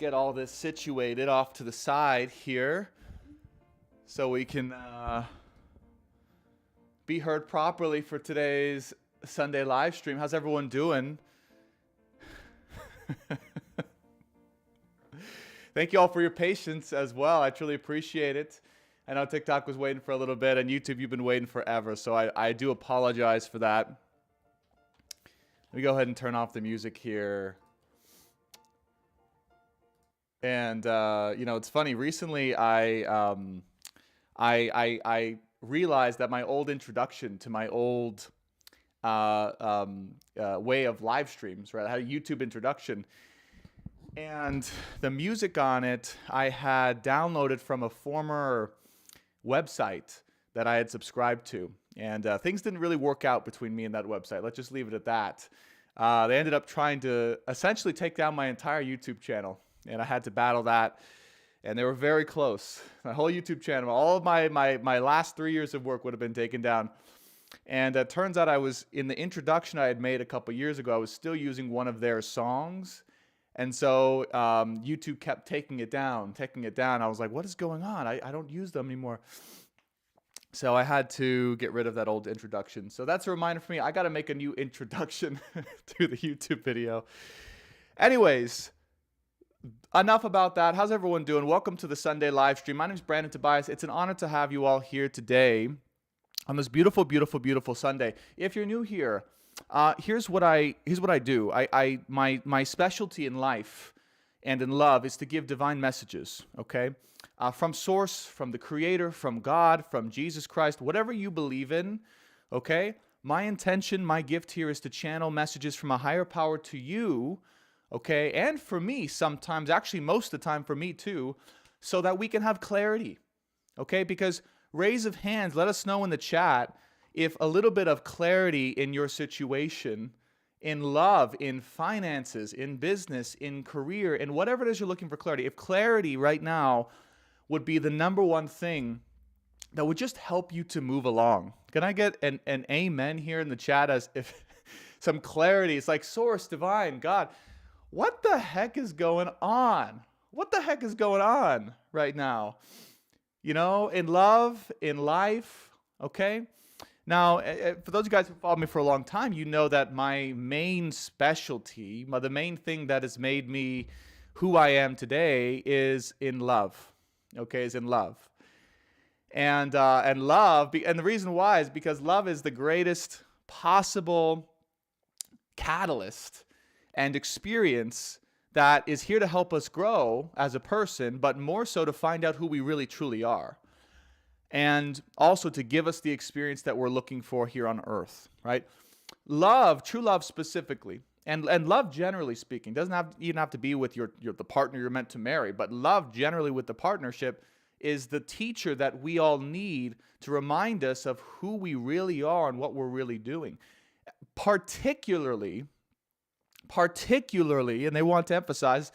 get all this situated off to the side here so we can be heard properly for today's Sunday live stream. How's everyone doing? Thank you all for your patience as well. I truly appreciate it. I know TikTok was waiting for a little bit, and YouTube, you've been waiting forever, so I do apologize for that. Let me go ahead and turn off the music here. And you know, it's funny. Recently, I realized that my old introduction to my old way of live streams, right? I had a YouTube introduction, and the music on it I had downloaded from a former website that I had subscribed to, and things didn't really work out between me and that website. Let's just leave it at that. They ended up trying to essentially take down my entire YouTube channel, and I had to battle that, and they were very close. My whole YouTube channel, all of my last 3 years of work would have been taken down. And it turns out I was, in the introduction I had made a couple years ago, I was still using one of their songs. And so YouTube kept taking it down. I was like, what is going on? I don't use them anymore. So I had to get rid of that old introduction. So that's a reminder for me. I got to make a new introduction to the YouTube video. Anyways, enough about that. How's everyone doing? Welcome to the Sunday live stream. My name is Brandon Tobias. It's an honor to have you all here today on this beautiful, beautiful, beautiful Sunday. If you're new here, here's what I do. My specialty in life and in love is to give divine messages, okay? From source, from the Creator, from God, from Jesus Christ, whatever you believe in, okay? My intention, my gift here is to channel messages from a higher power to you, okay? And for me sometimes, actually most of the time for me too, so that we can have clarity, okay? Because raise of hands, let us know in the chat if a little bit of clarity in your situation, in love, in finances, in business, in career, in whatever it is you're looking for clarity, if clarity right now would be the number one thing that would just help you to move along. Can I get an amen here in the chat as if some clarity? It's like source, divine, God. What the heck is going on? What the heck is going on right now? You know, in love, in life, okay? Now, for those of you guys who followed me for a long time, you know that my main specialty, the main thing that has made me who I am today is in love, okay, is in love. And love, and the reason why is because love is the greatest possible catalyst and experience that is here to help us grow as a person, but more so to find out who we really truly are. And also to give us the experience that we're looking for here on earth, right? Love, true love specifically, and love generally speaking, doesn't even have to be with the partner you're meant to marry, but love generally with the partnership is the teacher that we all need to remind us of who we really are and what we're really doing. Particularly, and we want to emphasize,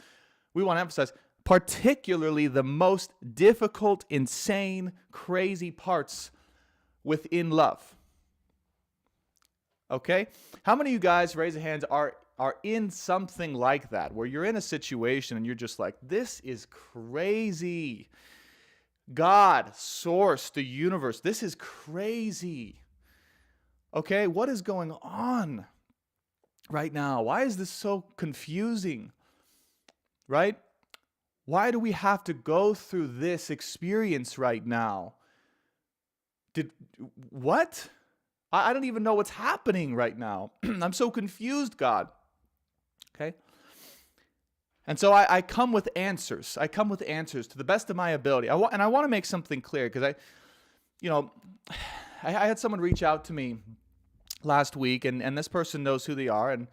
particularly the most difficult, insane, crazy parts within love. Okay? How many of you guys, raise your hands, are in something like that, where you're in a situation and you're just like, this is crazy. God, source, the universe, this is crazy. Okay? What is going on right now? Why is this so confusing? Right? Why do we have to go through this experience right now? What? I don't even know what's happening right now. I'm so confused, God. Okay? And so I come with answers. I come with answers to the best of my ability. I want to make something clear because I had someone reach out to me last week, and this person knows who they are, and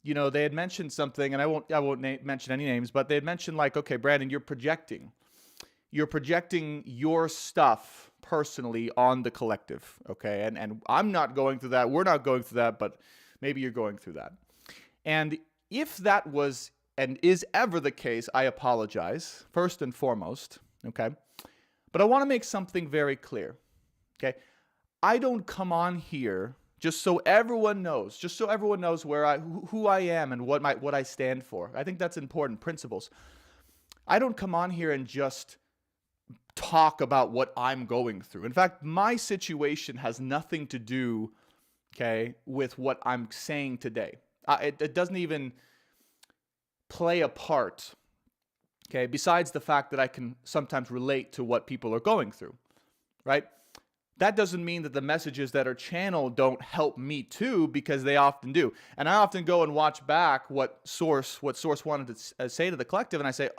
you know, they had mentioned something, and I won't mention any names, but they had mentioned like, okay, Brandon, you're projecting your stuff personally on the collective, okay? And I'm not going through that. We're not going through that, but maybe you're going through that. And if that was and is ever the case, I apologize, first and foremost, okay? But I want to make something very clear, okay? I don't come on here just so everyone knows, who I am and what I stand for. I think that's important principles. I don't come on here and just talk about what I'm going through. In fact, my situation has nothing to do, okay, with what I'm saying today. It doesn't even play a part, okay, besides the fact that I can sometimes relate to what people are going through, right? That doesn't mean that the messages that are channeled don't help me too, because they often do. And I often go and watch back what Source wanted to say to the collective, and I say,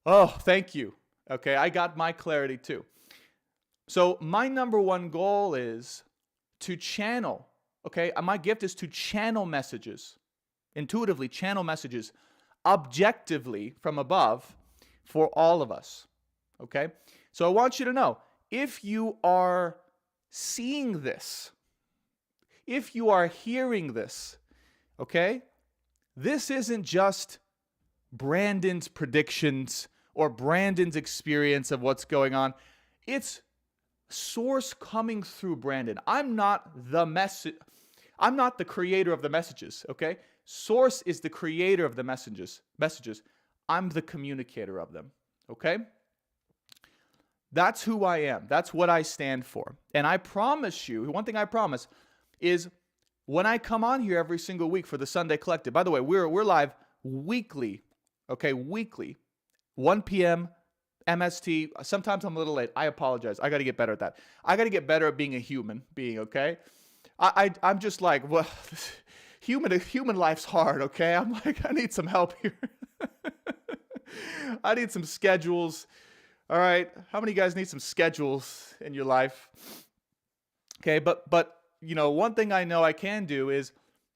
oh, thank you. Okay, I got my clarity too. So my number one goal is to channel, okay? My gift is to channel messages, intuitively channel messages, objectively from above for all of us, okay? So I want you to know, if you are seeing this, if you are hearing this, okay, this isn't just Brandon's predictions or Brandon's experience of what's going on. It's Source coming through Brandon. I'm not the creator of the messages, okay? Source is the creator of the messages. I'm the communicator of them, okay? That's who I am. That's what I stand for. And I promise you, one thing I promise is when I come on here every single week for the Sunday Collective, by the way, we're live weekly, okay, weekly, 1 p.m. MST. Sometimes I'm a little late. I apologize. I got to get better at that. I got to get better at being a human being, okay? I'm just like, well, human life's hard, okay? I'm like, I need some help here. I need some schedules. All right, how many of you guys need some schedules in your life? Okay, but you know, one thing I know I can do is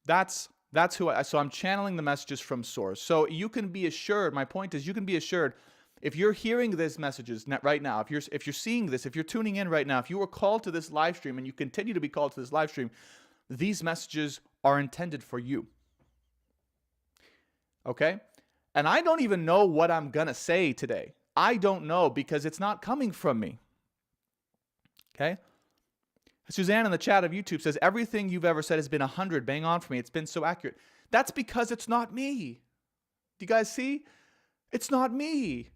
that's who so I'm channeling the messages from Source. So you can be assured, my point is you can be assured, if you're hearing these messages right now, if you're seeing this, if you're tuning in right now, if you were called to this live stream and you continue to be called to this live stream, these messages are intended for you. Okay? And I don't even know what I'm going to say today. I don't know, because it's not coming from me. Okay? Suzanne in the chat of YouTube says, everything you've ever said has been 100, bang on for me. It's been so accurate. That's because it's not me. Do you guys see? It's not me.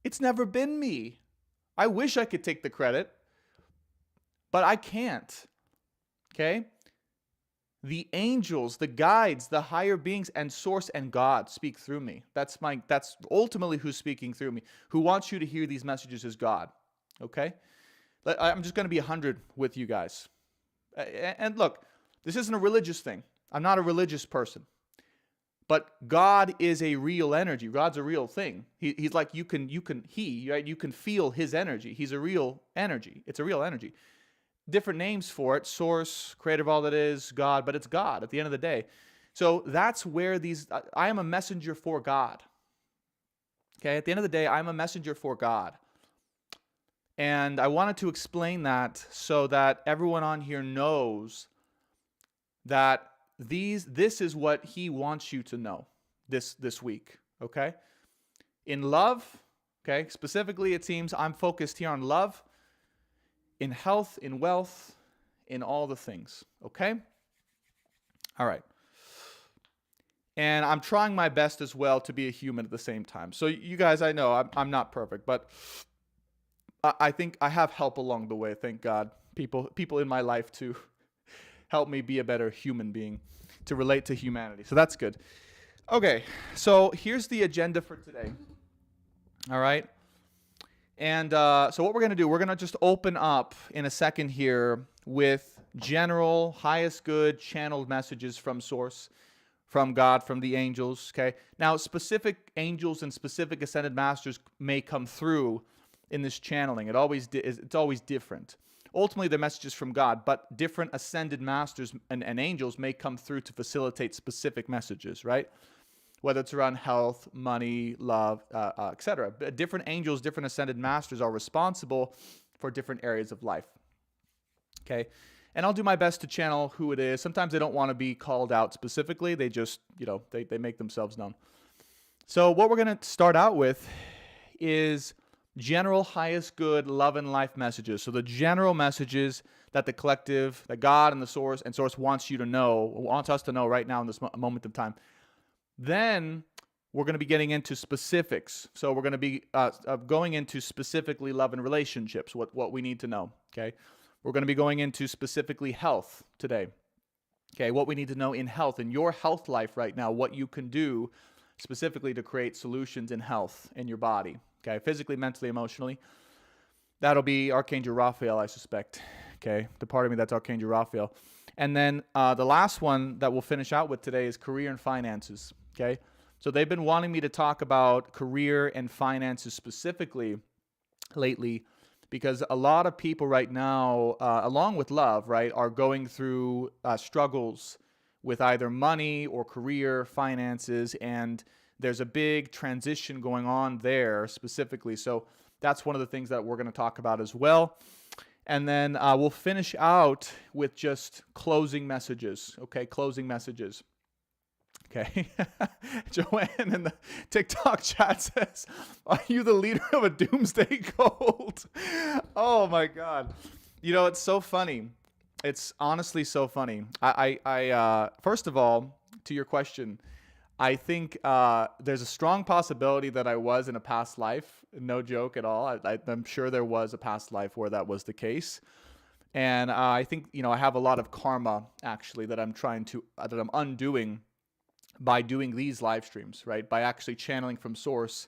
It's never been me. I wish I could take the credit, but I can't. Okay? The angels, the guides, the higher beings, and Source and God speak through me. That's ultimately who's speaking through me. Who wants you to hear these messages is God. Okay? I'm just going to be 100 with you guys. And look, this isn't a religious thing. I'm not a religious person. But God is a real energy. God's a real thing. He's like you can feel his energy. He's a real energy. It's a real energy. Different names for it: Source, creator of all that is, God, but it's God at the end of the day. So that's where I am a messenger for God. Okay, at the end of the day, I'm a messenger for God. And I wanted to explain that so that everyone on here knows that this is what he wants you to know this week, okay? In love, okay, specifically it seems I'm focused here on love, in health, in wealth, in all the things, okay? All right. And I'm trying my best as well to be a human at the same time. So you guys, I know I'm not perfect, but I think I have help along the way, thank God. People in my life to help me be a better human being, to relate to humanity. So that's good. Okay, so here's the agenda for today. All right? And so what we're going to do, we're going to just open up in a second here with general, highest good channeled messages from Source, from God, from the angels, okay? Now, specific angels and specific ascended masters may come through in this channeling. It's always different. Ultimately, the messages from God, but different ascended masters and angels may come through to facilitate specific messages, right? Whether it's around health, money, love, etc. Different angels, different ascended masters are responsible for different areas of life. Okay? And I'll do my best to channel who it is. Sometimes they don't want to be called out specifically. They just, they make themselves known. So what we're going to start out with is general highest good love and life messages. So the general messages that the collective, that God and the Source wants us to know right now in this moment of time. Then we're going to be getting into specifics. So we're going to be going into specifically love and relationships, what we need to know, okay? We're going to be going into specifically health today, okay? What we need to know in health, in your health life right now, what you can do specifically to create solutions in health in your body, okay? Physically, mentally, emotionally. That'll be Archangel Raphael, I suspect, okay? The part of me that's Archangel Raphael. And then the last one that we'll finish out with today is career and finances, okay? So they've been wanting me to talk about career and finances specifically lately because a lot of people right now, along with love, right, are going through struggles with either money or career, finances, and there's a big transition going on there specifically. So that's one of the things that we're going to talk about as well. And then we'll finish out with just closing messages, okay, closing messages. Okay. Joanne in the TikTok chat says, are you the leader of a doomsday cult? Oh my God. You know, it's so funny. It's honestly so funny. I first of all, to your question, I think there's a strong possibility that I was in a past life. No joke at all. I'm sure there was a past life where that was the case. And I think, you know, I have a lot of karma actually that I'm undoing by doing these live streams, right? By actually channeling from source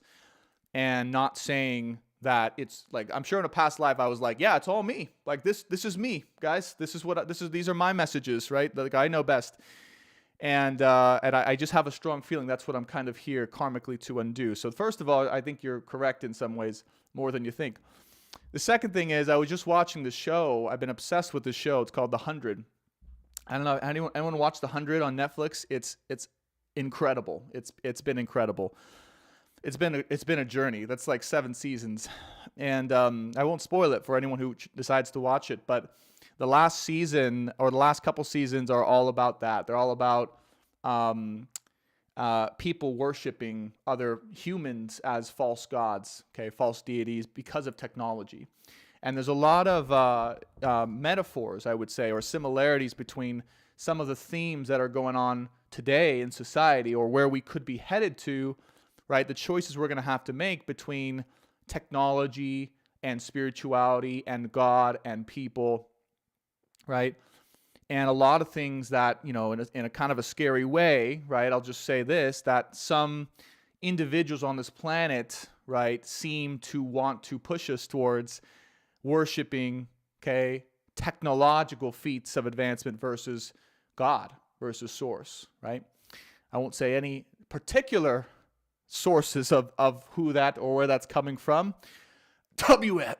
and not saying that it's like, I'm sure in a past life I was like, yeah, it's all me. Like this is me, guys. These are my messages, right? Like I know best. And I just have a strong feeling that's what I'm kind of here karmically to undo. So first of all, I think you're correct in some ways more than you think. The second thing is I was just watching the show. I've been obsessed with this show. It's called The 100. I don't know, anyone watch The 100 on Netflix? It's incredible. It's been incredible. It's been a journey. That's like 7 seasons. And I won't spoil it for anyone who decides to watch it, but the last season or the last couple seasons are all about that. They're all about people worshiping other humans as false gods, okay, false deities because of technology. And there's a lot of metaphors, I would say, or similarities between some of the themes that are going on today in society or where we could be headed to, right? The choices we're going to have to make between technology and spirituality and God and people, right? And a lot of things that, you know, in a kind of a scary way, right? I'll just say this, that some individuals on this planet, right, seem to want to push us towards worshiping, okay, technological feats of advancement versus God, versus source, right? I won't say any particular sources of who that or where that's coming from. WEF.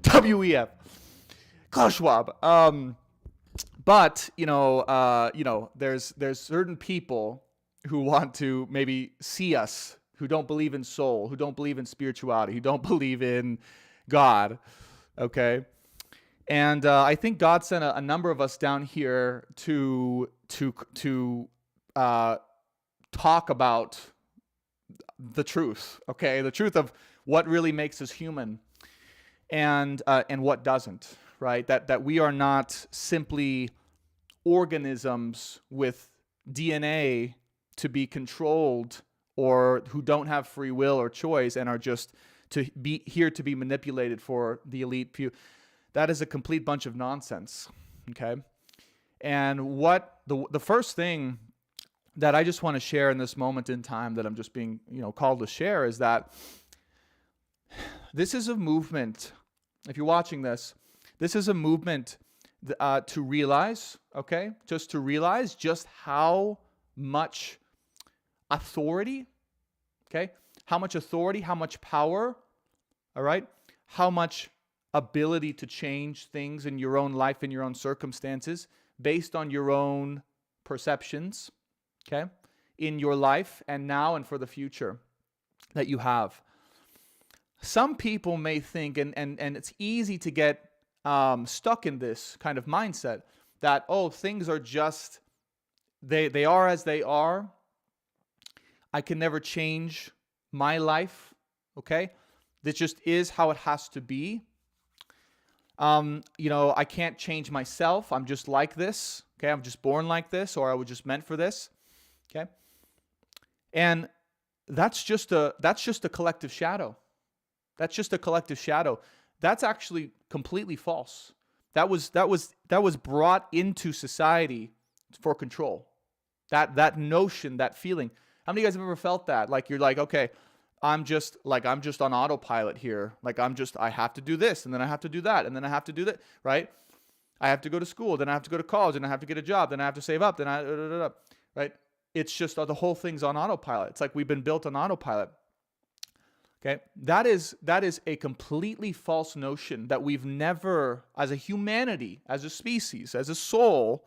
WEF. Klaus Schwab. But, you know, there's certain people who want to maybe see us, who don't believe in soul, who don't believe in spirituality, who don't believe in God, okay? And I think God sent a number of us down here to talk about the truth, okay? The truth of what really makes us human and what doesn't, right? That we are not simply organisms with DNA to be controlled or who don't have free will or choice and are just to be here to be manipulated for the elite few. That is a complete bunch of nonsense, okay? And what the first thing that I just want to share in this moment in time that I'm just being, you know, called to share is that this is a movement. If you're watching this, this is a movement to realize, okay? Just to realize just how much authority, okay? How much authority, how much power, all right? How much ability to change things in your own life, in your own circumstances, based on your own perceptions, okay, in your life and now and for the future that you have. Some people may think, and it's easy to get stuck in this kind of mindset that, oh, things are just, they are as they are. I can never change my life, okay? This just is how it has to be. You know, I can't change myself. I'm just like this, Okay, I'm just born like this, or I was just meant for this. Okay, and that's just a collective shadow. That's just a collective shadow. That's actually completely false. That was brought into society for control. That notion, that feeling. How many of you guys have ever felt that? Like you're like, okay, I'm just on autopilot here. Like I have to do this, and then I have to do that, and then I have to do that, right? I have to go to school, then I have to go to college, then I have to get a job, then I have to save up, then right? It's just the whole thing's on autopilot. It's like we've been built on autopilot. Okay, that is a completely false notion that we've never, as a humanity, as a species, as a soul,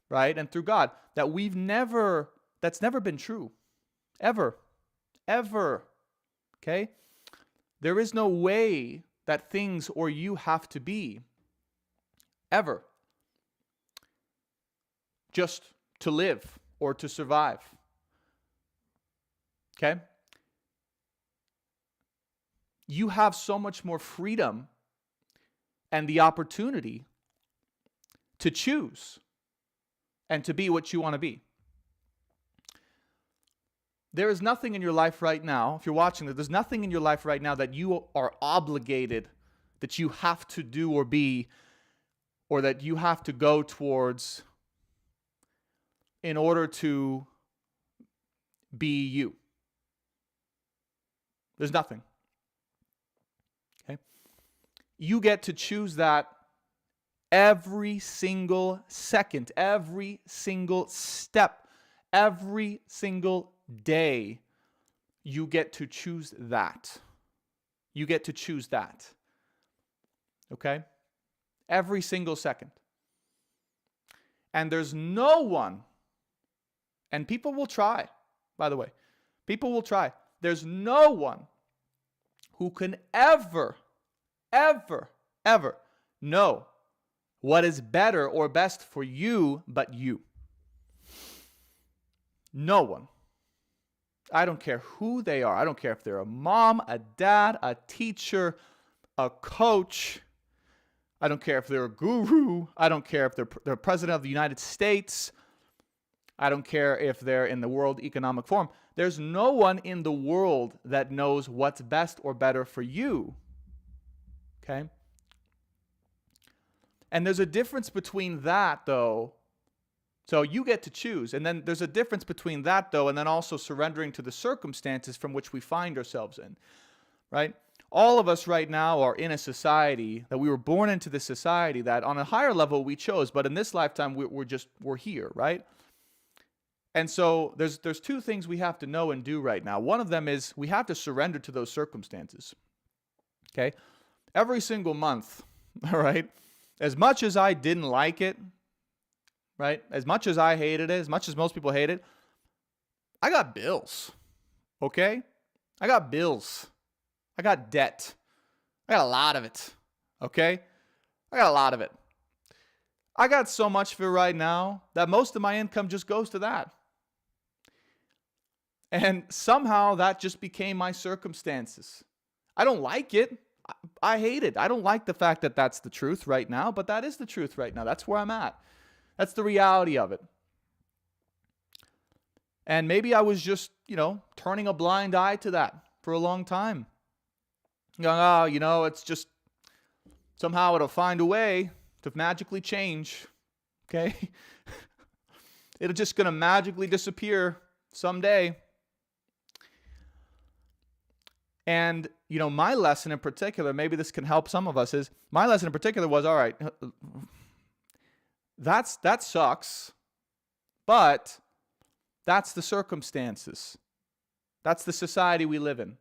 right, and through God, that's never been true, ever. Okay, there is no way that things or you have to be, ever, just to live or to survive. Okay. You have so much more freedom and the opportunity to choose and to be what you want to be. There is nothing in your life right now, if you're watching this, there's nothing in your life right now that you are obligated, that you have to do or be, or that you have to go towards in order to be you. There's nothing. Okay? You get to choose that every single second, every single step, every single day. You get to choose that. You get to choose that. Okay? Every single second. And there's no one, and people will try, by the way. People will try. There's no one who can ever know what is better or best for you but you. No one. I don't care who they are. I don't care if they're a mom, a dad, a teacher, a coach. I don't care if they're a guru. I don't care if they're president of the United States. I don't care if they're in the World Economic Forum. There's no one in the world that knows what's best or better for you. Okay? And there's a difference between that, though. So you get to choose. And then there's a difference between that, though, and then also surrendering to the circumstances from which we find ourselves in. Right? All of us right now are in a society that we were born into, this society that on a higher level we chose, but in this lifetime we're here, right? And so there's two things we have to know and do right now. One of them is we have to surrender to those circumstances. Okay? Every single month, all right? As much as I didn't like it, right? As much as I hated it, as much as most people hate it, I got bills. Okay? I got bills. I got debt. I got a lot of it. Okay? I got a lot of it. I got so much for right now that most of my income just goes to that. And somehow that just became my circumstances. I don't like it. I hate it. I don't like the fact that that's the truth right now, but that is the truth right now. That's where I'm at. That's the reality of it. And maybe I was just, turning a blind eye to that for a long time. Going, it's just somehow it'll find a way to magically change. Okay? It's just going to magically disappear someday. And, my lesson in particular, maybe this can help some of us, is my lesson in particular was, all right, that sucks, but that's the circumstances. That's the society we live in.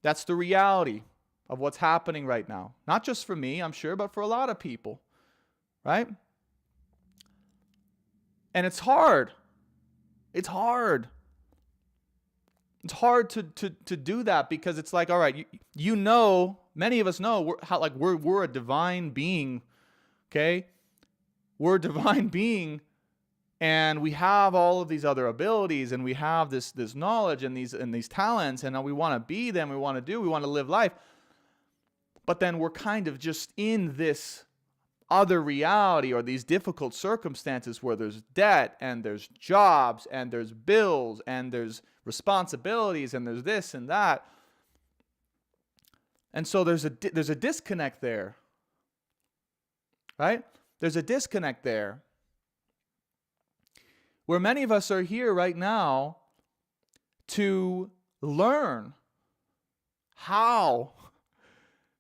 That's the reality of what's happening right now. Not just for me, I'm sure, but for a lot of people, right? And it's hard. It's hard. It's hard to do that because it's like, all right, many of us know we're a divine being, okay? We're a divine being, and we have all of these other abilities, and we have this knowledge and these talents, and we want to be them, we want to live life. But then we're kind of just in this other reality or these difficult circumstances where there's debt and there's jobs and there's bills and there's responsibilities and there's this and that. And so there's a disconnect there, right? There's a disconnect there where many of us are here right now to learn how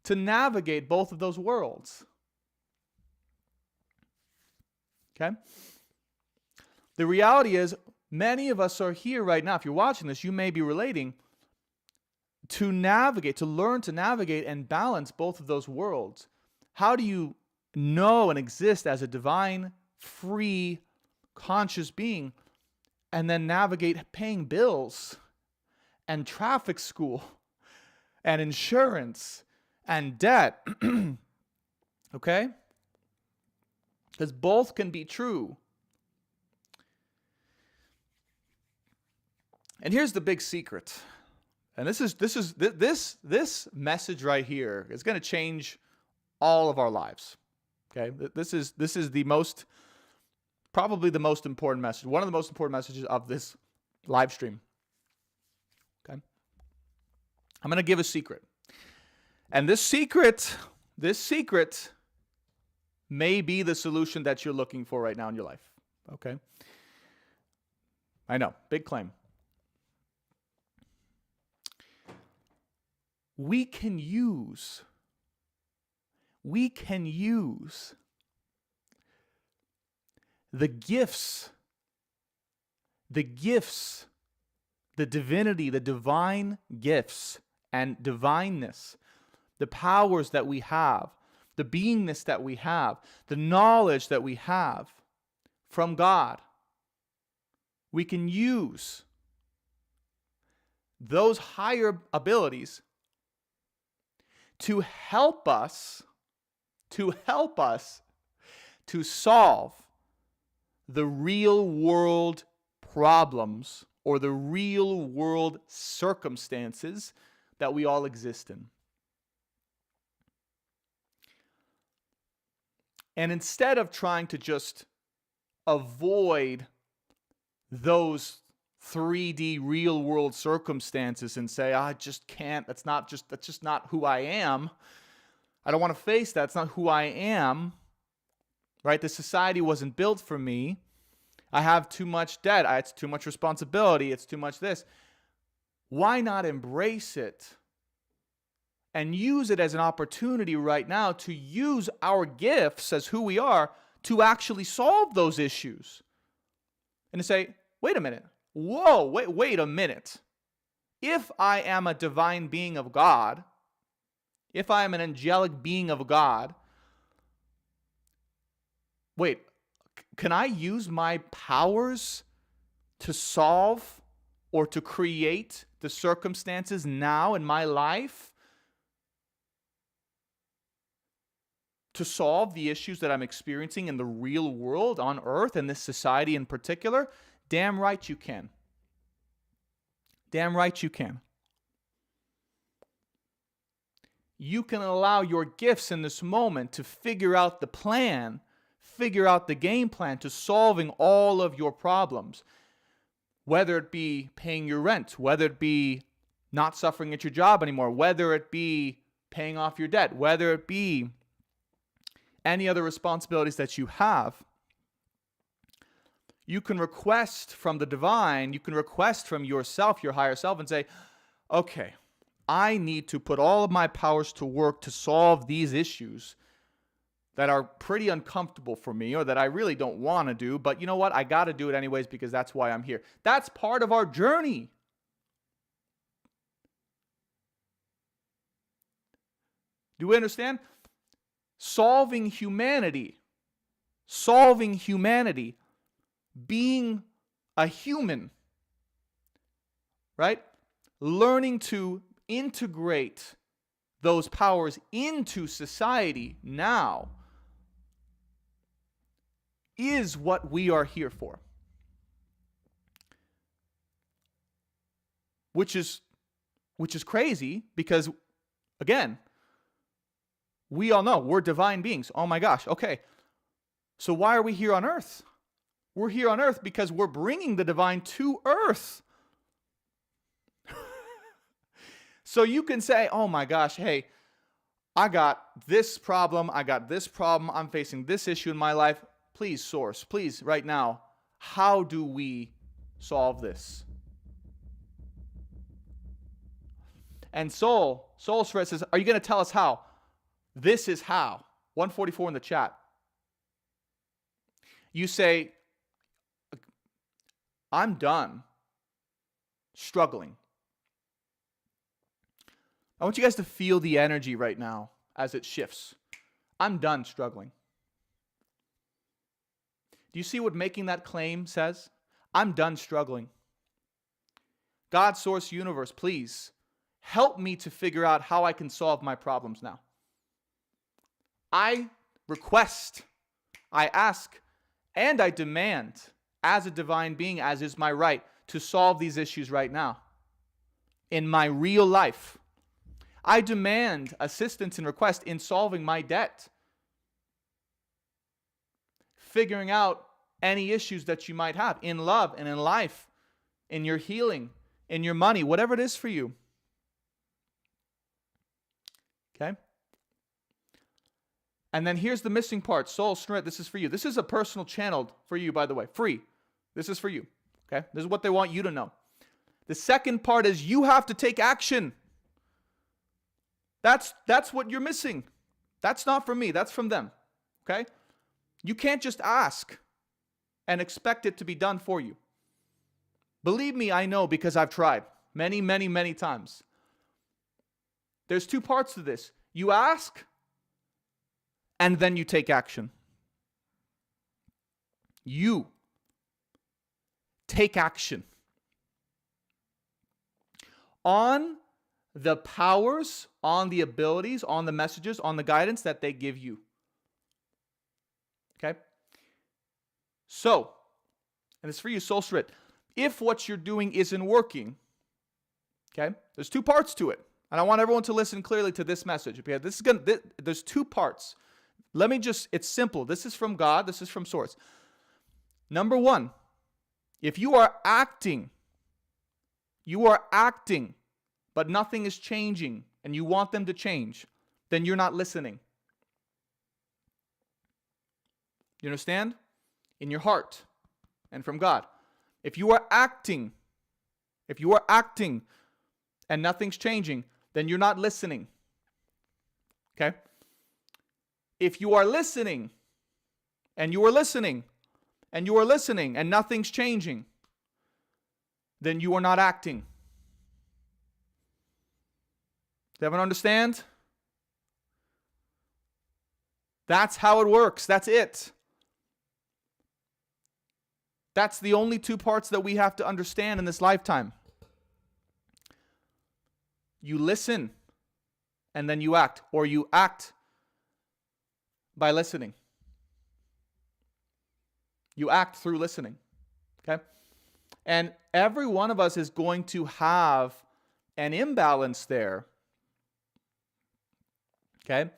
to navigate both of those worlds. Okay? The reality is, many of us are here right now. If you're watching this, you may be relating to navigate, to learn to navigate and balance both of those worlds. How do you know and exist as a divine, free, conscious being and then navigate paying bills and traffic school and insurance and debt? Okay? Because both can be true. And here's the big secret. And this message right here is going to change all of our lives. Okay? This is the most, probably the most important message, one of the most important messages of this live stream. Okay? I'm going to give a secret. And this secret may be the solution that you're looking for right now in your life. Okay? I know, big claim. We can use the gifts, the divinity, the divine gifts and divineness, the powers that we have, the beingness that we have, the knowledge that we have from God. We can use those higher abilities to help us to solve the real world problems or the real world circumstances that we all exist in. And instead of trying to just avoid those 3D real world circumstances and say, I just can't, that's just not who I am. I don't want to face that. It's not who I am. Right? The society wasn't built for me. I have too much debt. It's too much responsibility. It's too much this. Why not embrace it and use it as an opportunity right now to use our gifts as who we are to actually solve those issues? And to say, wait a minute. Whoa, wait a minute. If I am a divine being of God, if I am an angelic being of God, wait, can I use my powers to solve or to create the circumstances now in my life to solve the issues that I'm experiencing in the real world on earth and this society in particular? Damn right you can. Damn right you can. You can allow your gifts in this moment to figure out the plan, figure out the game plan to solving all of your problems. Whether it be paying your rent, whether it be not suffering at your job anymore, whether it be paying off your debt, whether it be any other responsibilities that you have. You can request from the divine, you can request from yourself, your higher self, and say, okay, I need to put all of my powers to work to solve these issues that are pretty uncomfortable for me or that I really don't want to do, but you know what? I got to do it anyways because that's why I'm here. That's part of our journey. Do we understand? Solving humanity, being a human, right? Learning to integrate those powers into society now is what we are here for. Which is crazy because, again, We all know we're divine beings. Oh my gosh. Okay. So why are we here on earth? We're here on earth because we're bringing the divine to earth. So you can say, oh my gosh, hey, I got this problem. I'm facing this issue in my life. Please, source, please, right now, how do we solve this? And Soul Spirit says, are you going to tell us how? This is how. 144 in the chat. You say, I'm done struggling. I want you guys to feel the energy right now as it shifts. I'm done struggling. Do you see what making that claim says? I'm done struggling. God, source, universe, please help me to figure out how I can solve my problems now. I request, I ask, and I demand, as a divine being, as is my right, to solve these issues right now in my real life. I demand assistance and request in solving my debt, figuring out any issues that you might have in love and in life, in your healing, in your money, whatever it is for you. Okay? And then here's the missing part. Soul, Spirit, this is for you. This is a personal channel for you, by the way. Free. This is for you. Okay? This is what they want you to know. The second part is you have to take action. That's what you're missing. That's not from me. That's from them. Okay? You can't just ask and expect it to be done for you. Believe me, I know, because I've tried many, many, many times. There's two parts to this. You ask, and then you take action. You take action on the powers, on the abilities, on the messages, on the guidance that they give you. Okay? So, and it's for you, Soul Spirit. If what you're doing isn't working, okay, there's two parts to it. And I want everyone to listen clearly to this message. Okay? There's two parts. It's simple. This is from God. This is from Source. Number one, if you are acting, but nothing is changing, and you want them to change, then you're not listening. You understand? In your heart and from God. If you are acting and nothing's changing, then you're not listening. Okay? If you are listening and you are listening and you are listening and nothing's changing, then you are not acting. Does everyone understand? That's how it works. That's it. That's the only two parts that we have to understand in this lifetime. You listen and then you act, or you act by listening. You act through listening. Okay? And every one of us is going to have an imbalance there. Okay?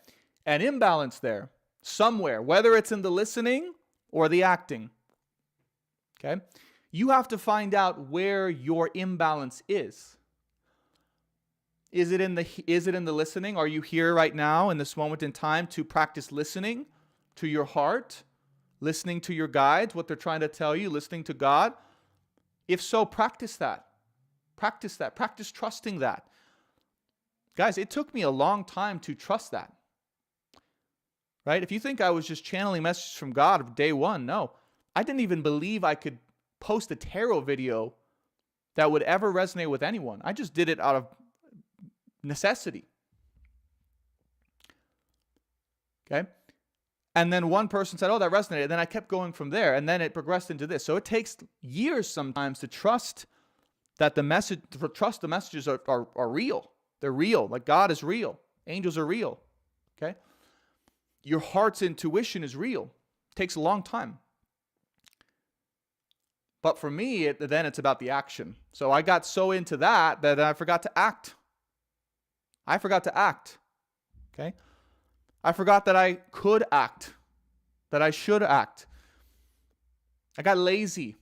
An imbalance there somewhere, whether it's in the listening or the acting. Okay? You have to find out where your imbalance is. Is it in the listening? Are you here right now in this moment in time to practice listening to your heart, listening to your guides, what they're trying to tell you, listening to God? If so, practice that. Practice that. Practice trusting that. Guys, it took me a long time to trust that. Right? If you think I was just channeling messages from God day one, no. I didn't even believe I could post a tarot video that would ever resonate with anyone. I just did it out of necessity. Okay? And then one person said, oh, that resonated. And then I kept going from there. And then it progressed into this. So it takes years sometimes to trust that the messages are real. They're real. Like God is real. Angels are real. Okay? Your heart's intuition is real. It takes a long time. But for me, then it's about the action. So I got so into that I forgot to act. Okay? I forgot that I could act, that I should act. I got lazy.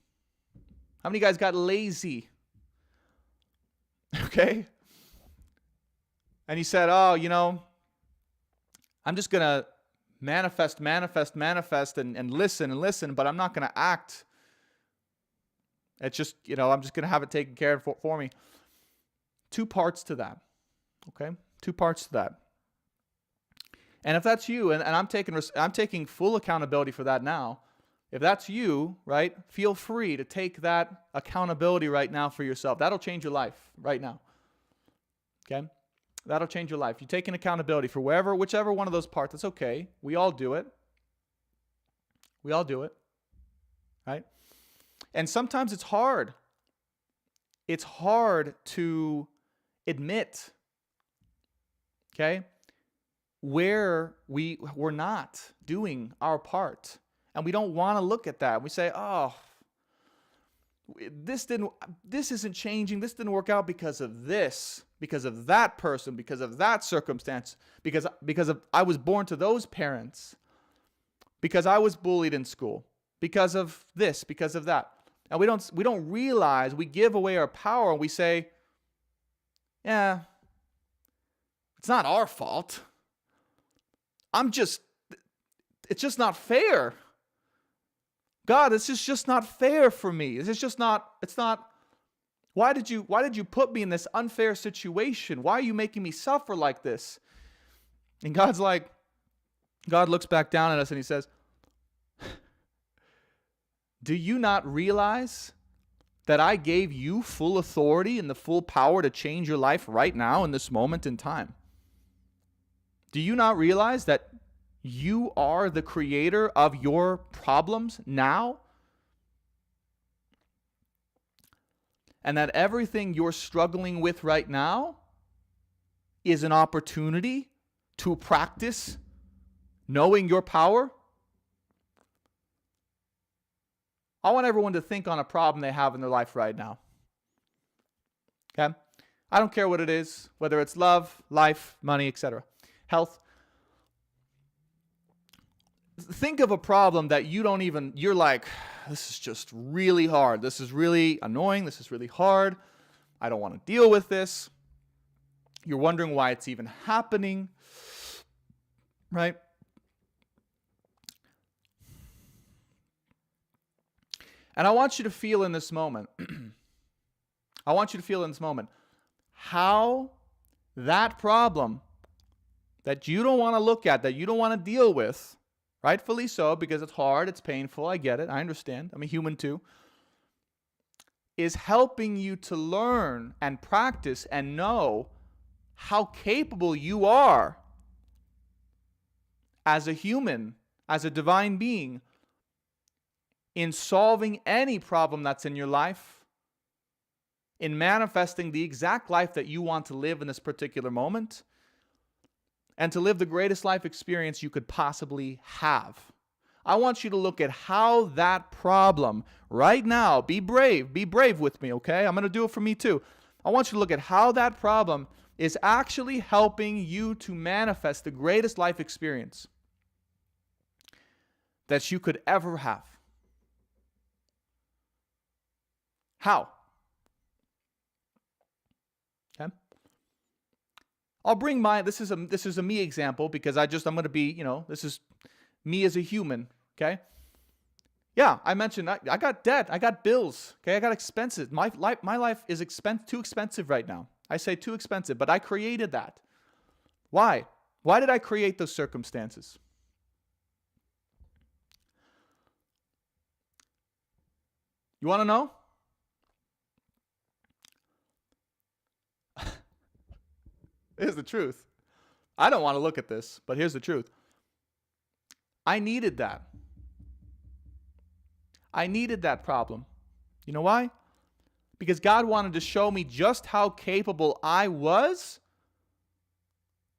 How many guys got lazy? Okay? And he said, oh, I'm just going to manifest and listen, but I'm not going to act. It's just, I'm just going to have it taken care of for me. Two parts to that. Okay? Two parts to that. And if that's you, and I'm taking full accountability for that now. If that's you, right, feel free to take that accountability right now for yourself. That'll change your life right now. Okay? That'll change your life. You take an accountability for whichever one of those parts. That's okay. We all do it. We all do it. Right? And sometimes it's hard. It's hard to admit, okay, where we're not doing our part. And we don't want to look at that. We say, oh, this isn't changing. This didn't work out because of this, because of that person, because of that circumstance, because I was born to those parents, because I was bullied in school, because of this, because of that. And we don't realize, we give away our power and we say, yeah, it's not our fault. It's just not fair. God, this is just not fair for me. Why did you put me in this unfair situation? Why are you making me suffer like this? And God looks back down at us and he says, do you not realize that I gave you full authority and the full power to change your life right now in this moment in time? Do you not realize that you are the creator of your problems now? And that everything you're struggling with right now is an opportunity to practice knowing your power? I want everyone to think on a problem they have in their life right now. Okay? I don't care what it is, whether it's love, life, money, etc. Health. Think of a problem that you're like, this is just really hard. This is really annoying. This is really hard. I don't want to deal with this. You're wondering why it's even happening, right? And I want you to feel in this moment, how that problem that you don't want to look at, that you don't want to deal with, rightfully so, because it's hard, it's painful, I get it, I understand, I'm a human too, is helping you to learn and practice and know how capable you are as a human, as a divine being, in solving any problem that's in your life, in manifesting the exact life that you want to live in this particular moment, and to live the greatest life experience you could possibly have. I want you to look at how that problem right now, be brave with me, okay? I'm going to do it for me too. I want you to look at how that problem is actually helping you to manifest the greatest life experience that you could ever have. How? Okay. I'll bring this is a me example because I'm going to be, this is me as a human, okay? Yeah, I mentioned I got debt, I got bills, okay? I got expenses. My life is too expensive right now. I say too expensive, but I created that. Why? Why did I create those circumstances? You want to know? Here's the truth. I don't want to look at this, but here's the truth. I needed that. I needed that problem. You know why? Because God wanted to show me just how capable I was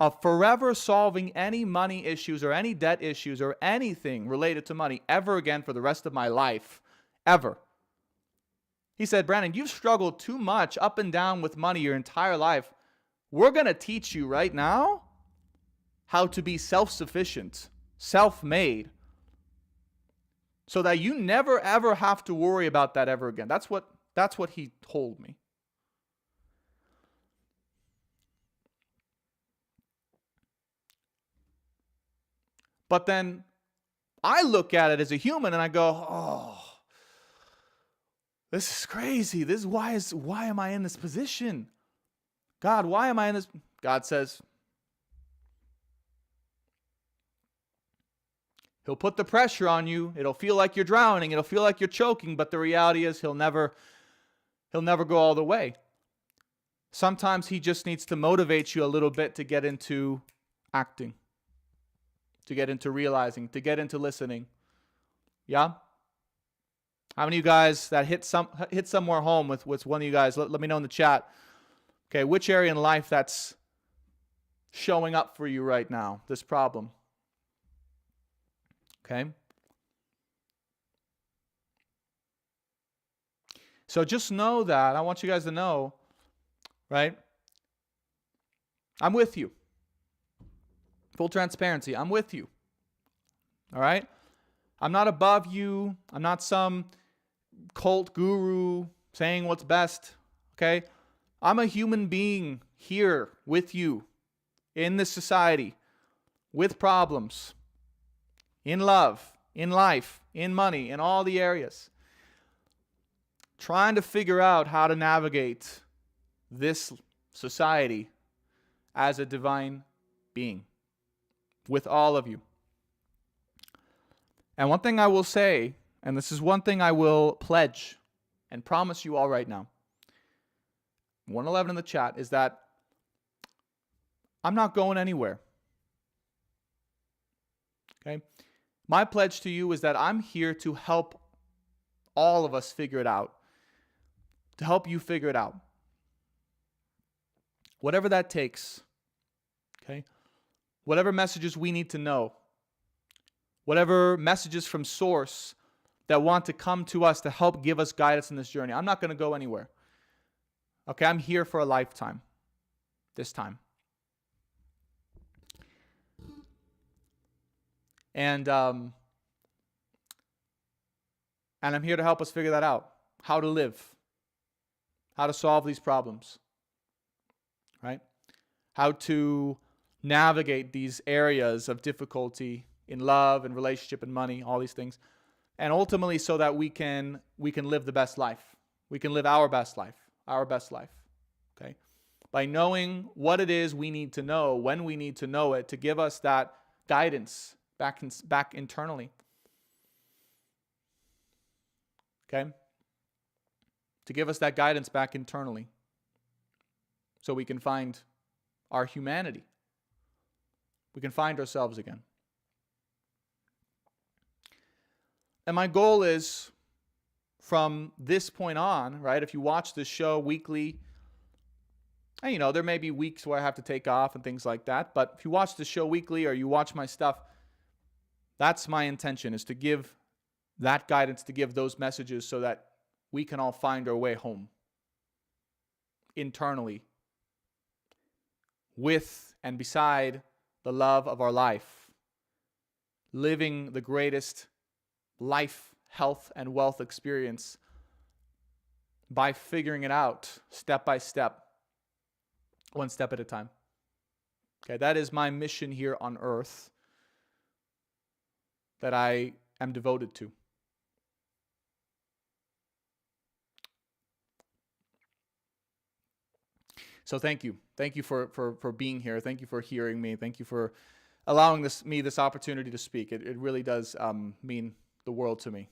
of forever solving any money issues or any debt issues or anything related to money ever again for the rest of my life. Ever. He said, Brandon, you've struggled too much up and down with money your entire life. We're going to teach you right now how to be self-sufficient, self-made, so that you never ever have to worry about that ever again. That's what he told me. But then I look at it as a human and I go, oh, this is crazy. This is why am I in this position? God, why am I in this? God says, He'll put the pressure on you. It'll feel like you're drowning. It'll feel like you're choking, but the reality is He'll never go all the way. Sometimes He just needs to motivate you a little bit to get into acting, to get into realizing, to get into listening. Yeah? How many of you guys that hit somewhere home with one of you guys? Let me know in the chat. Okay, which area in life that's showing up for you right now, this problem? Okay? So just know that. I want you guys to know, right? I'm with you. Full transparency, I'm with you. All right? I'm not above you. I'm not some cult guru saying what's best. Okay? I'm a human being here with you in this society with problems, in love, in life, in money, in all the areas. Trying to figure out how to navigate this society as a divine being with all of you. And one thing I will say, and this is one thing I will pledge and promise you all right now, 111 in the chat, is that I'm not going anywhere. Okay? My pledge to you is that I'm here to help all of us figure it out, to help you figure it out. Whatever that takes, okay? Whatever messages we need to know, whatever messages from source that want to come to us to help give us guidance in this journey. I'm not going to go anywhere. Okay, I'm here for a lifetime this time. And I'm here to help us figure that out. How to live. How to solve these problems. Right? How to navigate these areas of difficulty in love and relationship and money, all these things. And ultimately so that we can live the best life. We can live our best life. Our best life. Okay? By knowing what it is we need to know, when we need to know it, to give us that guidance back internally. Okay? To give us that guidance back internally. So we can find our humanity. We can find ourselves again. And my goal is, from this point on, right, if you watch this show weekly, and there may be weeks where I have to take off and things like that, but if you watch the show weekly or you watch my stuff, that's my intention, is to give that guidance, to give those messages so that we can all find our way home internally with and beside the love of our life, living the greatest life, health, and wealth experience by figuring it out step by step, one step at a time. Okay, that is my mission here on earth that I am devoted to. So thank you. Thank you for being here. Thank you for hearing me. Thank you for allowing me this opportunity to speak. It really does mean the world to me.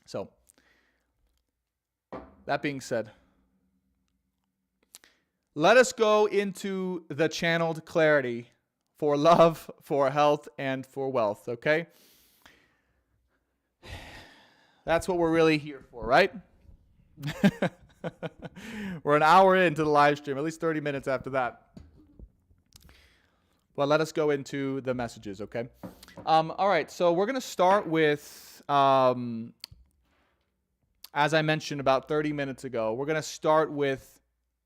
So, that being said, let us go into the channeled clarity for love, for health, and for wealth, okay? That's what we're really here for, right? We're an hour into the live stream, at least 30 minutes after that. Well, let us go into the messages, okay? All right, so we're going to start with as I mentioned about 30 minutes ago, we're going to start with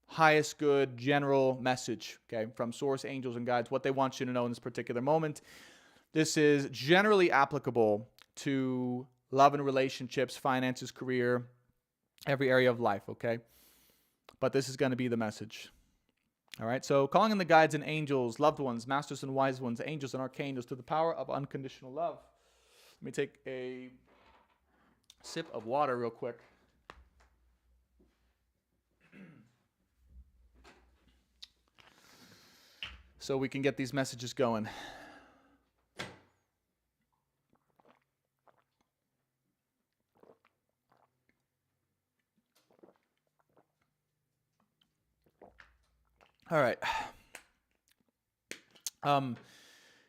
highest good general message, okay, from source, angels, and guides, what they want you to know in this particular moment. This is generally applicable to love and relationships, finances, career, every area of life, okay? But this is going to be the message. All right, so calling in the guides and angels, loved ones, masters and wise ones, angels and archangels to the power of unconditional love. Let me take a sip of water real quick. So we can get these messages going. All right.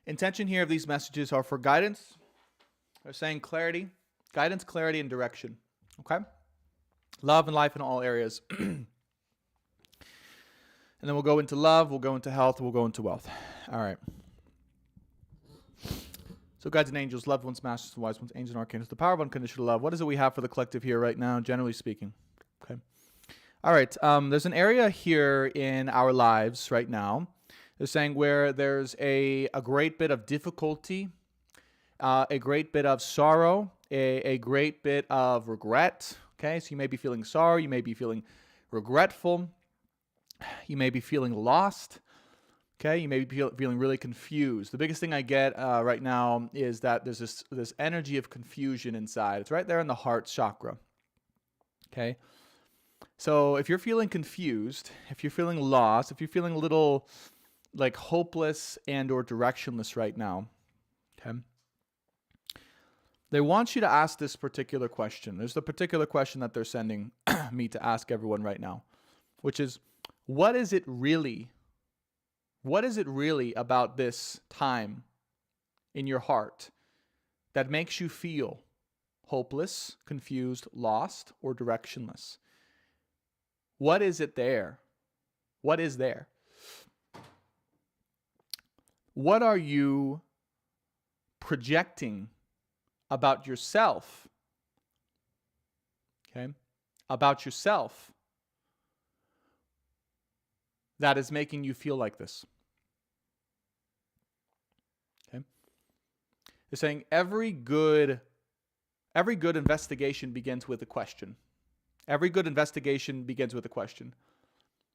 Intention here of these messages are for guidance. They're saying clarity, guidance, clarity, and direction. Okay? Love and life in all areas. And then we'll go into love, we'll go into health, we'll go into wealth. All right. So guides and angels, loved ones, masters and wise ones, angels and archangels, the power of unconditional love. What is it we have for the collective here right now, generally speaking? Okay. All right. There's an area here in our lives right now. They're saying where there's a great bit of difficulty, a great bit of sorrow, a great bit of regret. Okay. So you may be feeling sorry. You may be feeling regretful. You may be feeling lost. Okay, you may be feeling really confused. The biggest thing I get right now is that there's this energy of confusion inside. It's right there in the heart chakra. Okay, so if you're feeling confused, if you're feeling lost, if you're feeling a little like hopeless and or directionless right now, okay, they want you to ask this particular question. There's the particular question that they're sending me to ask everyone right now, which is, what is it really about this time in your heart that makes you feel hopeless, confused, lost, or directionless? What is it there? What is there? What are you projecting about yourself? Okay? About yourself that is making you feel like this. Okay? They're saying every good investigation begins with a question. Every good investigation begins with a question.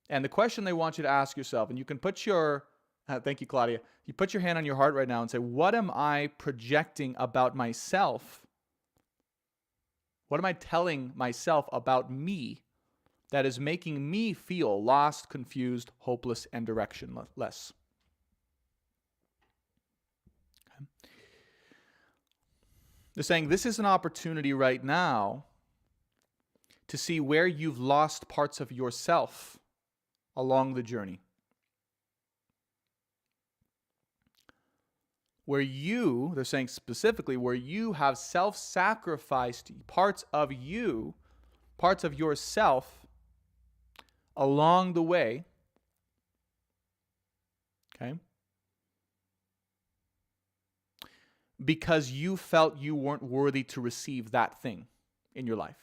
And the question they want you to ask yourself, and you can put your, thank you, Claudia, you put your hand on your heart right now and say, what am I projecting about myself? What am I telling myself about me that is making me feel lost, confused, hopeless, and directionless? Okay. They're saying this is an opportunity right now to see where you've lost parts of yourself along the journey. Where you, they're saying specifically, where you have self-sacrificed parts of you, parts of yourself, along the way, okay, because you felt you weren't worthy to receive that thing in your life.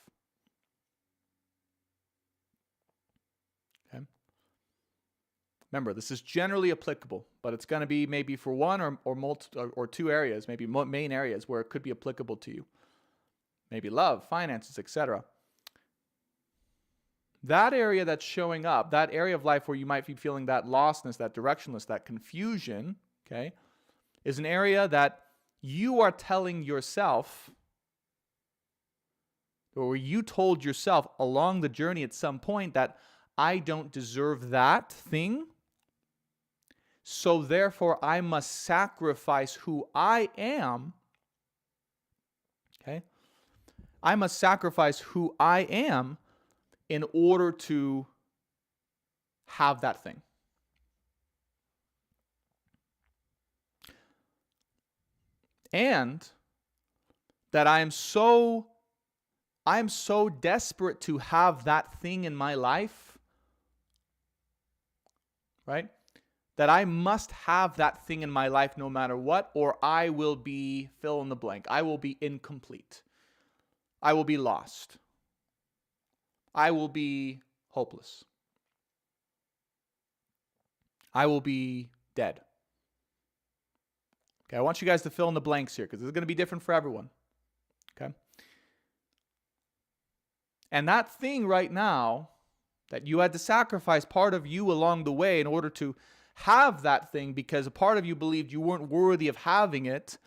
Okay. Remember, this is generally applicable, but it's going to be maybe for one or two areas, maybe main areas where it could be applicable to you. Maybe love, finances, etc. That area that's showing up, that area of life where you might be feeling that lostness, that directionless, that confusion, okay, is an area that you are telling yourself, or you told yourself along the journey at some point that I don't deserve that thing, so therefore I must sacrifice who I am, okay? I must sacrifice who I am in order to have that thing. And that I'm so desperate to have that thing in my life, right? That I must have that thing in my life no matter what, or I will be fill in the blank. I will be incomplete. I will be lost. I will be hopeless. I will be dead. Okay, I want you guys to fill in the blanks here because this is going to be different for everyone. Okay? And that thing right now that you had to sacrifice part of you along the way in order to have that thing because a part of you believed you weren't worthy of having it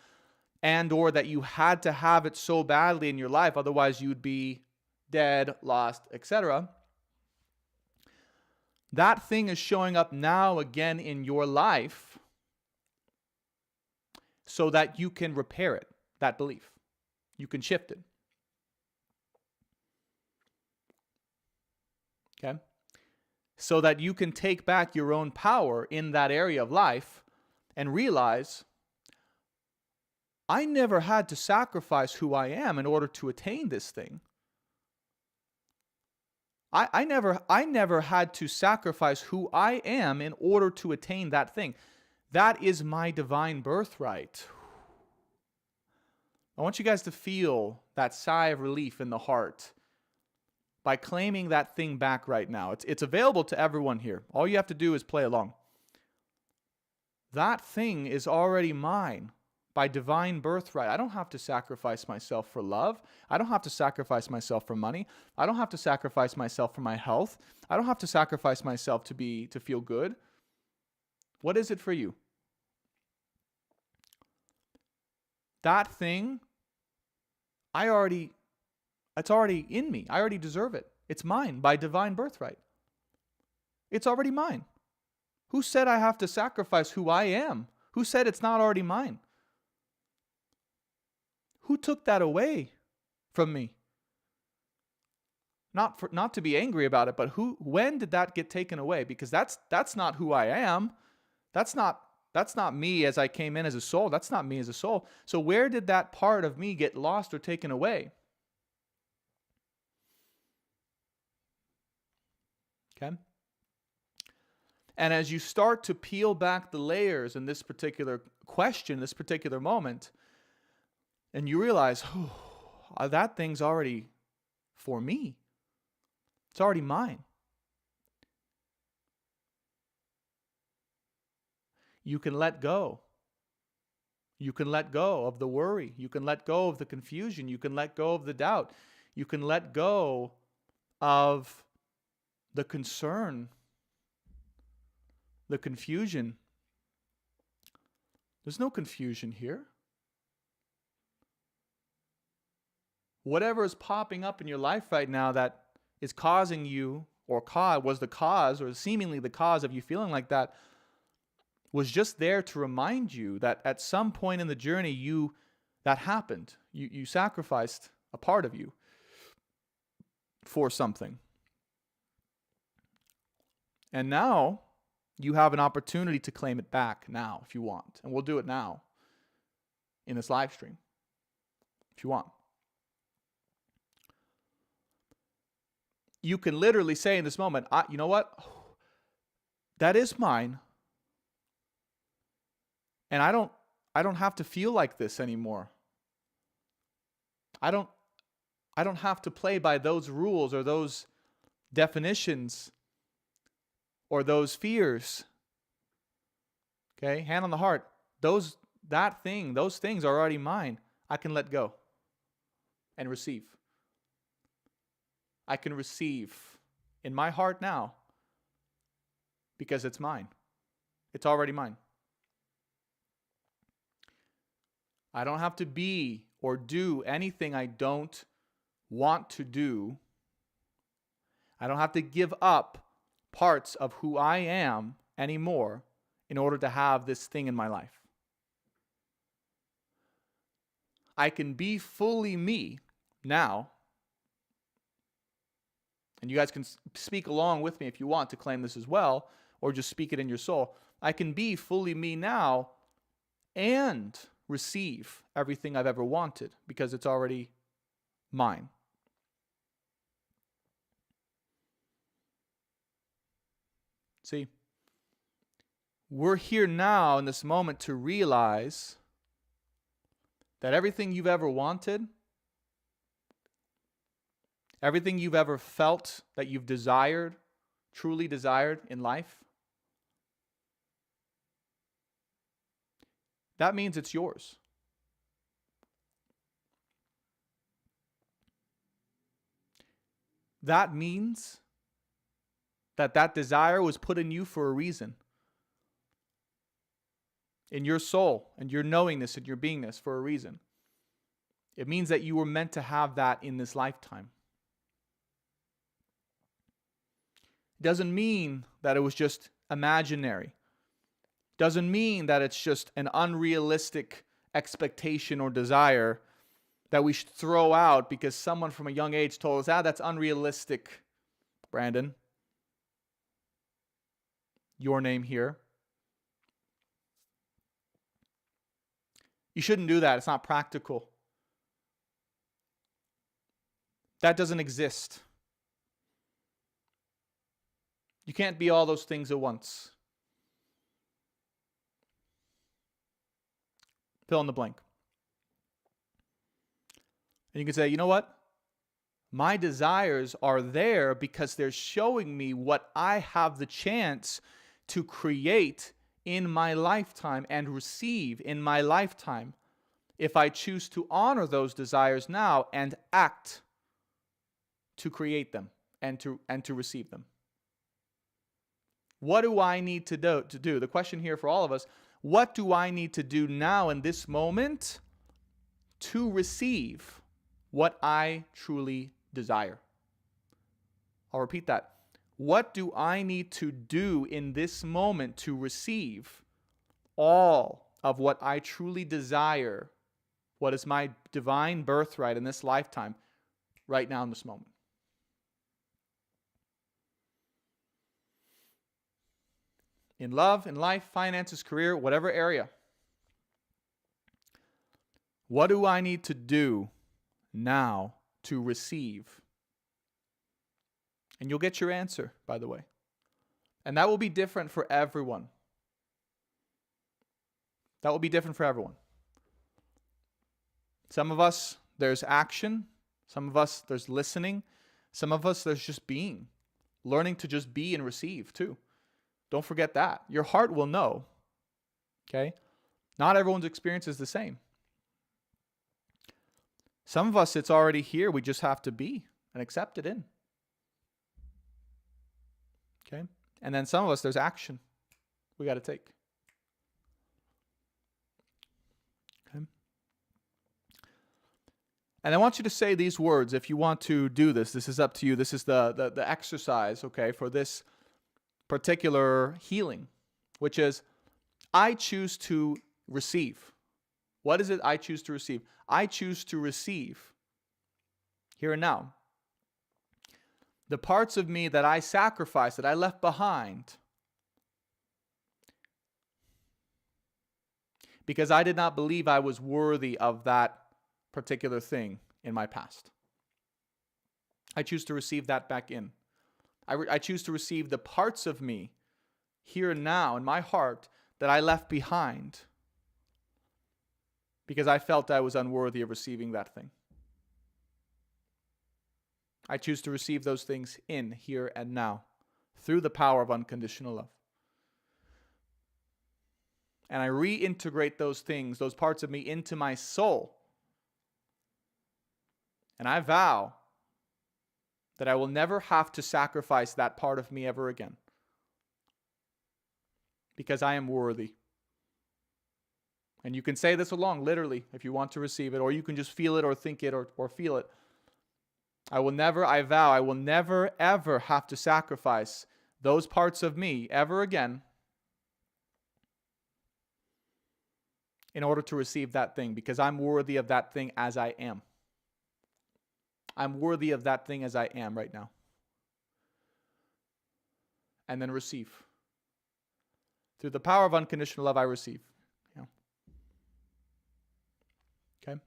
and or that you had to have it so badly in your life, otherwise you'd be dead, lost, etc. That thing is showing up now again in your life so that you can repair it, that belief. You can shift it. Okay? So that you can take back your own power in that area of life and realize, I never had to sacrifice who I am in order to attain this thing. I never had to sacrifice who I am in order to attain that thing. That is my divine birthright. I want you guys to feel that sigh of relief in the heart by claiming that thing back right now. It's available to everyone here. All you have to do is play along. That thing is already mine by divine birthright. I don't have to sacrifice myself for love. I don't have to sacrifice myself for money. I don't have to sacrifice myself for my health. I don't have to sacrifice myself to feel good. What is it for you? That thing, it's already in me. I already deserve it. It's mine by divine birthright. It's already mine. Who said I have to sacrifice who I am? Who said it's not already mine? Who took that away from me? Not to be angry about it, but when did that get taken away? Because that's not who I am. That's not me as I came in as a soul. That's not me as a soul. So where did that part of me get lost or taken away? Okay? And as you start to peel back the layers in this particular question, this particular moment, and you realize, that thing's already for me. It's already mine. You can let go. You can let go of the worry. You can let go of the confusion. You can let go of the doubt. You can let go of the concern, the confusion. There's no confusion here. Whatever is popping up in your life right now that is causing you, or was the cause, or seemingly the cause of you feeling like that, was just there to remind you that at some point in the journey, that happened. You sacrificed a part of you for something. And now you have an opportunity to claim it back now if you want. And we'll do it now in this live stream if you want. You can literally say in this moment, you know what? That is mine. And I don't have to feel like this anymore. I don't have to play by those rules or those definitions or those fears. Okay? Hand on the heart. Those things are already mine. I can let go and receive. I can receive in my heart now because it's mine. It's already mine. I don't have to be or do anything I don't want to do. I don't have to give up parts of who I am anymore in order to have this thing in my life. I can be fully me now. And you guys can speak along with me if you want to claim this as well, or just speak it in your soul. I can be fully me now and receive everything I've ever wanted because it's already mine. See, we're here now in this moment to realize that everything you've ever wanted, everything you've ever felt that you've desired, truly desired in life, that means it's yours. That means that that desire was put in you for a reason. In your soul and your knowingness and your beingness for a reason. It means that you were meant to have that in this lifetime. It doesn't mean that it was just imaginary. Doesn't mean that it's just an unrealistic expectation or desire that we should throw out because someone from a young age told us, that's unrealistic, Brandon. Your name here. You shouldn't do that. It's not practical. That doesn't exist. You can't be all those things at once. Fill in the blank. And you can say, you know what? My desires are there because they're showing me what I have the chance to create in my lifetime and receive in my lifetime if I choose to honor those desires now and act to create them and to receive them. What do I need to do? The question here for all of us, what do I need to do now in this moment to receive what I truly desire? I'll repeat that. What do I need to do in this moment to receive all of what I truly desire? What is my divine birthright in this lifetime right now in this moment? In love, in life, finances, career, whatever area. What do I need to do now to receive? And you'll get your answer, by the way. And that will be different for everyone. That will be different for everyone. Some of us, there's action. Some of us, there's listening. Some of us, there's just being. Learning to just be and receive, too. Don't forget that. Your heart will know. Okay? Not everyone's experience is the same. Some of us, it's already here. We just have to be and accept it in. Okay? And then some of us, there's action we got to take. Okay? And I want you to say these words if you want to do this. This is up to you. This is the exercise, okay, for this particular healing, which is, I choose to receive. What is it I choose to receive? I choose to receive, here and now, the parts of me that I sacrificed, that I left behind, because I did not believe I was worthy of that particular thing in my past. I choose to receive that back in. I choose to receive the parts of me here and now in my heart that I left behind because I felt I was unworthy of receiving that thing. I choose to receive those things in here and now through the power of unconditional love. And I reintegrate those things, those parts of me, into my soul. And I vow that I will never have to sacrifice that part of me ever again. Because I am worthy. And you can say this along, literally, if you want to receive it, or you can just feel it or think it or feel it. I vow, I will never, ever have to sacrifice those parts of me ever again in order to receive that thing, because I'm worthy of that thing as I am. I'm worthy of that thing as I am right now. And then receive. Through the power of unconditional love, I receive. Yeah. Okay?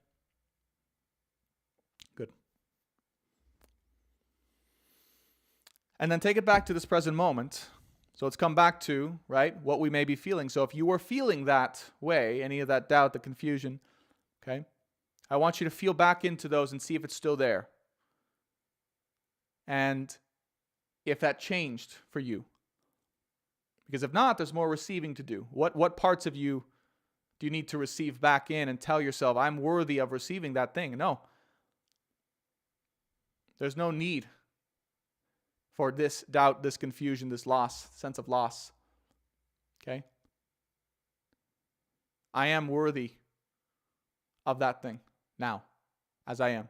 Good. And then take it back to this present moment. So let's come back to, right, what we may be feeling. So if you were feeling that way, any of that doubt, the confusion, okay, I want you to feel back into those and see if it's still there. And if that changed for you. Because if not, there's more receiving to do. What parts of you do you need to receive back in and tell yourself, I'm worthy of receiving that thing? No. There's no need for this doubt, this confusion, this loss, sense of loss. Okay? I am worthy of that thing now, as I am.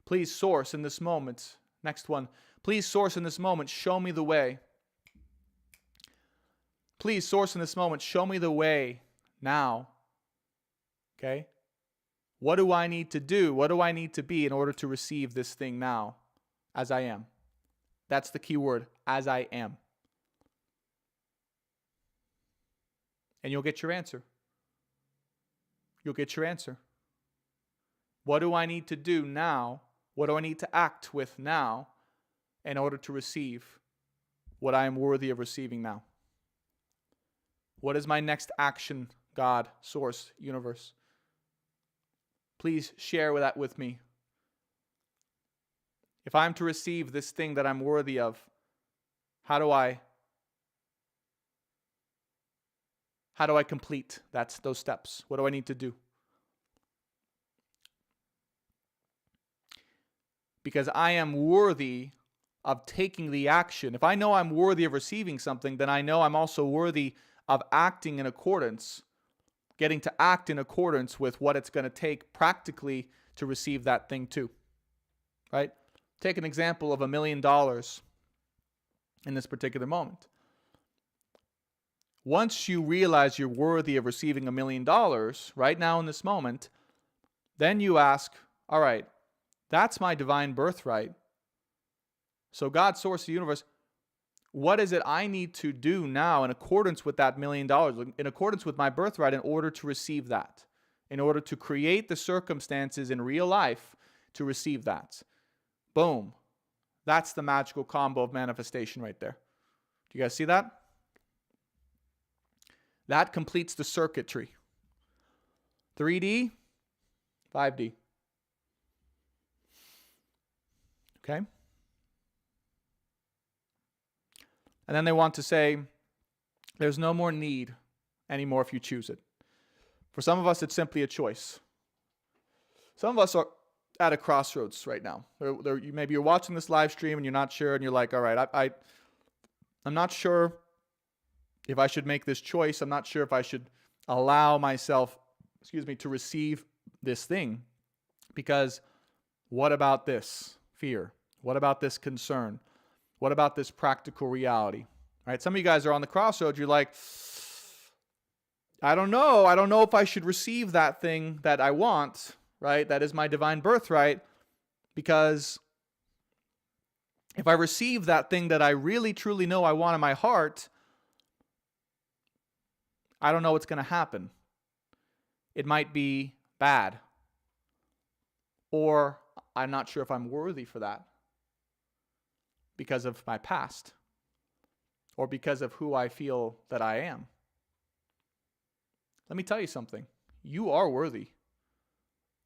Please, source in this moment. Next one. Please, source in this moment. Show me the way. Please, source in this moment. Show me the way now. Okay? What do I need to do? What do I need to be in order to receive this thing now, as I am? That's the key word, as I am. And you'll get your answer. You'll get your answer. What do I need to do now? What do I need to act with now in order to receive what I am worthy of receiving now? What is my next action, God, source, universe? Please share that with me. If I'm to receive this thing that I'm worthy of, how do I complete those steps? What do I need to do? Because I am worthy of taking the action. If I know I'm worthy of receiving something, then I know I'm also worthy of acting in accordance, getting to act in accordance with what it's going to take practically to receive that thing too. Right? Take an example of $1 million in this particular moment. Once you realize you're worthy of receiving $1 million right now in this moment, then you ask, all right, that's my divine birthright. So God, source of the universe, what is it I need to do now in accordance with that $1 million, in accordance with my birthright, in order to receive that, in order to create the circumstances in real life to receive that? Boom. That's the magical combo of manifestation right there. Do you guys see that? That completes the circuitry. 3D, 5D. Okay? And then they want to say, there's no more need anymore if you choose it. For some of us, it's simply a choice. Some of us are at a crossroads right now. Maybe you're watching this live stream and you're not sure, and you're like, all right, I'm not sure if I should make this choice. I'm not sure if I should allow myself, to receive this thing. Because what about this fear? What about this concern? What about this practical reality? Right? Some of you guys are on the crossroads. You're like, I don't know. I don't know if I should receive that thing that I want, right? That is my divine birthright. Because if I receive that thing that I really, truly know I want in my heart, I don't know what's going to happen. It might be bad. Or I'm not sure if I'm worthy for that because of my past or because of who I feel that I am. Let me tell you something. You are worthy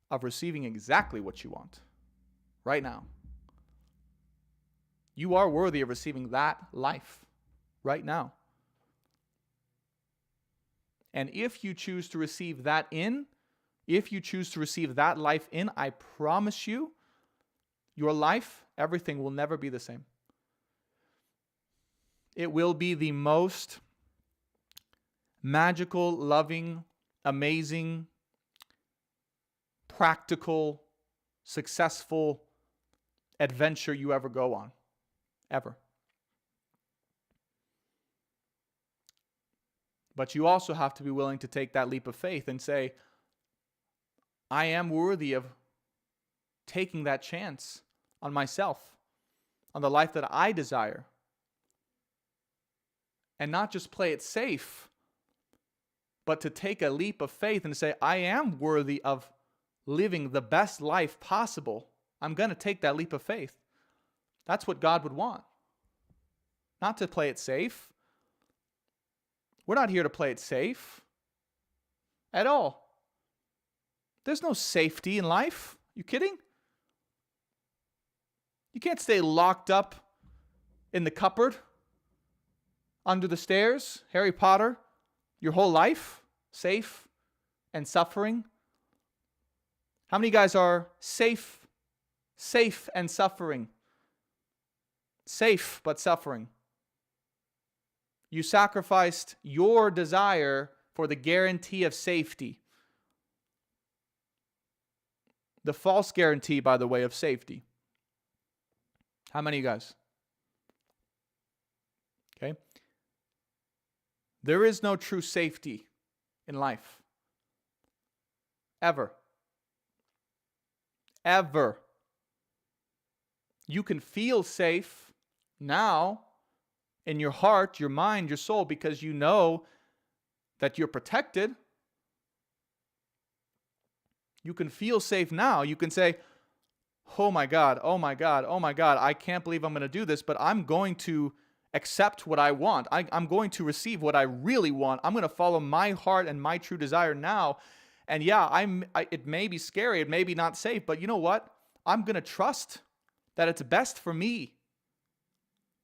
of receiving exactly what you want right now. You are worthy of receiving that life right now. And if you choose to receive that if you choose to receive that life I promise you, your life, everything will never be the same. It will be the most magical, loving, amazing, practical, successful adventure you ever go on. Ever. But you also have to be willing to take that leap of faith and say, I am worthy of taking that chance on myself, on the life that I desire. And not just play it safe, but to take a leap of faith and say, I am worthy of living the best life possible. I'm going to take that leap of faith. That's what God would want. Not to play it safe. We're not here to play it safe at all. There's no safety in life. You kidding? You can't stay locked up in the cupboard, under the stairs, Harry Potter, your whole life, safe and suffering. How many guys are safe and suffering? Safe but suffering. You sacrificed your desire for the guarantee of safety. The false guarantee, by the way, of safety. How many of you guys? Okay. There is no true safety in life. Ever. Ever. You can feel safe now in your heart, your mind, your soul, because you know that you're protected. You can feel safe now. You can say, oh my God, oh my God, oh my God, I can't believe I'm going to do this, but I'm going to accept what I want. I'm going to receive what I really want. I'm going to follow my heart and my true desire now. And yeah, it may be scary, it may be not safe, but you know what? I'm going to trust that it's best for me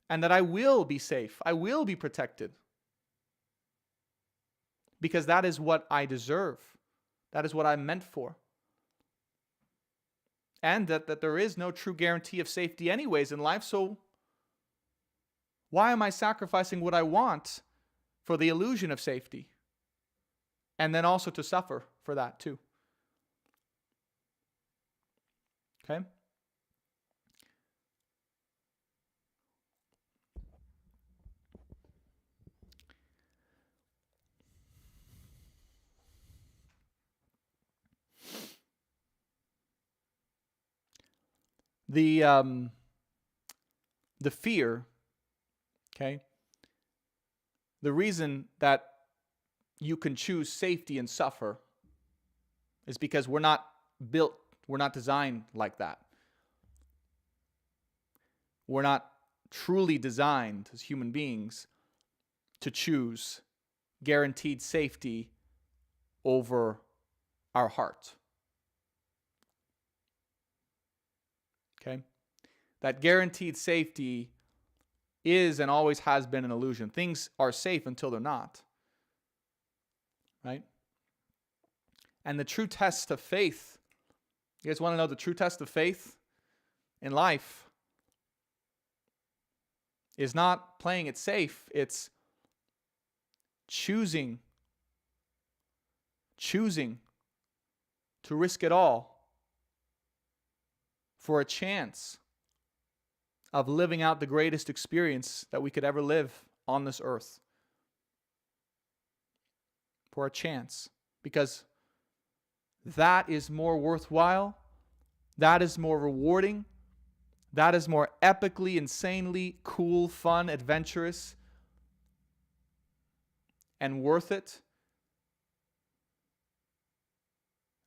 and that I will be safe. I will be protected. Because that is what I deserve. That is what I'm meant for. And that there is no true guarantee of safety anyways in life, so why am I sacrificing what I want for the illusion of safety? And then also to suffer for that too. Okay? The fear, okay? The reason that you can choose safety and suffer is because we're not designed like that. We're not truly designed as human beings to choose guaranteed safety over our heart. Okay? That guaranteed safety is and always has been an illusion. Things are safe until they're not. Right? And the true test of faith, you guys want to know the true test of faith in life is not playing it safe, it's choosing to risk it all for a chance of living out the greatest experience that we could ever live on this earth. For a chance. Because that is more worthwhile. That is more rewarding. That is more epically, insanely cool, fun, adventurous, and worth it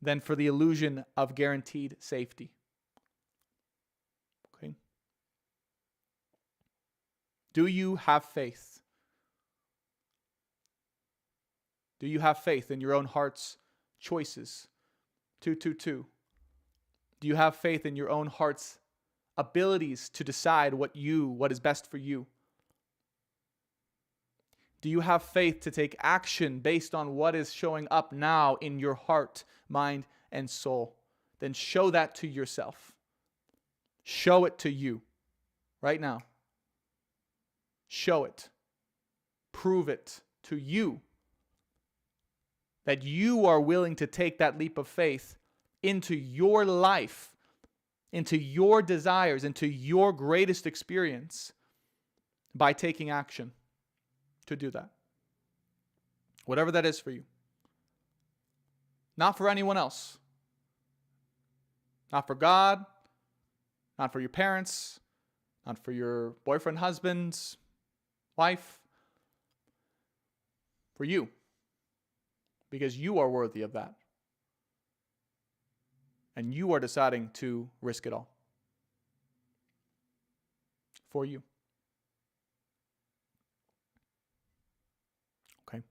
than for the illusion of guaranteed safety. Okay? Do you have faith? Do you have faith in your own heart's choices? 222. Do you have faith in your own heart's abilities to decide what is best for you? Do you have faith to take action based on what is showing up now in your heart, mind, and soul? Then show that to yourself. Show it to you right now. Show it. Prove it to you that you are willing to take that leap of faith into your life, into your desires, into your greatest experience by taking action to do that. Whatever that is for you. Not for anyone else. Not for God. Not for your parents. Not for your boyfriend, husband, wife. For you. Because you are worthy of that. And you are deciding to risk it all. For you. Okay.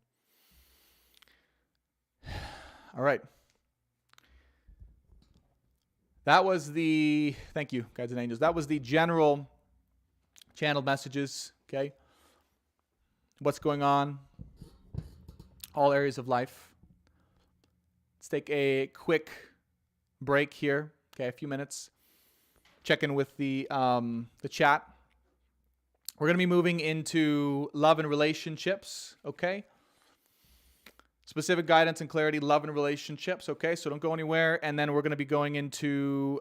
All right. That was the, thank you, guides and angels. That was the general channeled messages, okay? What's going on? All areas of life. Let's take a quick break here, okay, a few minutes. Check in with the chat. We're going to be moving into love and relationships, okay? Specific guidance and clarity, love and relationships, okay? So don't go anywhere. And then we're going to be going into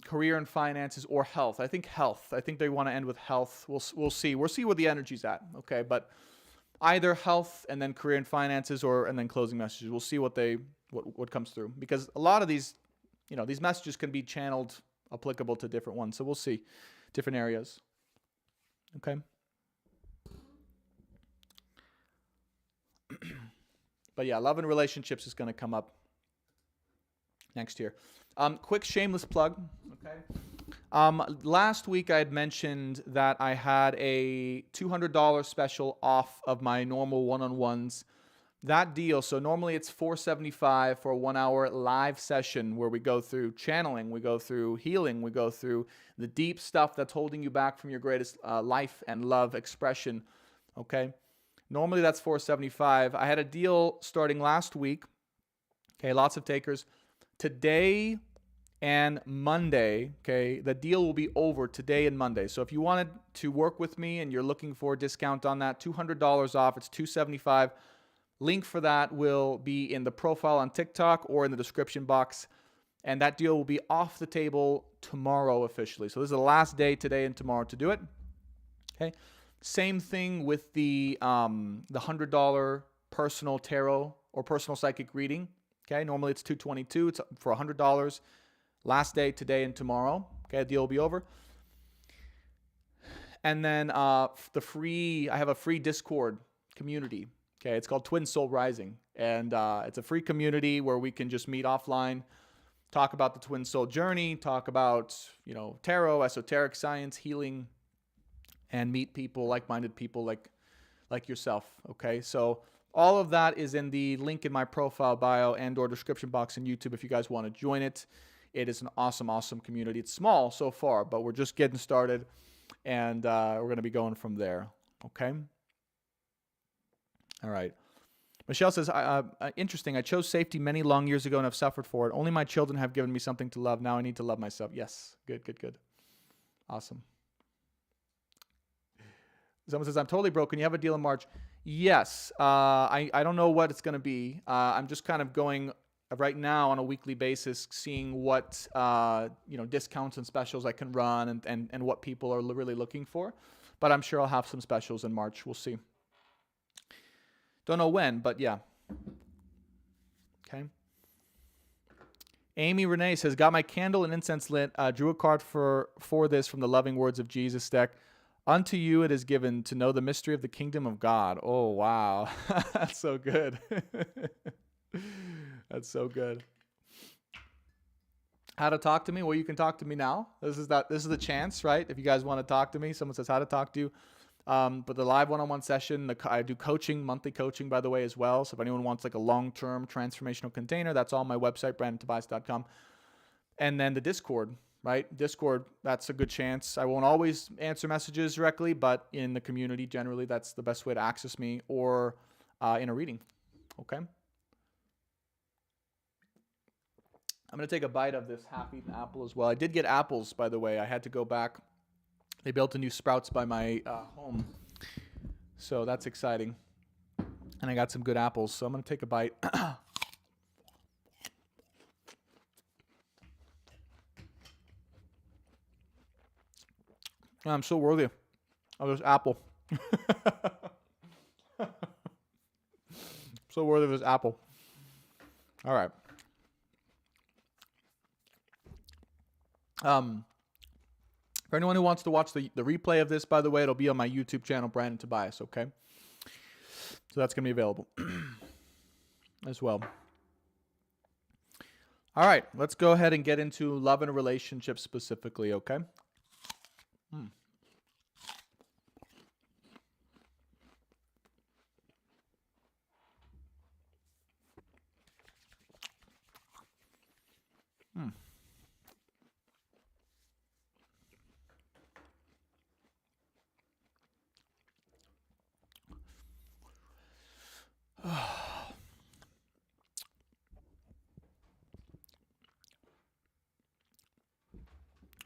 career and finances or health. I think health. I think they want to end with health. We'll see. We'll see where the energy's at, okay? But either health and then career and finances, and then closing messages. We'll see what comes through, because a lot of these, these messages can be channeled applicable to different ones. So we'll see different areas. Okay. But yeah, love and relationships is going to come up next year. Quick shameless plug. Okay. Last week I had mentioned that I had a $200 special off of my normal one-on-ones. That deal, so normally it's $475 for a 1-hour live session where we go through channeling, we go through healing, we go through the deep stuff that's holding you back from your greatest life and love expression, okay? Normally that's $475. I had a deal starting last week, okay, lots of takers. Today and Monday, okay, the deal will be over today and Monday. So if you wanted to work with me and you're looking for a discount on that, $200 off, it's $275. Link for that will be in the profile on TikTok or in the description box. And that deal will be off the table tomorrow officially. So this is the last day, today and tomorrow, to do it. Okay. Same thing with the $100 personal tarot or personal psychic reading. Okay. Normally it's $222. It's for $100. Last day, today and tomorrow. Okay. The deal will be over. And then I have a free Discord community. Okay, it's called Twin Soul Rising, and it's a free community where we can just meet offline, talk about the Twin Soul journey, talk about, tarot, esoteric science, healing, and meet people, like-minded people like yourself, okay? So all of that is in the link in my profile bio and or description box on YouTube if you guys want to join it. It is an awesome, awesome community. It's small so far, but we're just getting started, and we're going to be going from there, okay? All right. Michelle says, interesting. I chose safety many long years ago and have suffered for it. Only my children have given me something to love. Now I need to love myself. Yes. Good, good, good. Awesome. Someone says, I'm totally broke. Can you have a deal in March? Yes. I don't know what it's going to be. I'm just kind of going right now on a weekly basis, seeing what, discounts and specials I can run and what people are really looking for. But I'm sure I'll have some specials in March. We'll see. Don't know when, but yeah. Okay. Amy Renee says, got my candle and incense lit. Drew a card for this from the Loving Words of Jesus deck. Unto you it is given to know the mystery of the kingdom of God. Oh, wow. That's so good. That's so good. How to talk to me? Well, you can talk to me now. This is the chance, right? If you guys want to talk to me, someone says how to talk to you. But the live one-on-one session, I do coaching, monthly coaching, by the way, as well. So if anyone wants like a long-term transformational container, that's on my website, brandontobias.com. And then the Discord, right? Discord, that's a good chance. I won't always answer messages directly, but in the community, generally, that's the best way to access me, or in a reading, okay? I'm going to take a bite of this half-eaten apple as well. I did get apples, by the way. I had to go back. They built a new Sprouts by my home, so that's exciting. And I got some good apples, so I'm going to take a bite. I'm so worthy of this apple. So worthy of this apple. All right. For anyone who wants to watch the replay of this, by the way, it'll be on my YouTube channel, Brandon Tobias, okay? So that's going to be available as well. All right, let's go ahead and get into love and relationships specifically, okay?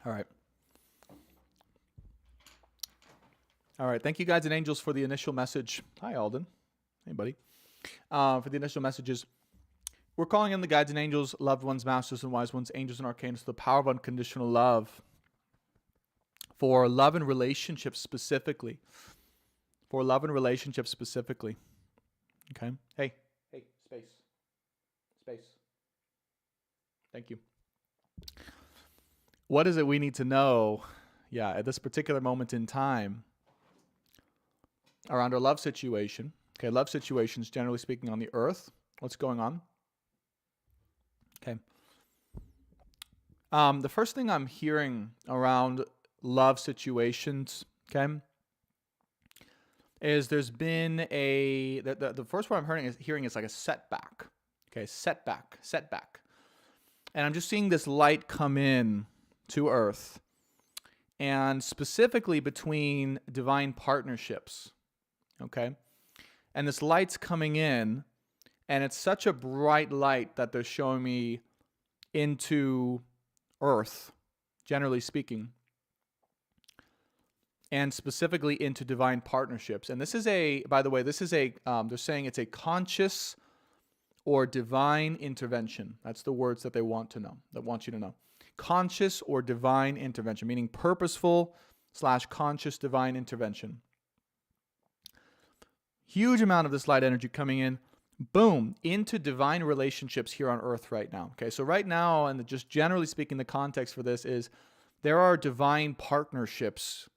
All right. All right. Thank you, guides and angels, for the initial message. Hi, Alden. Hey, buddy. For the initial messages. We're calling in the guides and angels, loved ones, masters and wise ones, angels and archangels, the power of unconditional love for love and relationships specifically. For love and relationships specifically. Okay. Hey, space. Space. Thank you. What is it we need to know, at this particular moment in time around our love situation? Okay, love situations, generally speaking, on the earth. What's going on? Okay. The first thing I'm hearing around love situations, okay, is there's been the first one I'm hearing is like a setback. Okay, setback. And I'm just seeing this light come in to earth, and specifically between divine partnerships. Okay? And this light's coming in, and it's such a bright light that they're showing me into earth, generally speaking, and specifically into divine partnerships. And this is by the way, they're saying it's a conscious or divine intervention. That's the words that they want you to know. Conscious or divine intervention, meaning purposeful / conscious divine intervention. Huge amount of this light energy coming in, boom, into divine relationships here on earth right now. Okay, so right now, and just generally speaking, the context for this is there are divine partnerships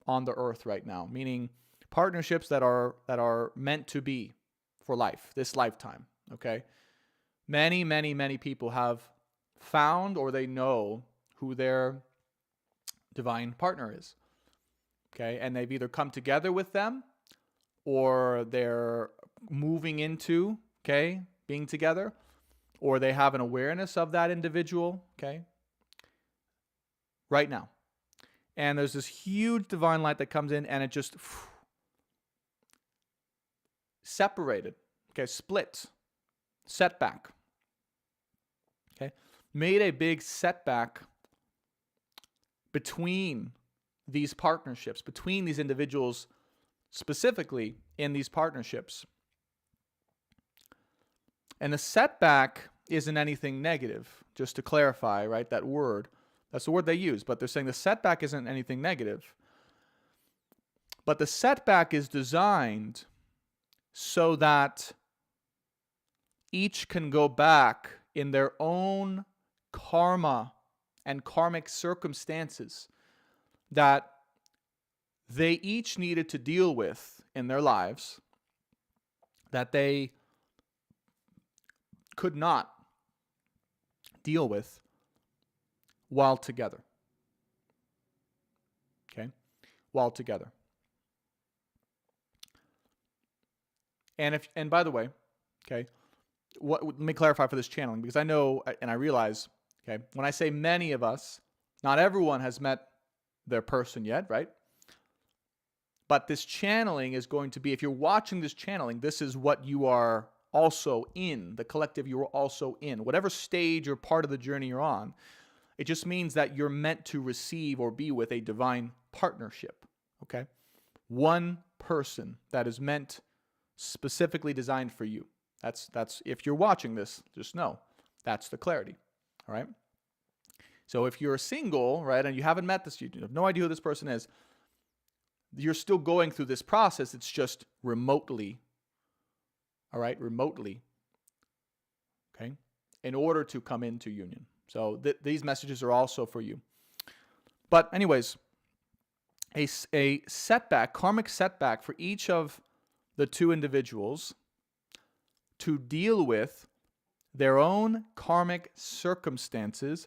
on the earth right now, meaning partnerships that are meant to be for life, this lifetime. Okay, many people have found, or they know who their divine partner is. Okay, and they've either come together with them, or they're moving into, being together, or they have an awareness of that individual, right now. And there's this huge divine light that comes in, and it just separated, split, setback, made a big setback between these partnerships, between these individuals, specifically in these partnerships. And the setback isn't anything negative, just to clarify, right? That word, that's the word they use, but they're saying the setback isn't anything negative. But the setback is designed so that each can go back in their own karma and karmic circumstances that they each needed to deal with in their lives, that they could not deal with while together. While together. And by the way, let me clarify for this channeling, because I know and I realize, when I say many of us, not everyone has met their person yet, right? But this channeling is going to be, if you're watching this channeling, this is what you are also in, the collective you are also in. Whatever stage or part of the journey you're on, it just means that you're meant to receive or be with a divine partnership, One person that is meant, specifically designed for you. That's if you're watching this, just know that's the clarity. All right. So if you're single, right, and you haven't met this, you have no idea who this person is, you're still going through this process. It's just remotely. All right, remotely. In order to come into union. So these messages are also for you. But anyways, a setback, karmic setback for each of the two individuals to deal with their own karmic circumstances,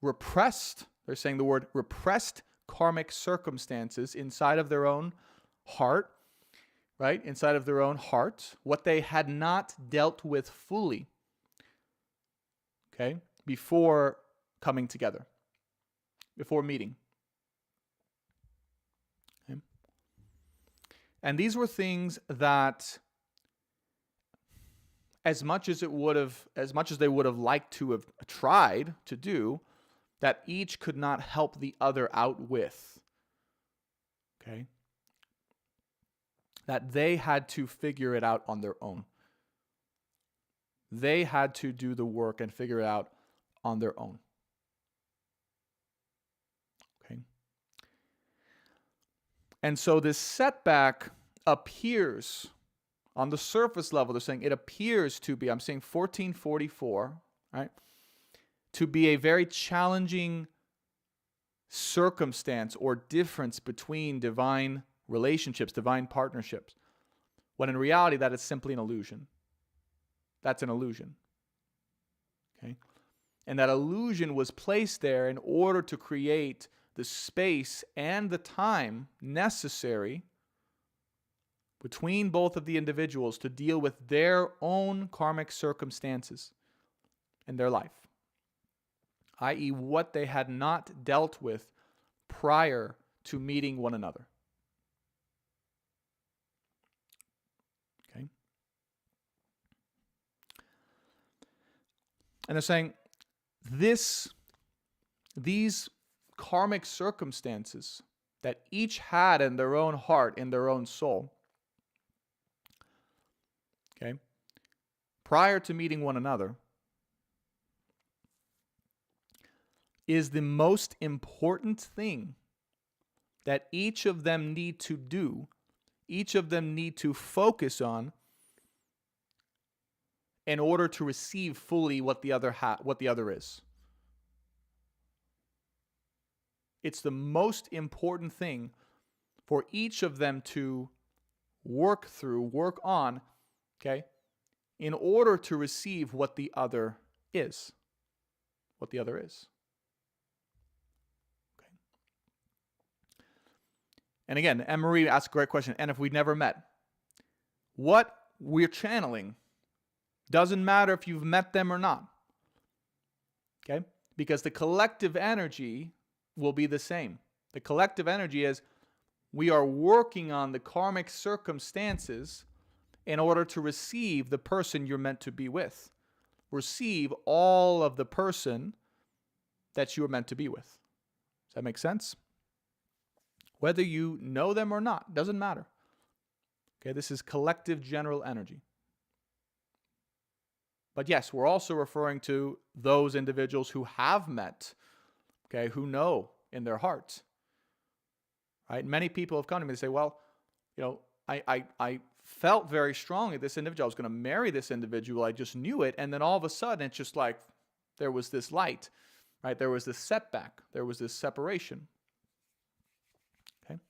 repressed, they're saying the word repressed karmic circumstances inside of their own heart, right? Inside of their own heart, what they had not dealt with fully, before coming together, before meeting. And these were things that, as much as they would have liked to have tried to do, that each could not help the other out with. Okay? That they had to figure it out on their own. They had to do the work and figure it out on their own. Okay? And so this setback appears on the surface level. They're saying it appears to be, I'm saying 1444, right? To be a very challenging circumstance or difference between divine relationships, divine partnerships, when in reality that is simply an illusion. That's an illusion. Okay? And that illusion was placed there in order to create the space and the time necessary between both of the individuals to deal with their own karmic circumstances in their life, i.e., what they had not dealt with prior to meeting one another. Okay? And they're saying these karmic circumstances that each had in their own heart, in their own soul, okay, prior to meeting one another, is the most important thing that each of them need to do, each of them need to focus on in order to receive fully what the other is. It's the most important thing for each of them to work through, work on, okay, in order to receive what the other is. What the other is. Okay. And again, Anne-Marie asked a great question. And if we'd never met, what we're channeling doesn't matter if you've met them or not. Okay? Because the collective energy will be the same. The collective energy is we are working on the karmic circumstances in order to receive the person you're meant to be with. Receive all of the person that you are meant to be with. Does that make sense? Whether you know them or not, doesn't matter. Okay, this is collective general energy. But yes, we're also referring to those individuals who have met, okay, who know in their heart. Right? Many people have come to me and say, well, you know, I felt very strongly this individual. I was going to marry this individual. I just knew it. And then all of a sudden, it's just like there was this light, right? There was this setback. There was this separation. Okay?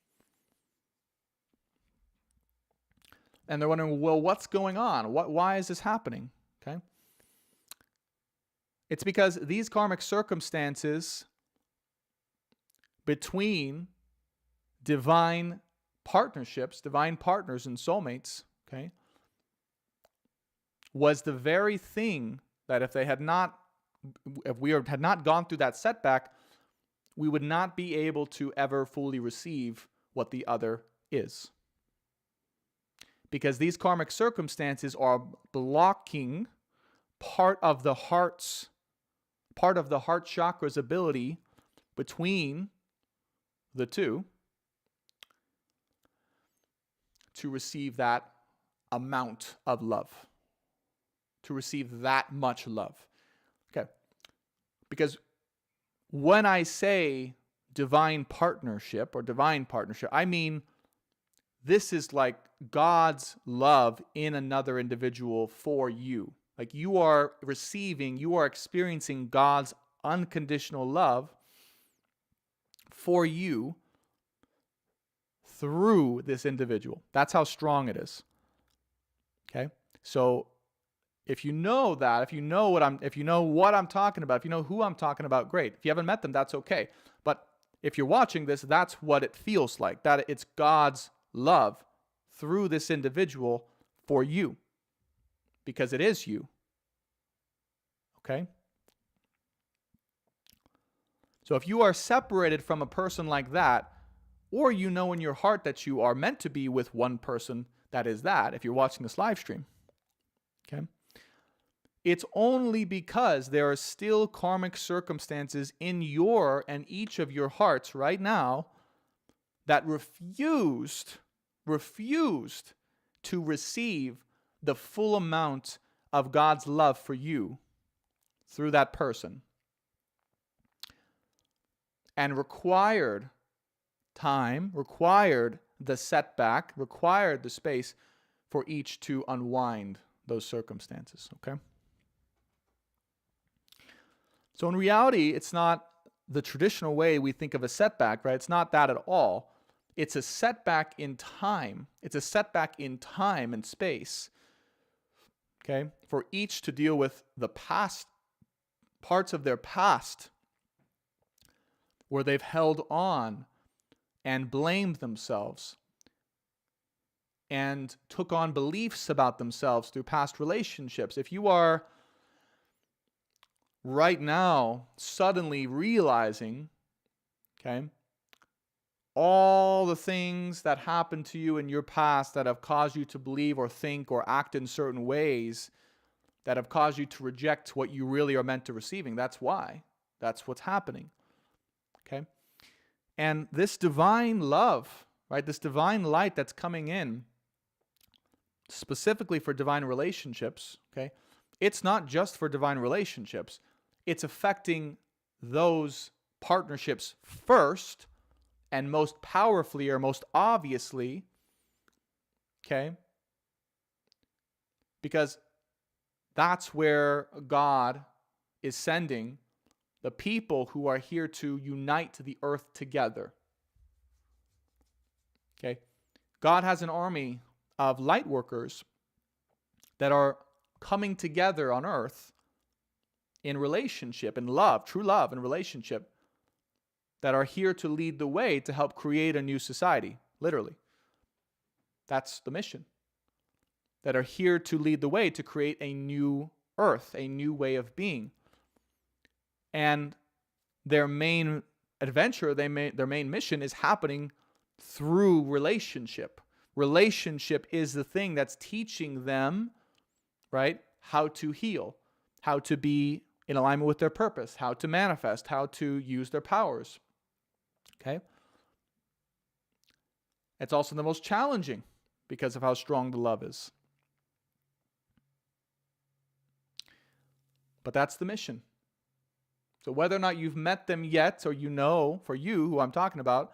And they're wondering, well, what's going on? Why is this happening? Okay? It's because these karmic circumstances between divine partnerships, divine partners and soulmates, okay, was the very thing that if we had not gone through that setback, we would not be able to ever fully receive what the other is. Because these karmic circumstances are blocking part of the heart chakra's ability between the two to receive that amount of love, to receive that much love. Okay. Because when I say divine partnership, I mean this is like God's love in another individual for you. Like you are experiencing God's unconditional love for you through this individual. That's how strong it is. Okay? So if you know that, if you know what I'm talking about, if you know who I'm talking about, great. If you haven't met them, that's okay. But if you're watching this, that's what it feels like. That it's God's love through this individual for you. Because it is you. Okay? So if you are separated from a person like that, or you know in your heart that you are meant to be with one person that is that, if you're watching this live stream, okay, it's only because there are still karmic circumstances in your and each of your hearts right now that refused to receive the full amount of God's love for you through that person, and required time, required the setback, required the space for each to unwind those circumstances, okay? So in reality, it's not the traditional way we think of a setback, right? It's not that at all. It's a setback in time. It's a setback in time and space, okay? For each to deal with the past, parts of their past, where they've held on and blamed themselves and took on beliefs about themselves through past relationships. If you are right now suddenly realizing, okay, all the things that happened to you in your past that have caused you to believe or think or act in certain ways that have caused you to reject what you really are meant to receiving, that's why. That's what's happening. Okay? And this divine love, right, this divine light that's coming in, specifically for divine relationships, okay, it's not just for divine relationships. It's affecting those partnerships first and most powerfully or most obviously, okay, because that's where God is sending the people who are here to unite the earth together. Okay? God has an army of light workers that are coming together on earth in relationship, in love, true love and relationship, that are here to lead the way to help create a new society, literally. That's the mission. That are here to lead the way to create a new earth, a new way of being. And their main adventure, their main mission is happening through relationship. Relationship is the thing that's teaching them, right, how to heal, how to be in alignment with their purpose, how to manifest, how to use their powers. Okay? It's also the most challenging because of how strong the love is. But that's the mission. So whether or not you've met them yet, or you know, for you, who I'm talking about,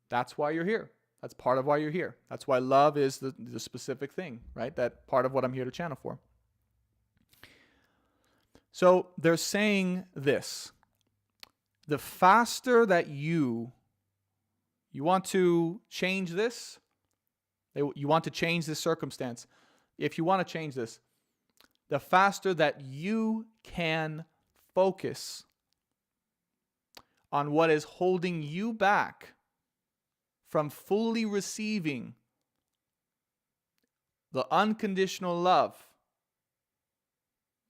that's why you're here. That's part of why you're here. That's why love is the specific thing, right? That part of what I'm here to channel for. So they're saying this. The faster that you want to change this, you want to change this circumstance, if you want to change this, the faster that you can focus on what is holding you back from fully receiving the unconditional love,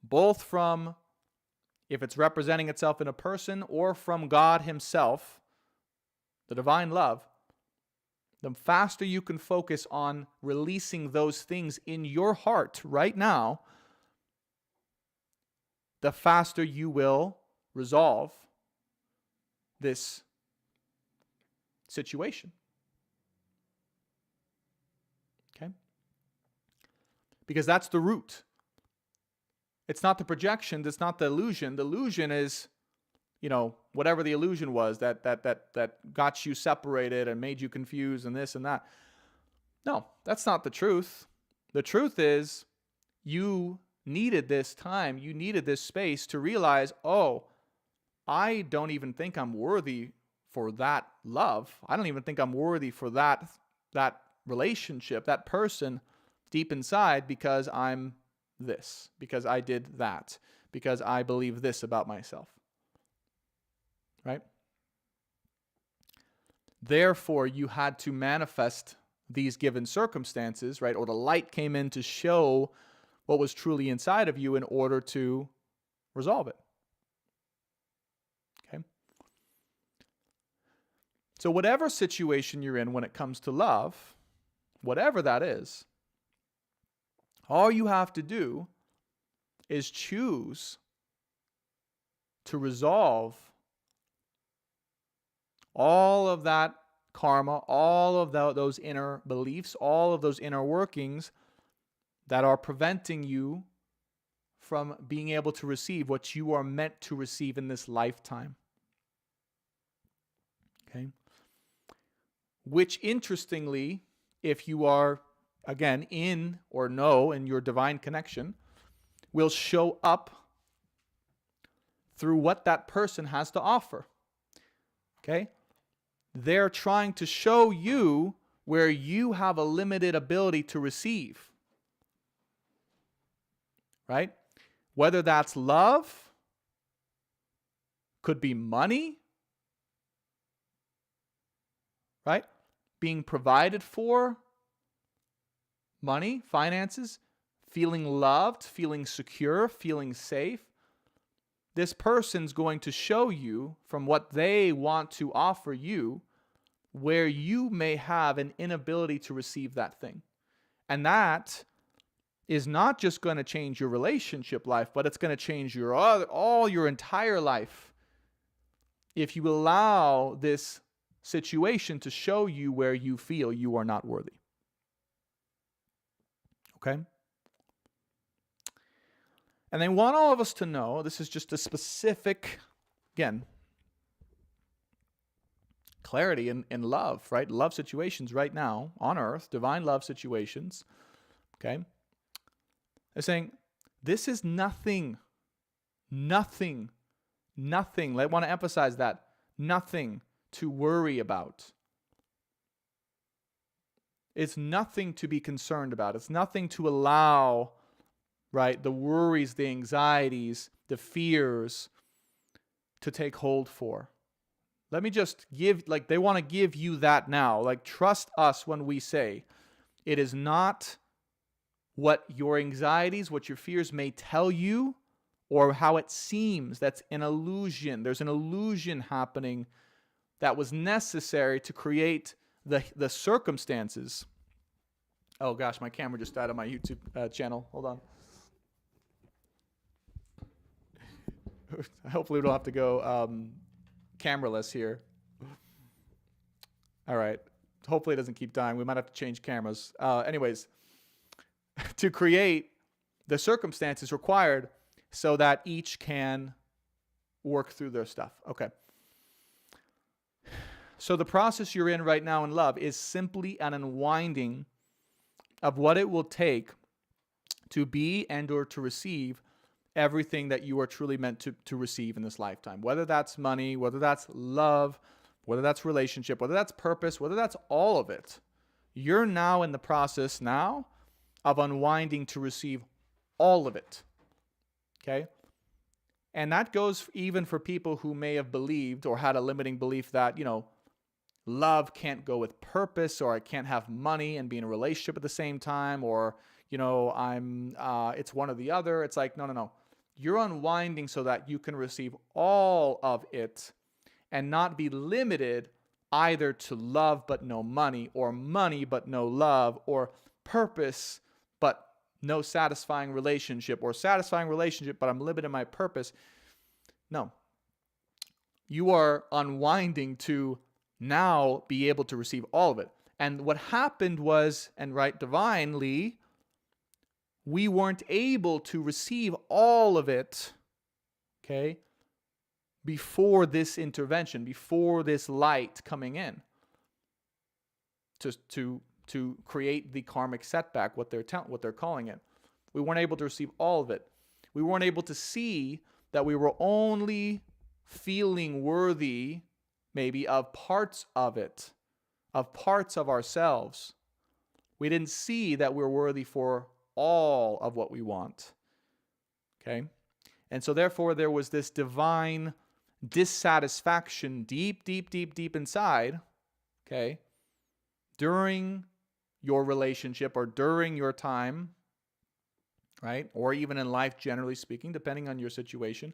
both from, if it's representing itself in a person, or from God himself, the divine love, the faster you can focus on releasing those things in your heart right now, the faster you will resolve this situation. Okay? Because that's the root. It's not the projection, it's not the illusion. The illusion is, whatever the illusion was that got you separated and made you confused and this and that. No, that's not the truth. The truth is you needed this time, you needed this space to realize, oh, I don't even think I'm worthy for that love. I don't even think I'm worthy for that relationship, that person deep inside, because I'm this, because I did that, because I believe this about myself. Right? Therefore, you had to manifest these given circumstances, right? Or the light came in to show what was truly inside of you in order to resolve it. Okay? So whatever situation you're in when it comes to love, whatever that is, all you have to do is choose to resolve all of that karma, all of those inner beliefs, all of those inner workings that are preventing you from being able to receive what you are meant to receive in this lifetime. Okay? Which, interestingly, if you are, again, in or know in your divine connection, will show up through what that person has to offer. Okay? They're trying to show you where you have a limited ability to receive. Right? Whether that's love, could be money, right? Being provided for, money, finances, feeling loved, feeling secure, feeling safe. This person's going to show you from what they want to offer you where you may have an inability to receive that thing. And that is not just going to change your relationship life, but it's going to change all your entire life if you allow this situation to show you where you feel you are not worthy. Okay? And they want all of us to know, this is just a specific, again, clarity in love, right? Love situations right now on earth, divine love situations. Okay? They're saying, this is nothing. Nothing. Nothing. I want to emphasize that. Nothing to worry about. It's nothing to be concerned about. It's nothing to allow, right, the worries, the anxieties, the fears to take hold for. Let me just give, they want to give you that now. Trust us when we say it is not what your anxieties, what your fears may tell you, or how it seems. That's an illusion. There's an illusion happening that was necessary to create the circumstances. Oh gosh, my camera just died on my YouTube channel. Hold on. Hopefully we don't have to go cameraless here. All right. Hopefully it doesn't keep dying. We might have to change cameras. Anyways, to create the circumstances required so that each can work through their stuff. Okay. So the process you're in right now in love is simply an unwinding of what it will take to be and or to receive everything that you are truly meant to receive in this lifetime. Whether that's money, whether that's love, whether that's relationship, whether that's purpose, whether that's all of it. You're now in the process now of unwinding to receive all of it. Okay? And that goes even for people who may have believed or had a limiting belief that, love can't go with purpose, or I can't have money and be in a relationship at the same time, or, it's one or the other. It's like, no. You're unwinding so that you can receive all of it and not be limited either to love but no money, or money but no love, or purpose but no satisfying relationship, or satisfying relationship but I'm limited in my purpose. No. You are unwinding to now be able to receive all of it. And what happened was, and right divinely, we weren't able to receive all of it, okay, before this intervention, before this light coming in to create the karmic setback, what they're calling it. We weren't able to receive all of it. We weren't able to see that we were only feeling worthy maybe of parts of it, of parts of ourselves. We didn't see that we're worthy for all of what we want. Okay? And so therefore there was this divine dissatisfaction deep inside, okay, during your relationship or during your time, right? Or even in life, generally speaking, depending on your situation,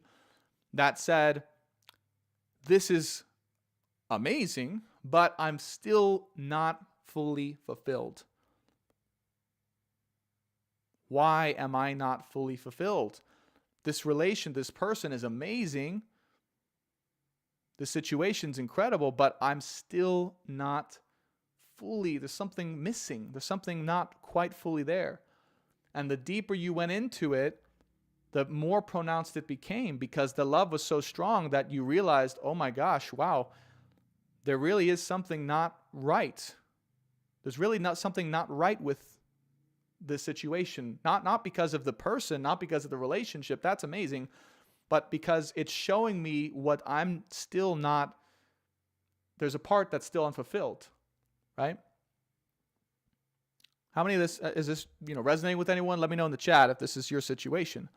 that said, this is amazing, but I'm still not fully fulfilled. Why am I not fully fulfilled? this person is amazing. The situation's incredible, but I'm still not fully, there's something missing. There's something not quite fully there. And the deeper you went into it, the more pronounced it became, because the love was so strong that you realized, oh my gosh, wow, there really is something not right. There's really not something not right with the situation. Not because of the person, not because of the relationship. That's amazing. But because it's showing me what I'm still not, there's a part that's still unfulfilled, right? How many of this, is this, resonating with anyone? Let me know in the chat if this is your situation.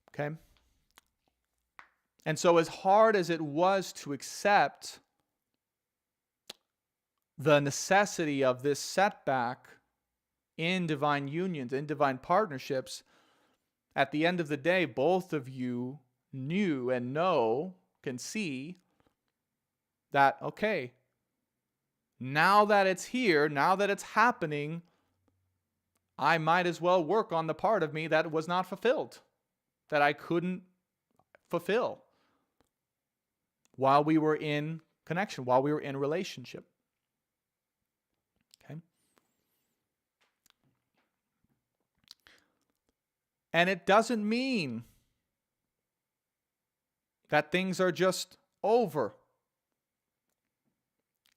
Okay? And so as hard as it was to accept the necessity of this setback in divine unions, in divine partnerships, at the end of the day, both of you knew and can see that, okay, now that it's here, now that it's happening, I might as well work on the part of me that was not fulfilled, that I couldn't fulfill while we were in connection, while we were in relationship. Okay? And it doesn't mean that things are just over.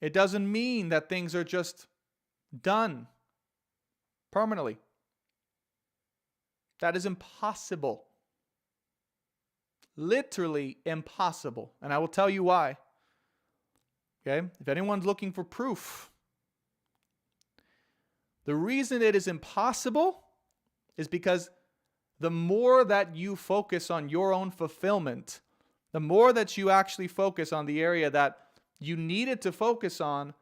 It doesn't mean that things are just done permanently. That is impossible. Literally impossible. And I will tell you why. Okay? If anyone's looking for proof, the reason it is impossible is because the more that you focus on your own fulfillment, the more that you actually focus on the area that you needed to focus on,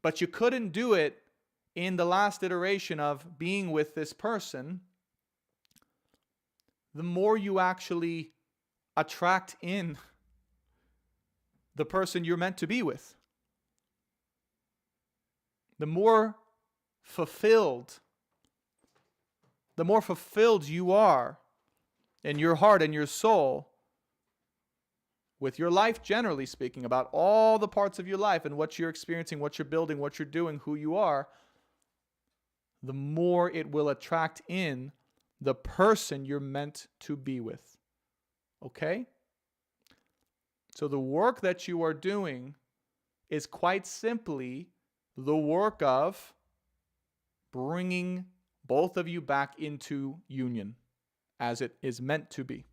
but you couldn't do it in the last iteration of being with this person, the more you actually attract in the person you're meant to be with. The more fulfilled you are in your heart and your soul, with your life, generally speaking, about all the parts of your life and what you're experiencing, what you're building, what you're doing, who you are, the more it will attract in the person you're meant to be with. Okay? So the work that you are doing is quite simply the work of bringing both of you back into union as it is meant to be.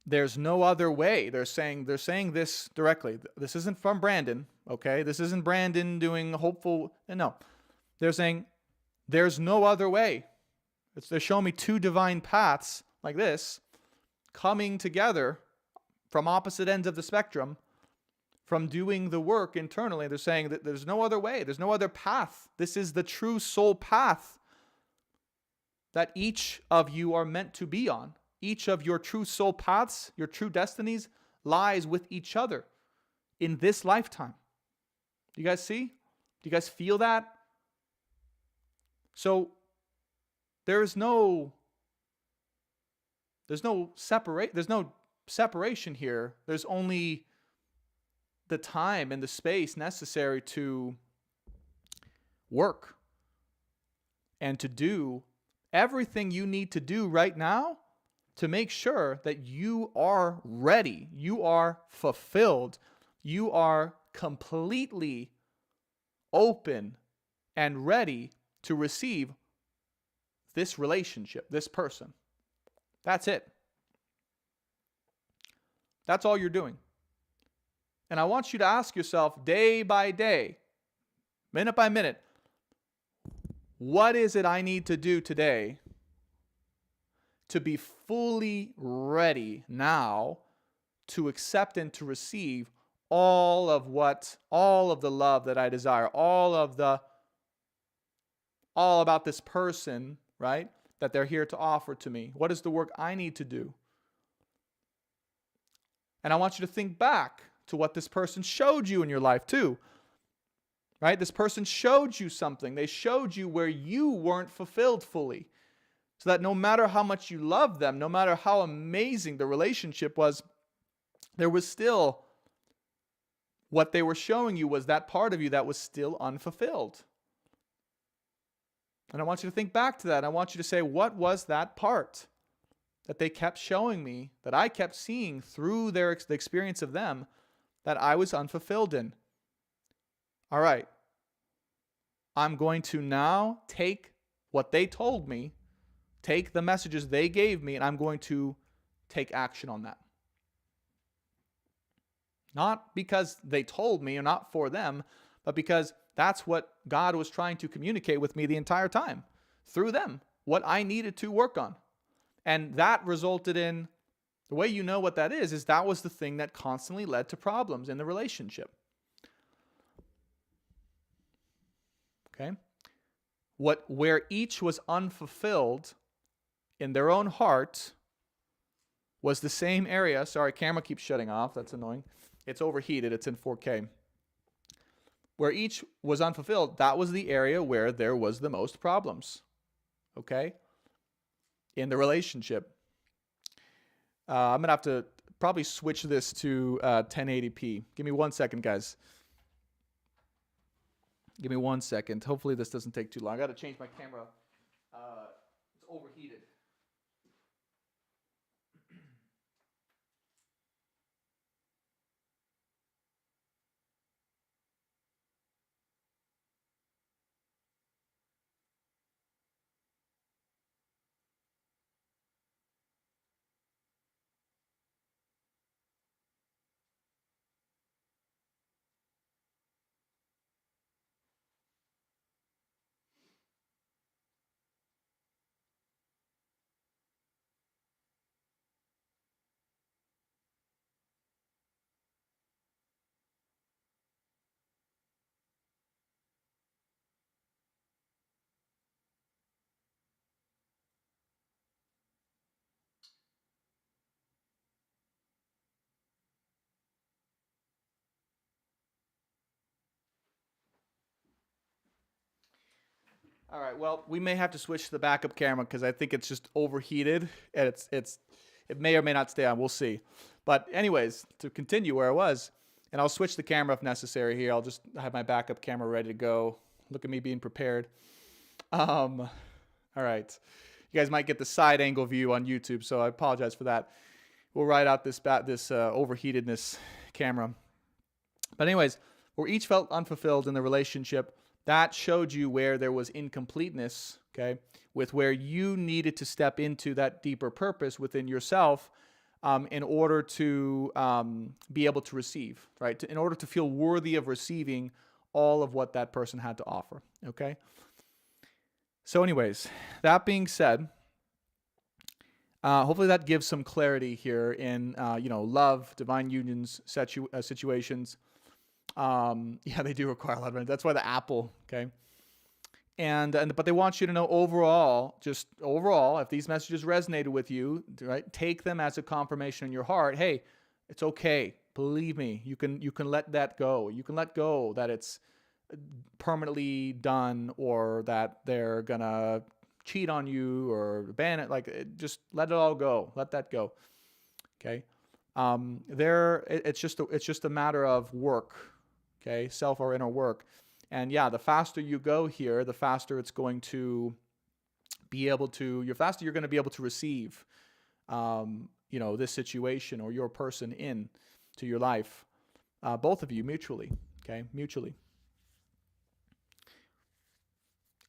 There's no other way. They're saying this directly. This isn't from Brandon, okay? This isn't Brandon doing hopeful. No. They're saying there's no other way. They're showing me two divine paths like this coming together from opposite ends of the spectrum, from doing the work internally. They're saying that there's no other way. There's no other path. This is the true soul path that each of you are meant to be on. Each of your true soul paths, your true destinies, lies with each other in this lifetime. Do you guys see? Do you guys feel that? So there's no separation here. There's only the time and the space necessary to work and to do everything you need to do right now to make sure that you are ready, you are fulfilled, you are completely open and ready to receive this relationship, this person. That's it. That's all you're doing. And I want you to ask yourself day by day, minute by minute, what is it I need to do today to be fully ready now to accept and to receive all of the love that I desire, all about this person, right? That they're here to offer to me. What is the work I need to do? And I want you to think back to what this person showed you in your life too. right? This person showed you something. They showed you where you weren't fulfilled fully. So that no matter how much you loved them, no matter how amazing the relationship was, there was still, what they were showing you was that part of you that was still unfulfilled. And I want you to think back to that. I want you to say, what was that part that they kept showing me, that I kept seeing through the experience of them, that I was unfulfilled in? All right. I'm going to now take what they told me, take the messages they gave me, and I'm going to take action on that. Not because they told me or not for them, but because that's what God was trying to communicate with me the entire time through them, what I needed to work on. And that resulted in, the way you know what that is that was the thing that constantly led to problems in the relationship. Okay? Where each was unfulfilled in their own heart was the same area. Sorry, camera keeps shutting off. That's annoying. It's overheated. It's in 4K. Where each was unfulfilled, that was the area where there was the most problems. Okay? In the relationship. I'm going to have to probably switch this to 1080p. Give me 1 second, guys. Give me 1 second. Hopefully this doesn't take too long. I got to change my camera. It's overheated. All right. Well, we may have to switch to the backup camera because I think it's just overheated and it may or may not stay on. We'll see. But anyways, to continue where I was, and I'll switch the camera if necessary here. I'll just have my backup camera ready to go. Look at me being prepared. All right. You guys might get the side angle view on YouTube, so I apologize for that. We'll ride out this overheatedness camera. But anyways, where each felt unfulfilled in the relationship, that showed you where there was incompleteness, okay, with where you needed to step into that deeper purpose within yourself in order to be able to receive, right? In order to feel worthy of receiving all of what that person had to offer, okay? So anyways, that being said, hopefully that gives some clarity here in, love, divine unions, situations. Yeah, they do require a lot of energy. That's why the Apple, okay? But they want you to know overall, if these messages resonated with you, right, take them as a confirmation in your heart. Hey, it's okay. Believe me, you can let that go. You can let go that it's permanently done or that they're gonna cheat on you or ban it. Just let it all go. Let that go. Okay. It's just a matter of work. Okay, self or inner work. And yeah, the faster you go here, the faster it's going to be able to, faster you're going to be able to receive, this situation or your person in to your life, both of you mutually, okay, mutually.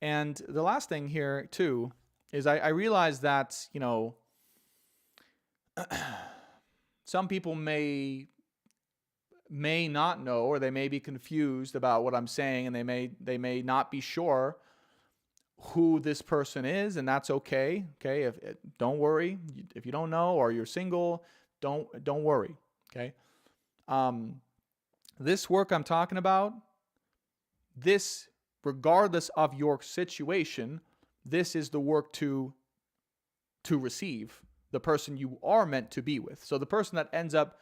And the last thing here too is I realize that, some people may not know, or they may be confused about what I'm saying, and they may not be sure who this person is, and that's okay. Okay, don't worry if you don't know or you're single. Don't worry. Okay, this work I'm talking about, this regardless of your situation, this is the work to receive the person you are meant to be with. So the person that ends up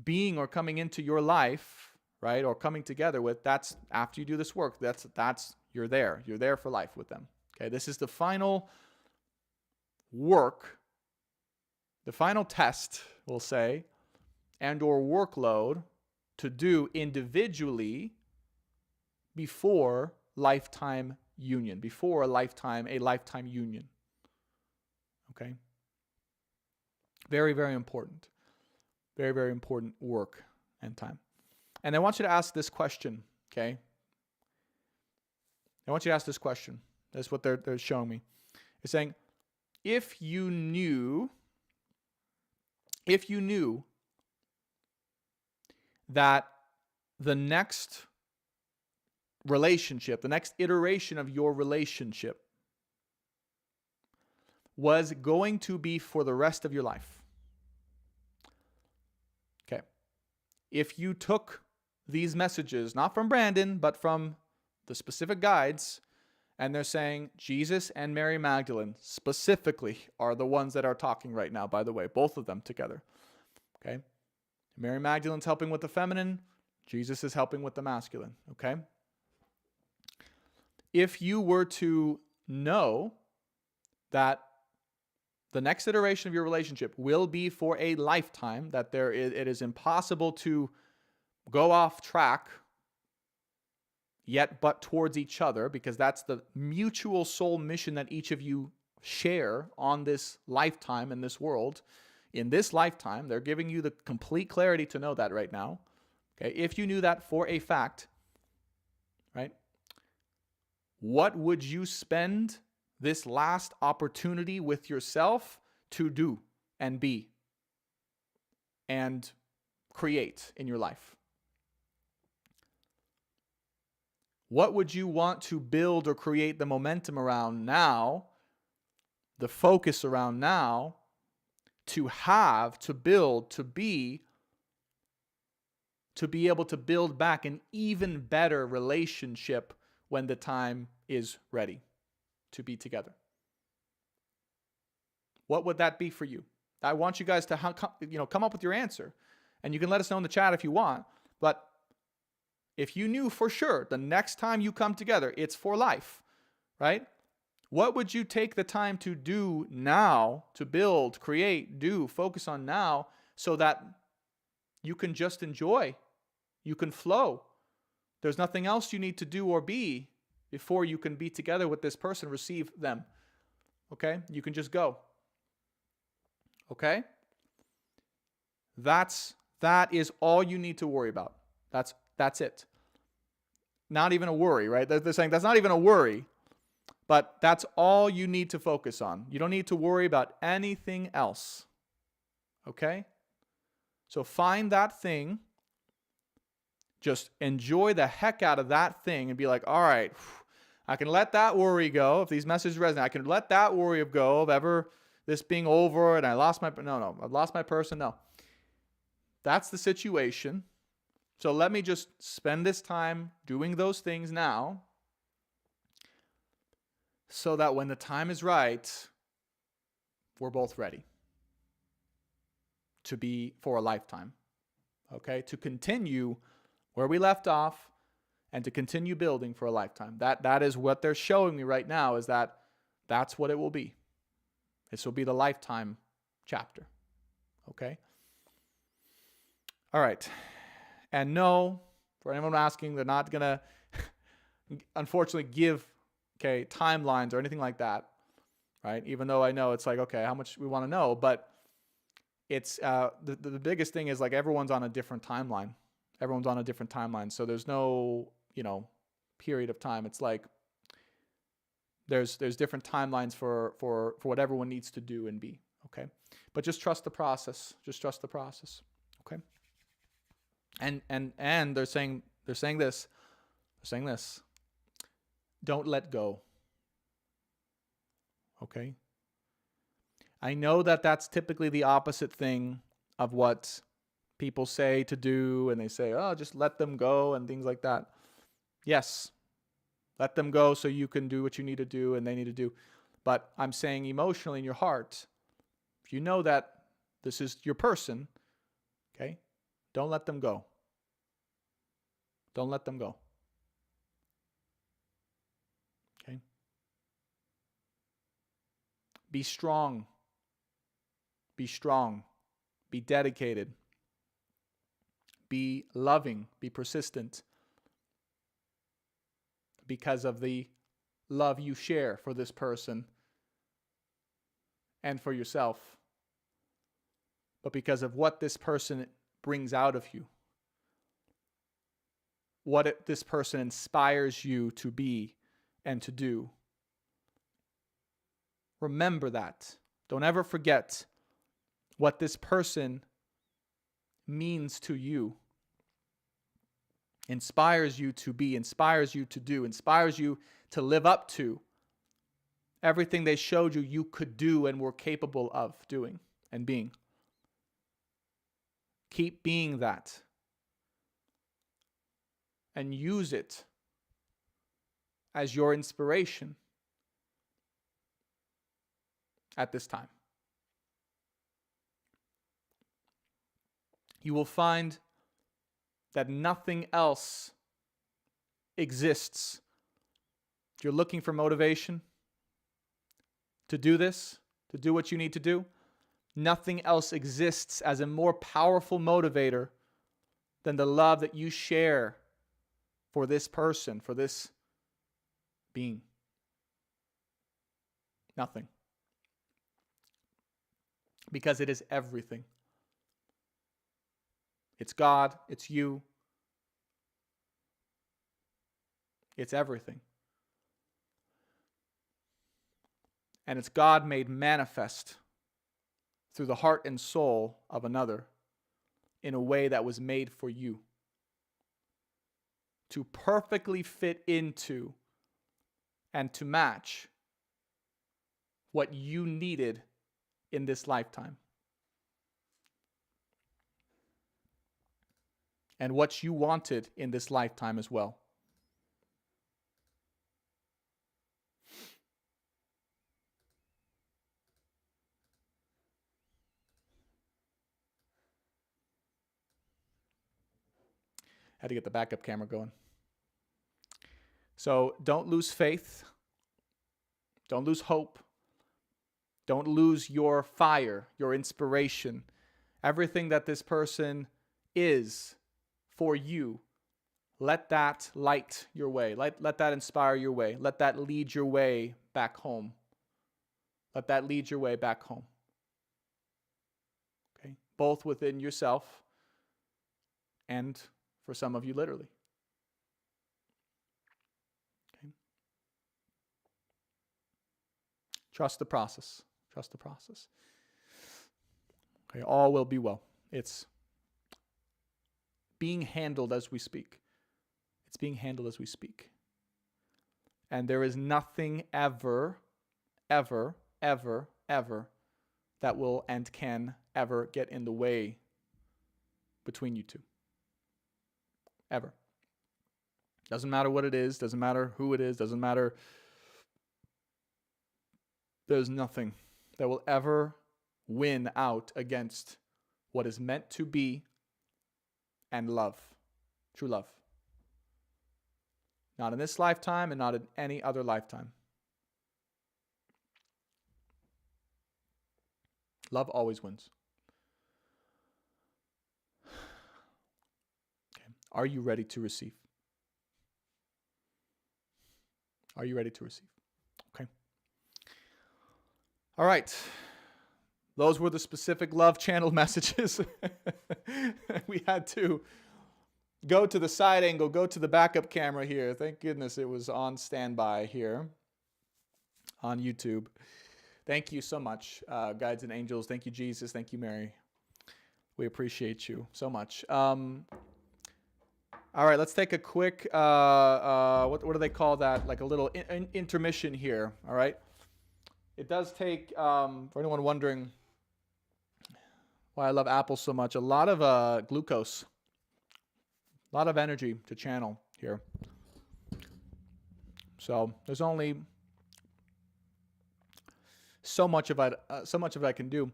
being or coming into your life, right? Or coming together with, that's after you do this work, that's you're there. You're there for life with them. Okay, this is the final work, the final test, we'll say, and or workload to do individually before lifetime union, before a lifetime union. Okay? Very, very important. Very, very important work and time. And I want you to ask this question, okay? I want you to ask this question. That's what they're showing me. It's saying, if you knew that the next relationship, the next iteration of your relationship was going to be for the rest of your life. Okay. If you took these messages, not from Brandon, but from the specific guides, and they're saying Jesus and Mary Magdalene specifically are the ones that are talking right now, by the way, both of them together. Okay. Mary Magdalene's helping with the feminine. Jesus is helping with the masculine. Okay. If you were to know that the next iteration of your relationship will be for a lifetime, that it is impossible to go off track yet but towards each other, because that's the mutual soul mission that each of you share on this lifetime in this world. In this lifetime, they're giving you the complete clarity to know that right now. Okay, if you knew that for a fact, right? What would you spend this last opportunity with yourself to do and be and create in your life? What would you want to build or create the momentum around now, the focus around now, to have, to build, to be able to build back an even better relationship when the time is ready to be together? What would that be for you? I want you guys to come up with your answer, and you can let us know in the chat if you want. But if you knew for sure the next time you come together, it's for life, right? What would you take the time to do now, to build, create, focus on now, so that you can just enjoy, you can flow? There's nothing else you need to do or be before you can be together with this person, receive them. Okay? You can just go. Okay? That is all you need to worry about. That's it. Not even a worry, right? They're saying that's not even a worry, but that's all you need to focus on. You don't need to worry about anything else. Okay? So find that thing. Just enjoy the heck out of that thing and be like, all right, I can let that worry go. If these messages resonate, I can let that worry go of ever this being over and I lost my, I've lost my person. No. That's the situation. So let me just spend this time doing those things now so that when the time is right, we're both ready to be for a lifetime. Okay? To continue where we left off and to continue building for a lifetime. That is what they're showing me right now, is that's what it will be. This will be the lifetime chapter. Okay? All right. And no, for anyone asking, they're not going to, unfortunately, give timelines or anything like that, right? Even though I know it's like, okay, how much we want to know, but it's the biggest thing is like everyone's on a different timeline. Everyone's on a different timeline, so there's no period of time. It's like there's different timelines for what everyone needs to do and be. Okay, but just trust the process. Just trust the process. Okay. And they're saying this. Don't let go. Okay? I know that that's typically the opposite thing of what people say to do, and they say, "Oh, just let them go," and things like that. Yes. Let them go so you can do what you need to do and they need to do. But I'm saying emotionally in your heart, if you know that this is your person, okay? Don't let them go. Don't let them go. Okay? Be strong. Be strong. Be dedicated. Be loving. Be persistent. Because of the love you share for this person and for yourself, but because of what this person brings out of you, what this person inspires you to be and to do. Remember that. Don't ever forget what this person means to you, inspires you to be, inspires you to do, inspires you to live up to everything they showed you you could do and were capable of doing and being. Keep being that and use it as your inspiration at this time. You will find that nothing else exists. If you're looking for motivation to do this, to do what you need to do, nothing else exists as a more powerful motivator than the love that you share for this person, for this being. Nothing. Because it is everything. It's God, it's you, it's everything. And it's God made manifest through the heart and soul of another in a way that was made for you to perfectly fit into and to match what you needed in this lifetime. And what you wanted in this lifetime as well. Had to get the backup camera going. So don't lose faith. Don't lose hope. Don't lose your fire, your inspiration. Everything that this person is for you, let that light your way. Let that inspire your way. Let that lead your way back home. Let that lead your way back home. Okay? Both within yourself and for some of you, literally. Okay? Trust the process. Trust the process. Okay, all will be well. It's being handled as we speak. It's being handled as we speak. And there is nothing ever, ever, ever, ever that will and can ever get in the way between you two. Ever. Doesn't matter what it is, doesn't matter who it is, doesn't matter. There's nothing that will ever win out against what is meant to be and love. True love. Not in this lifetime and not in any other lifetime. Love always wins. Okay. Are you ready to receive? Are you ready to receive? Okay. All right. Those were the specific love channel messages. We had to go to the side angle, go to the backup camera here. Thank goodness it was on standby here on YouTube. Thank you so much, guides and angels. Thank you, Jesus. Thank you, Mary. We appreciate you so much. All right, let's take a quick, what do they call that? Like a little intermission here, all right? It does take, for anyone wondering why I love apples so much, a lot of glucose, a lot of energy to channel here. So there's only so much of it I can do.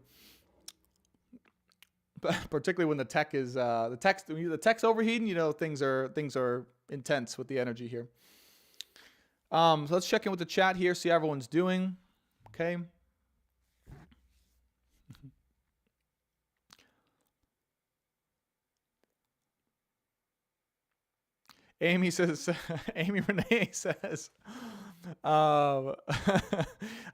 particularly when the tech's overheating. You know, things are intense with the energy here. So let's check in with the chat here, see how everyone's doing. Okay. Amy says, Amy Renee says, I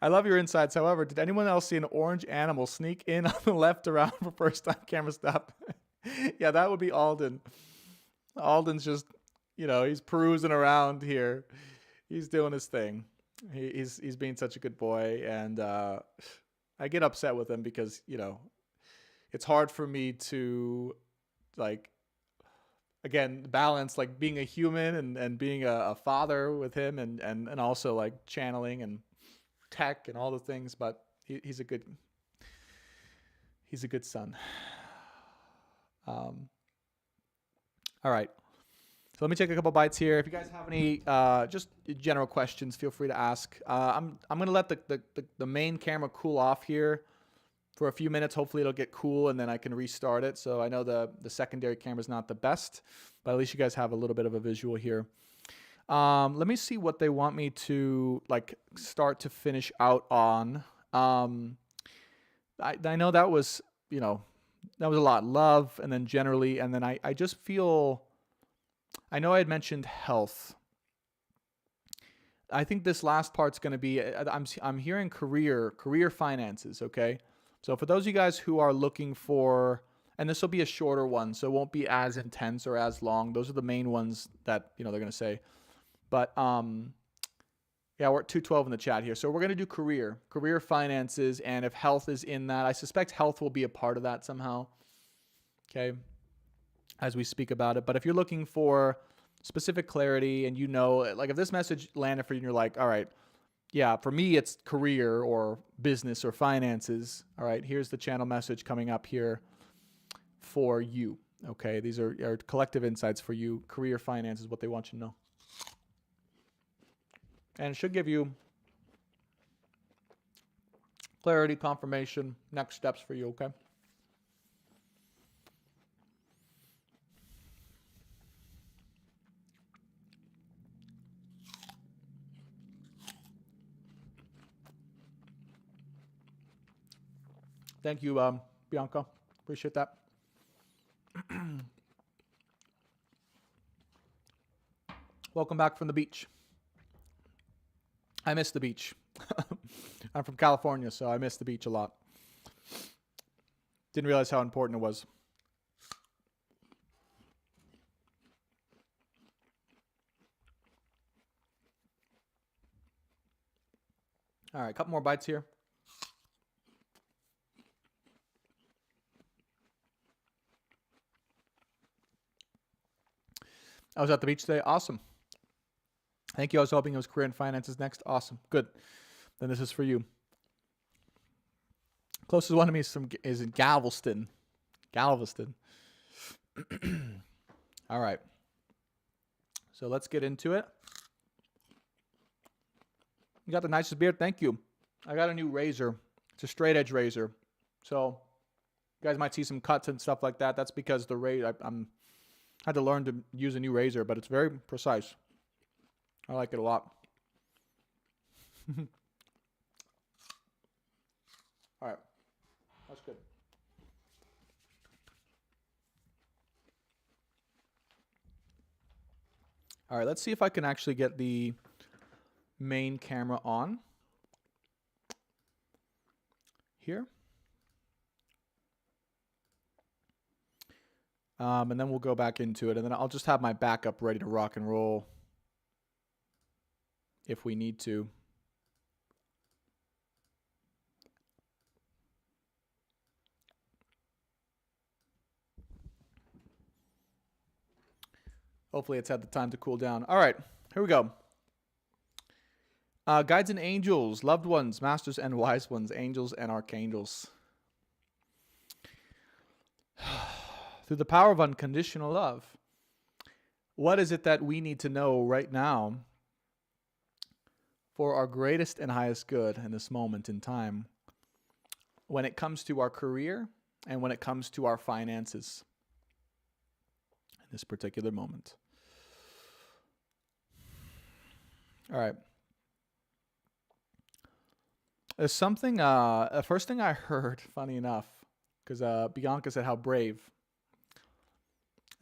love your insights. However, did anyone else see an orange animal sneak in on the left around for first time camera stop? Yeah, that would be Alden. Alden's just, you know, he's perusing around here. He's doing his thing. He's being such a good boy, and I get upset with him because, you know, it's hard for me to, like, again, balance like being a human and being a father with him and also like channeling and tech and all the things. But he's a good son. All right. So let me take a couple bites here. If you guys have any just general questions, feel free to ask. I'm gonna let the main camera cool off here for a few minutes. Hopefully it'll get cool and then I can restart it. So I know the secondary camera is not the best, but at least you guys have a little bit of a visual here. Let me see what they want me to like start to finish out on. I know that was, you know, that was a lot. Love, and then generally, and then I just feel, I know I had mentioned health. I think this last part's going to be, I'm hearing career finances, okay? So for those of you guys who are looking for, and this will be a shorter one, so it won't be as intense or as long. Those are the main ones that, you know, they're going to say. But yeah, we're at 212 in the chat here. So we're going to do career finances, and if health is in that, I suspect health will be a part of that somehow, okay, as we speak about it. But if you're looking for specific clarity and you know, like if this message landed for you and you're like, all right, yeah, for me, it's career or business or finances. All right, here's the channel message coming up here for you. Okay, these are collective insights for you. Career finance is what they want you to know. And it should give you clarity, confirmation, next steps for you, okay? Thank you, Bianca. Appreciate that. Welcome back from the beach. I miss the beach. I'm from California, so I miss the beach a lot. Didn't realize how important it was. All right, a couple more bites here. I was at the beach today. Awesome. Thank you. I was hoping it was career and finances next. Awesome. Good. Then this is for you. Closest one to me is in Galveston. Galveston. All right. So let's get into it. You got the nicest beard. Thank you. I got a new razor. It's a straight edge razor. So you guys might see some cuts and stuff like that. That's because the razor, I had to learn to use a new razor, but it's very precise. I like it a lot. All right. That's good. All right, let's see if I can actually get the main camera on here. And then we'll go back into it, and then I'll just have my backup ready to rock and roll if we need to. Hopefully it's had the time to cool down. All right, here we go. Guides and angels, loved ones, masters and wise ones, angels and archangels. Through the power of unconditional love, what is it that we need to know right now for our greatest and highest good in this moment in time when it comes to our career and when it comes to our finances in this particular moment. All right. There's something, the first thing I heard, funny enough, because Bianca said how brave.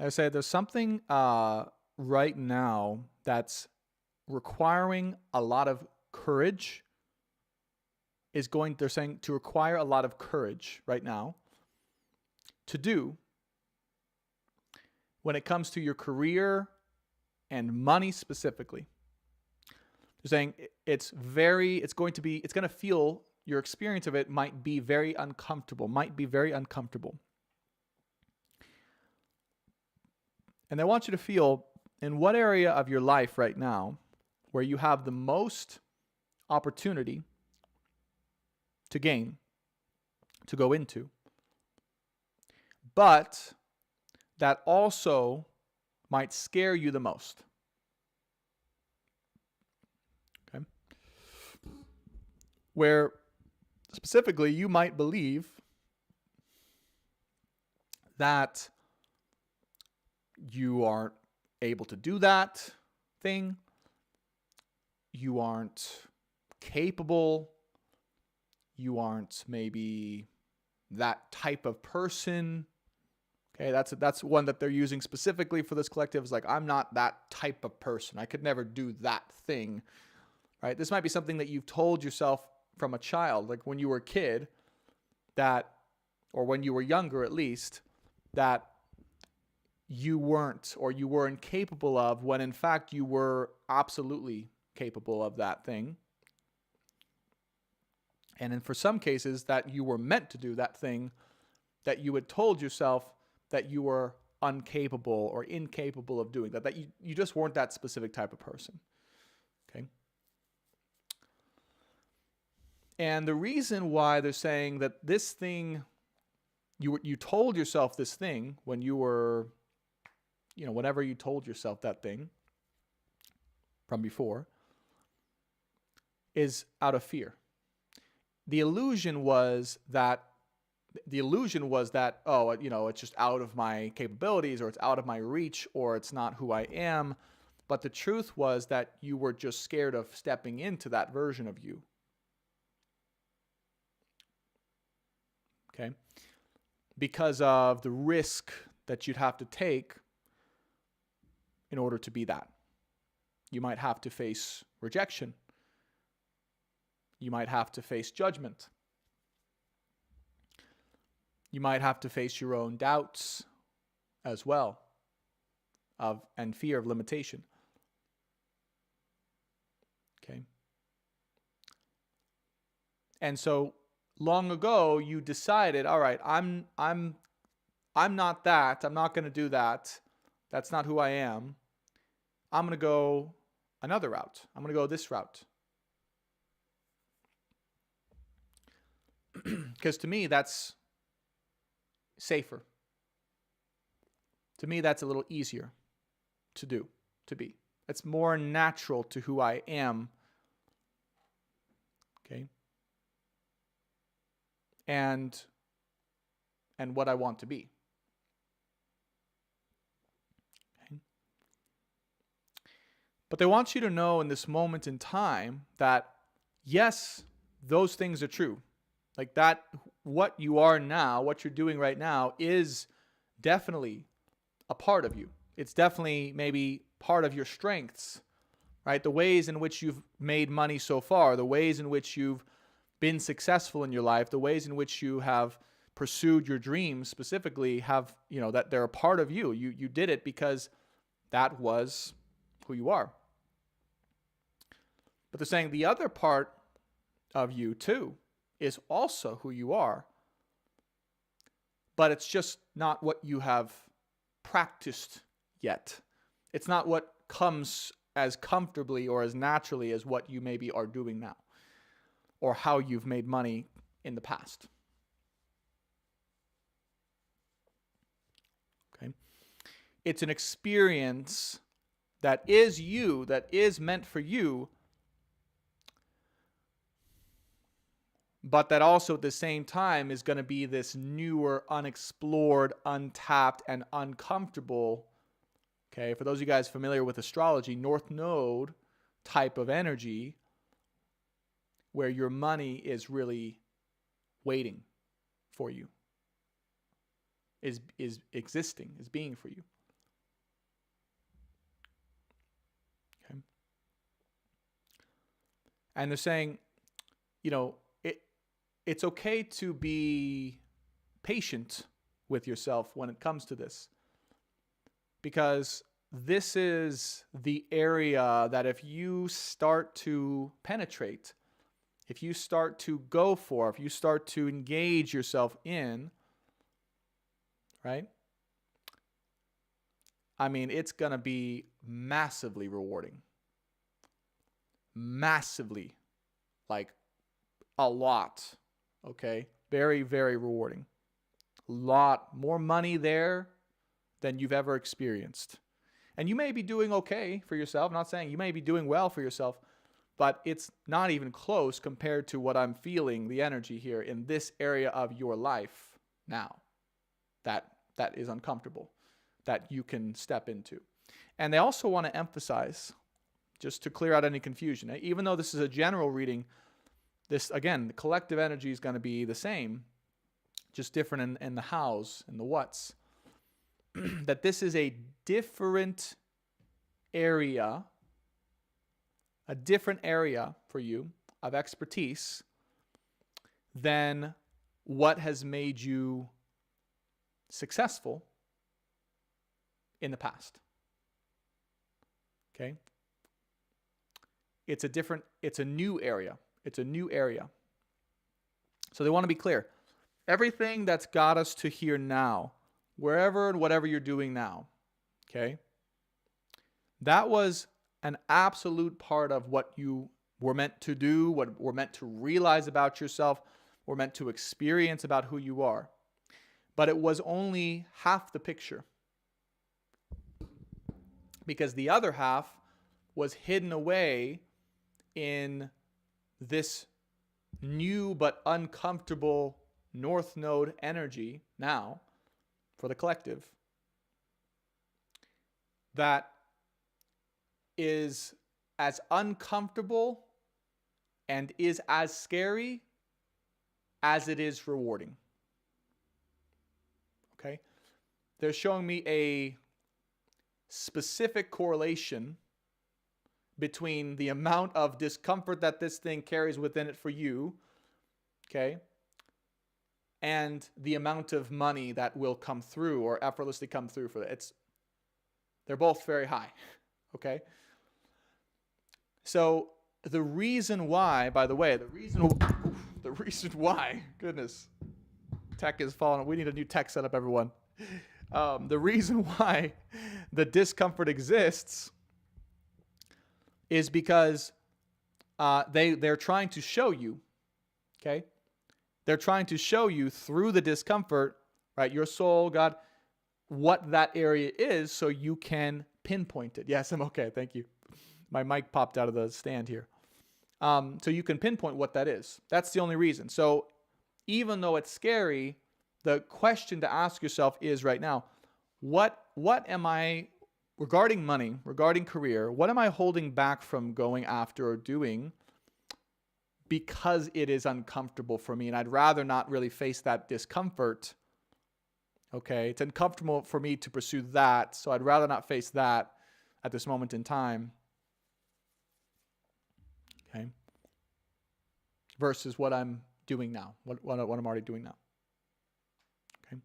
I said there's something right now that's requiring a lot of courage. They're saying to require a lot of courage right now to do when it comes to your career and money specifically. They're saying it's going to feel, your experience of it might be very uncomfortable. And they want you to feel in what area of your life right now where you have the most opportunity to gain, to go into, but that also might scare you the most. Okay? Where specifically you might believe that you aren't able to do that thing, you aren't capable, you aren't maybe that type of person. Okay, that's one that they're using specifically for this collective. Is like, I'm not that type of person. I could never do that thing. Right? This might be something that you've told yourself from a child, like when you were a kid, or when you were younger at least, that you weren't, or you were incapable of, when in fact you were absolutely capable of that thing. And then for some cases that you were meant to do that thing that you had told yourself that you were incapable or incapable of doing, that you just weren't that specific type of person. Okay? And the reason why they're saying that this thing, you told yourself this thing when you were, whenever you told yourself that thing from before, is out of fear. The illusion was that, oh, it's just out of my capabilities, or it's out of my reach, or it's not who I am. But the truth was that you were just scared of stepping into that version of you. Okay? Because of the risk that you'd have to take in order to be that. You might have to face rejection. You might have to face judgment. You might have to face your own doubts as well, and fear of limitation. Okay? And so long ago you decided, all right, I'm not that. I'm not going to do that. That's not who I am. I'm going to go another route. I'm going to go this route. Because to me, that's safer. To me, that's a little easier to do, to be. It's more natural to who I am. Okay? And what I want to be. Okay? But they want you to know in this moment in time that, yes, those things are true. Like that, what you are now, what you're doing right now is definitely a part of you. It's definitely maybe part of your strengths, right? The ways in which you've made money so far, the ways in which you've been successful in your life, the ways in which you have pursued your dreams specifically have, that they're a part of you. You did it because that was who you are. But they're saying the other part of you too is also who you are, but it's just not what you have practiced yet. It's not what comes as comfortably or as naturally as what you maybe are doing now, or how you've made money in the past. Okay? It's an experience that is you, that is meant for you, but that also at the same time is going to be this newer, unexplored, untapped, and uncomfortable. Okay, for those of you guys familiar with astrology, North Node type of energy where your money is really waiting for you, is existing, is being for you. Okay. And they're saying, it's okay to be patient with yourself when it comes to this, because this is the area that if you start to penetrate, if you start to go for, if you start to engage yourself in, right? I mean, it's going to be massively rewarding. Massively. Like a lot. Okay? Very, very rewarding. A lot more money there than you've ever experienced. And you may be doing okay for yourself. I'm not saying you may be doing well for yourself, but it's not even close compared to what I'm feeling, the energy here in this area of your life now. That is uncomfortable, that you can step into. And they also want to emphasize, just to clear out any confusion, even though this is a general reading, this, again, the collective energy is going to be the same, just different in the hows and the whats, that this is a different area for you of expertise than what has made you successful in the past. Okay? It's a new area. It's a new area. So they want to be clear. Everything that's got us to here now, wherever and whatever you're doing now, okay? That was an absolute part of what you were meant to do, what were meant to realize about yourself, were meant to experience about who you are. But it was only half the picture, because the other half was hidden away in this new but uncomfortable North Node energy now for the collective that is as uncomfortable and is as scary as it is rewarding. Okay? They're showing me a specific correlation between the amount of discomfort that this thing carries within it for you, okay, and the amount of money that will come through or effortlessly come through for it. They're both very high, okay? So the reason why, by the way, the reason why, goodness, tech is falling. We need a new tech setup, everyone. The reason why the discomfort exists is because they're trying to show you, okay? They're trying to show you through the discomfort, right? Your soul, God, what that area is so you can pinpoint it. Yes, I'm okay. Thank you. My mic popped out of the stand here. So you can pinpoint what that is. That's the only reason. So even though it's scary, the question to ask yourself is right now, what am I, regarding money, regarding career, what am I holding back from going after or doing because it is uncomfortable for me and I'd rather not really face that discomfort? Okay, it's uncomfortable for me to pursue that, so I'd rather not face that at this moment in time. Okay, versus what I'm doing now, what I'm already doing now. Okay,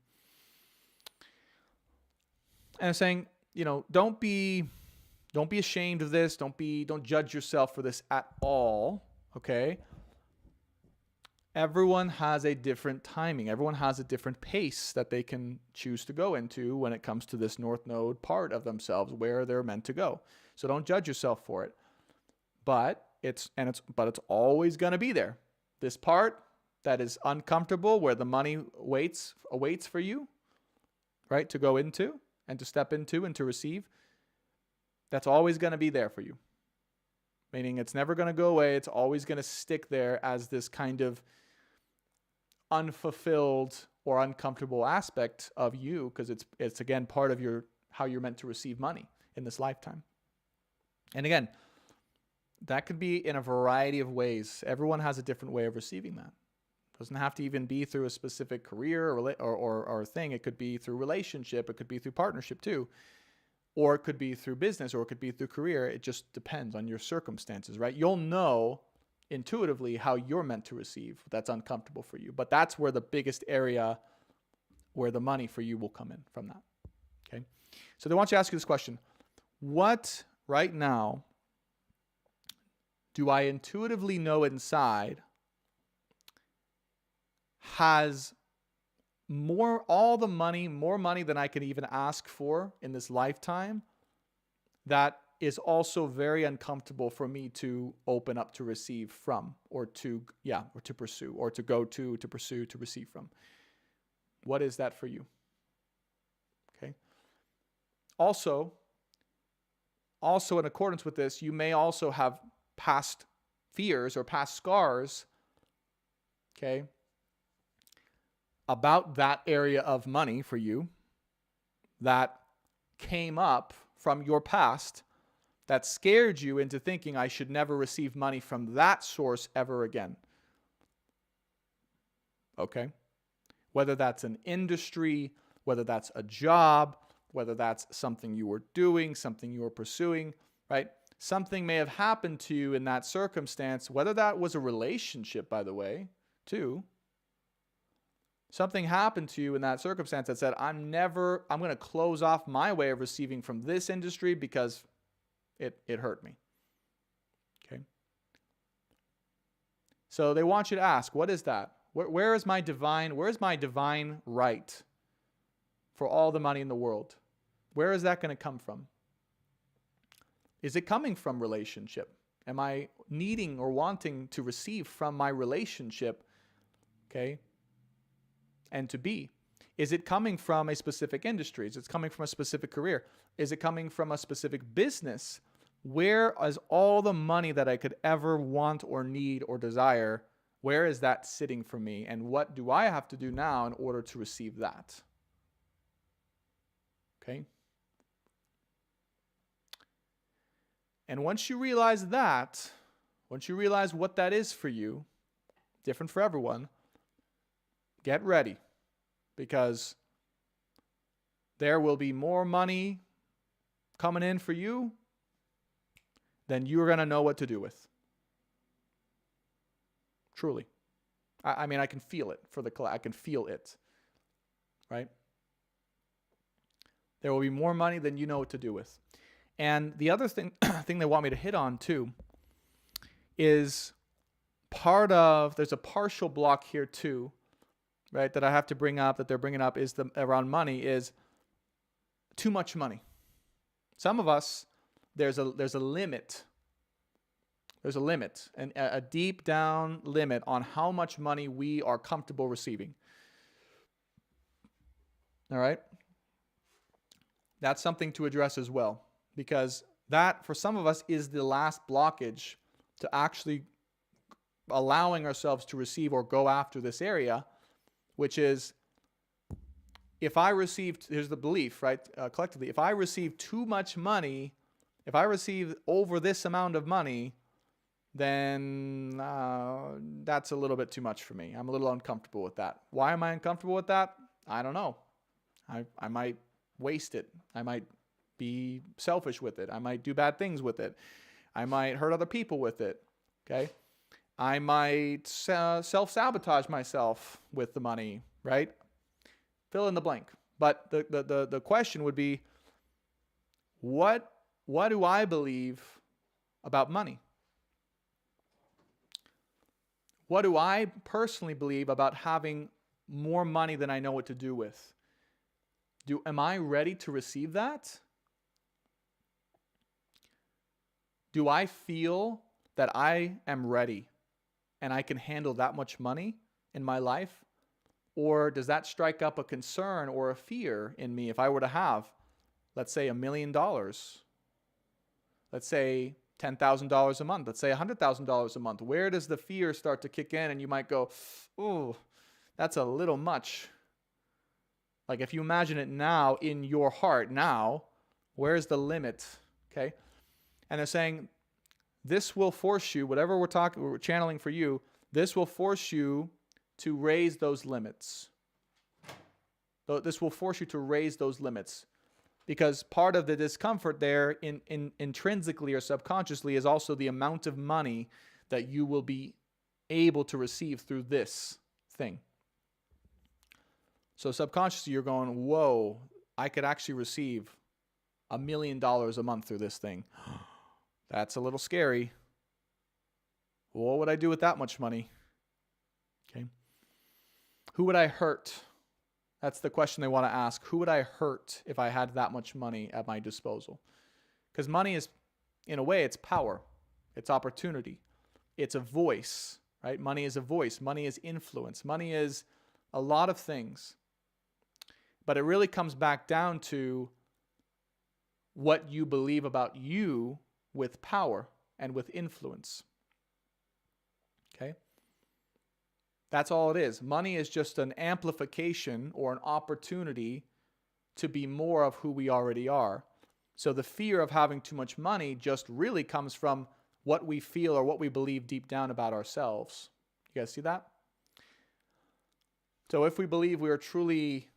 and I'm saying, don't be ashamed of this. Don't judge yourself for this at all. Okay. Everyone has a different timing. Everyone has a different pace that they can choose to go into when it comes to this North Node part of themselves where they're meant to go. So don't judge yourself for it. But it's always going to be there. This part that is uncomfortable, where the money awaits for you, right, to go into and to step into and to receive, that's always going to be there for you. Meaning it's never going to go away. It's always going to stick there as this kind of unfulfilled or uncomfortable aspect of you, because it's again part of how you're meant to receive money in this lifetime. And again, that could be in a variety of ways. Everyone has a different way of receiving that. It doesn't have to even be through a specific career or thing. It could be through relationship. It could be through partnership too. Or it could be through business, or it could be through career. It just depends on your circumstances, right? You'll know intuitively how you're meant to receive. That's uncomfortable for you. But that's where the biggest area where the money for you will come in from that. Okay? So they want you to ask you this question. What right now do I intuitively know inside has more money than I can even ask for in this lifetime, that is also very uncomfortable for me to open up to receive from, or to pursue, or to go to pursue, to receive from? What is that for you? Okay. Also in accordance with this, you may also have past fears or past scars, okay, about that area of money for you that came up from your past, that scared you into thinking I should never receive money from that source ever again. Okay? Whether that's an industry, whether that's a job, whether that's something you were doing, something you were pursuing, right? Something may have happened to you in that circumstance, whether that was a relationship, by the way, too. Something happened to you in that circumstance that said, I'm going to close off my way of receiving from this industry because it hurt me. Okay. So they want you to ask, what is that? Where is my divine right for all the money in the world? Where is that going to come from? Is it coming from relationship? Am I needing or wanting to receive from my relationship? Okay. And to be? Is it coming from a specific industry? Is it coming from a specific career? Is it coming from a specific business? Where is all the money that I could ever want or need or desire? Where is that sitting for me? And what do I have to do now in order to receive that? Okay? And once you realize that, once you realize what that is for you, different for everyone, get ready, because there will be more money coming in for you than you're going to know what to do with. Truly. I mean, I can feel it I can feel it. Right? There will be more money than you know what to do with. And the other thing they want me to hit on too is there's a partial block here too, right, that I have to bring up, that they're bringing up, is around money, is too much money. Some of us, there's a limit. There's a limit, and a deep down limit on how much money we are comfortable receiving. All right? That's something to address as well, because that, for some of us, is the last blockage to actually allowing ourselves to receive or go after this area, which is, if I received, here's the belief, right, collectively, if I receive too much money, if I receive over this amount of money, then that's a little bit too much for me. I'm a little uncomfortable with that. Why am I uncomfortable with that? I don't know. I might waste it. I might be selfish with it. I might do bad things with it. I might hurt other people with it. Okay? I might self-sabotage myself with the money, right? Fill in the blank. But the question would be, what do I believe about money? What do I personally believe about having more money than I know what to do with? Am I ready to receive that? Do I feel that I am ready and I can handle that much money in my life? Or does that strike up a concern or a fear in me if I were to have, let's say, $1 million? Let's say $10,000 a month. Let's say $100,000 a month. Where does the fear start to kick in? And you might go, "Oh, that's a little much. Like if you imagine it now in your heart now, where's the limit? Okay? And they're saying this will force you, whatever we're channeling for you, this will force you to raise those limits. This will force you to raise those limits. Because part of the discomfort there intrinsically or subconsciously is also the amount of money that you will be able to receive through this thing. So subconsciously you're going, whoa, I could actually receive $1 million a month through this thing. That's a little scary. What would I do with that much money? Okay. Who would I hurt? That's the question they want to ask. Who would I hurt if I had that much money at my disposal? Because money is, in a way, it's power. It's opportunity. It's a voice, right? Money is a voice. Money is influence. Money is a lot of things. But it really comes back down to what you believe about you with power and with influence. Okay? That's all it is. Money is just an amplification or an opportunity to be more of who we already are. So the fear of having too much money just really comes from what we feel or what we believe deep down about ourselves. You guys see that? So if we believe we are truly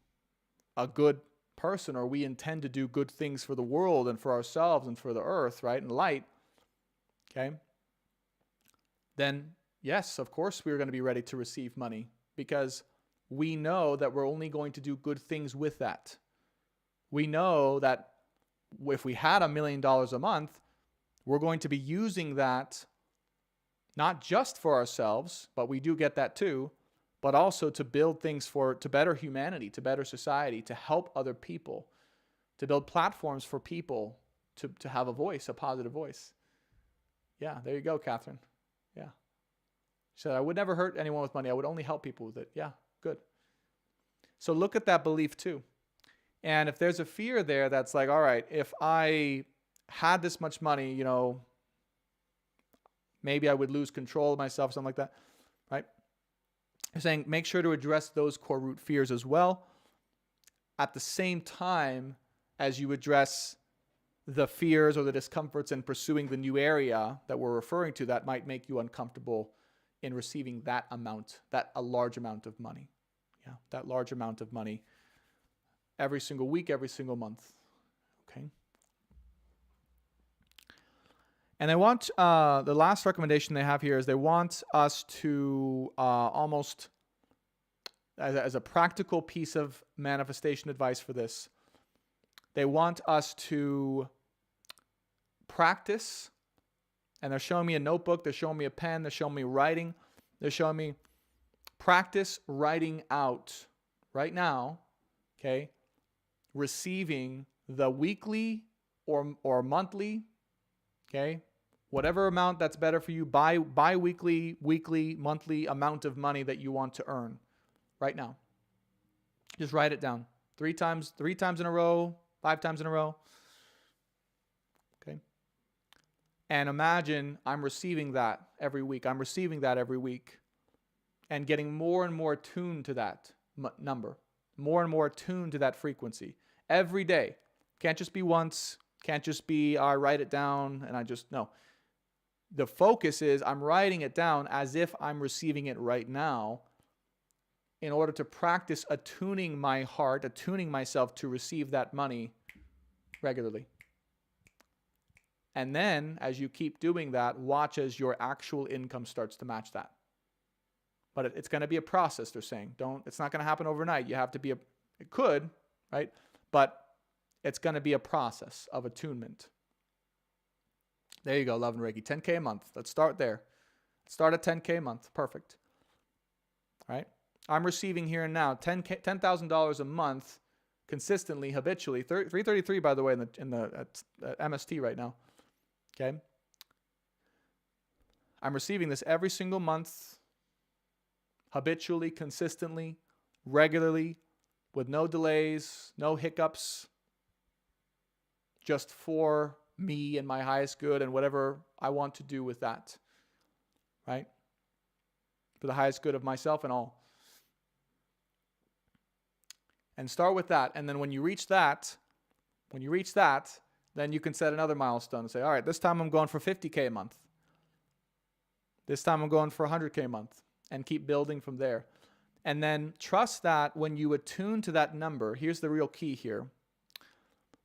a good person, or we intend to do good things for the world and for ourselves and for the earth, right, and light, okay, then yes, of course we're going to be ready to receive money, because we know that we're only going to do good things with that. We know that if we had $1 million a month, we're going to be using that not just for ourselves, but we do get that too, but also to build things to better humanity, to better society, to help other people, to build platforms for people to have a voice, a positive voice. Yeah, there you go, Catherine. Yeah. She said, I would never hurt anyone with money. I would only help people with it. Yeah, good. So look at that belief too. And if there's a fear there that's like, all right, if I had this much money, maybe I would lose control of myself, something like that, right? They're saying make sure to address those core root fears as well, at the same time as you address the fears or the discomforts in pursuing the new area that we're referring to that might make you uncomfortable in receiving a large amount of money. Yeah, that large amount of money every single week, every single month. Okay. And they want, the last recommendation they have here is they want us to almost, as a practical piece of manifestation advice for this, they want us to practice, and they're showing me a notebook, they're showing me a pen, they're showing me writing, they're showing me practice writing out right now, okay, receiving the weekly or monthly, okay, whatever amount that's better for you, bi-weekly, weekly, monthly amount of money that you want to earn right now. Just write it down. 3 times in a row, 5 times in a row. Okay. And imagine I'm receiving that every week. I'm receiving that every week and getting more and more attuned to that number, more and more attuned to that frequency every day. Can't just be once. Can't just be, I write it down and no. The focus is I'm writing it down as if I'm receiving it right now in order to practice attuning my heart, attuning myself to receive that money regularly. And then as you keep doing that, watch as your actual income starts to match that. But it's going to be a process, they're saying. It's not going to happen overnight. You have to be it could, right? But it's going to be a process of attunement. There you go, Love and Reiki. 10K a month. Let's start there. Start at 10K a month. Perfect. All right? I'm receiving here and now $10,000 a month consistently, habitually. 333, by the way, in the MST right now. Okay? I'm receiving this every single month, habitually, consistently, regularly, with no delays, no hiccups, just for me and my highest good and whatever I want to do with that, right? For the highest good of myself and all. And start with that. And then when you reach that, then you can set another milestone and say, all right, this time I'm going for 50K a month. This time I'm going for 100K a month, and keep building from there. And then trust that when you attune to that number, here's the real key here.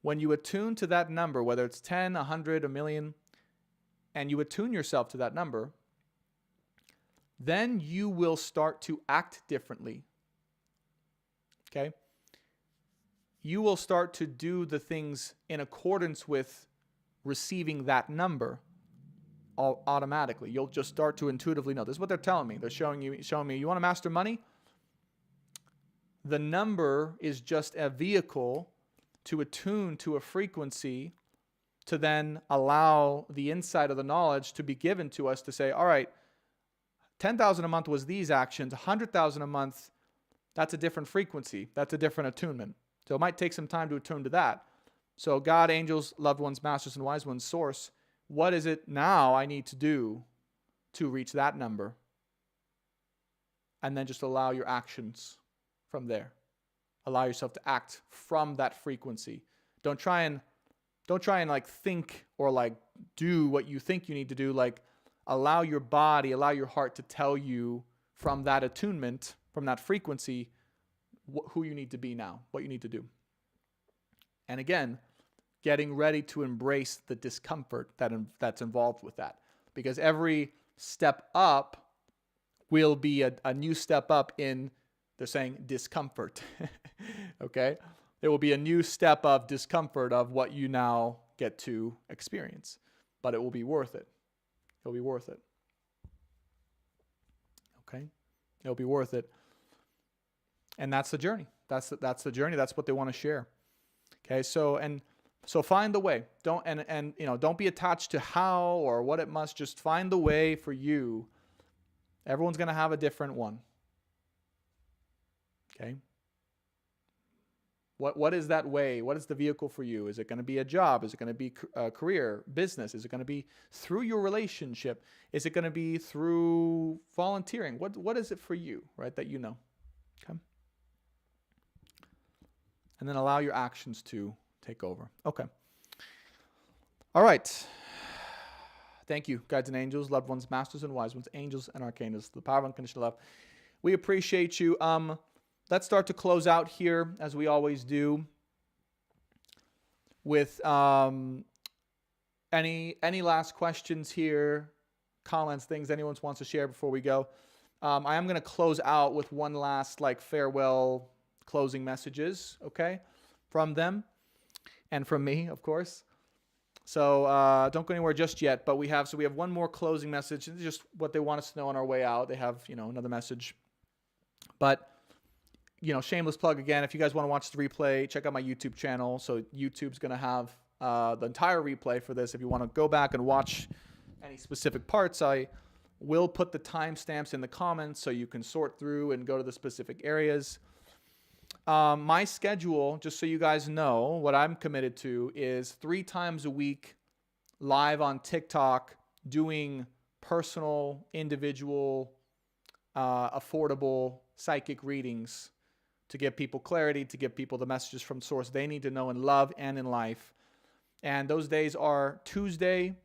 When you attune to that number, whether it's 10, 100, a million, and you attune yourself to that number, then you will start to act differently. Okay? You will start to do the things in accordance with receiving that number automatically. You'll just start to intuitively know. This is what they're telling me. They're showing me, you want to master money? The number is just a vehicle to attune to a frequency to then allow the insight of the knowledge to be given to us to say, all right, 10,000 a month was these actions, 100,000 a month, that's a different frequency. That's a different attunement. So it might take some time to attune to that. So God, angels, loved ones, masters, and wise ones, source, what is it now I need to do to reach that number? And then just allow your actions from there. Allow yourself to act from that frequency. Don't try and like think or like do what you think you need to do. Like allow your body, allow your heart to tell you from that attunement, from that frequency, who you need to be now, what you need to do. And again, getting ready to embrace the discomfort that's involved with that. Because every step up will be a new step up in, they're saying, discomfort. Okay? There will be a new step of discomfort of what you now get to experience. But it will be worth it. It'll be worth it. Okay? It'll be worth it. And that's the journey. That's the journey. That's what they want to share. Okay? So find the way. Don't be attached to how or what it must. Just find the way for you. Everyone's going to have a different one. Okay? What is that way? What is the vehicle for you? Is it going to be a job? Is it going to be a career, business? Is it going to be through your relationship? Is it going to be through volunteering? What is it for you, right, that you know? Okay? And then allow your actions to take over. Okay. All right. Thank you, guides and angels, loved ones, masters and wise ones, angels and archangels, the power of unconditional love. We appreciate you. Let's start to close out here, as we always do, with any last questions here, comments, things anyone wants to share before we go. I am going to close out with one last farewell closing messages, okay, from them and from me, of course. So don't go anywhere just yet, but we have one more closing message. It's just what they want us to know on our way out. They have, another message. But, shameless plug again, if you guys want to watch the replay, check out my YouTube channel. So YouTube's going to have the entire replay for this. If you want to go back and watch any specific parts, I will put the timestamps in the comments so you can sort through and go to the specific areas. My schedule, just so you guys know, what I'm committed to is 3 times a week live on TikTok doing personal, individual, affordable psychic readings to give people clarity, to give people the messages from source they need to know in love and in life. And those days are Tuesday,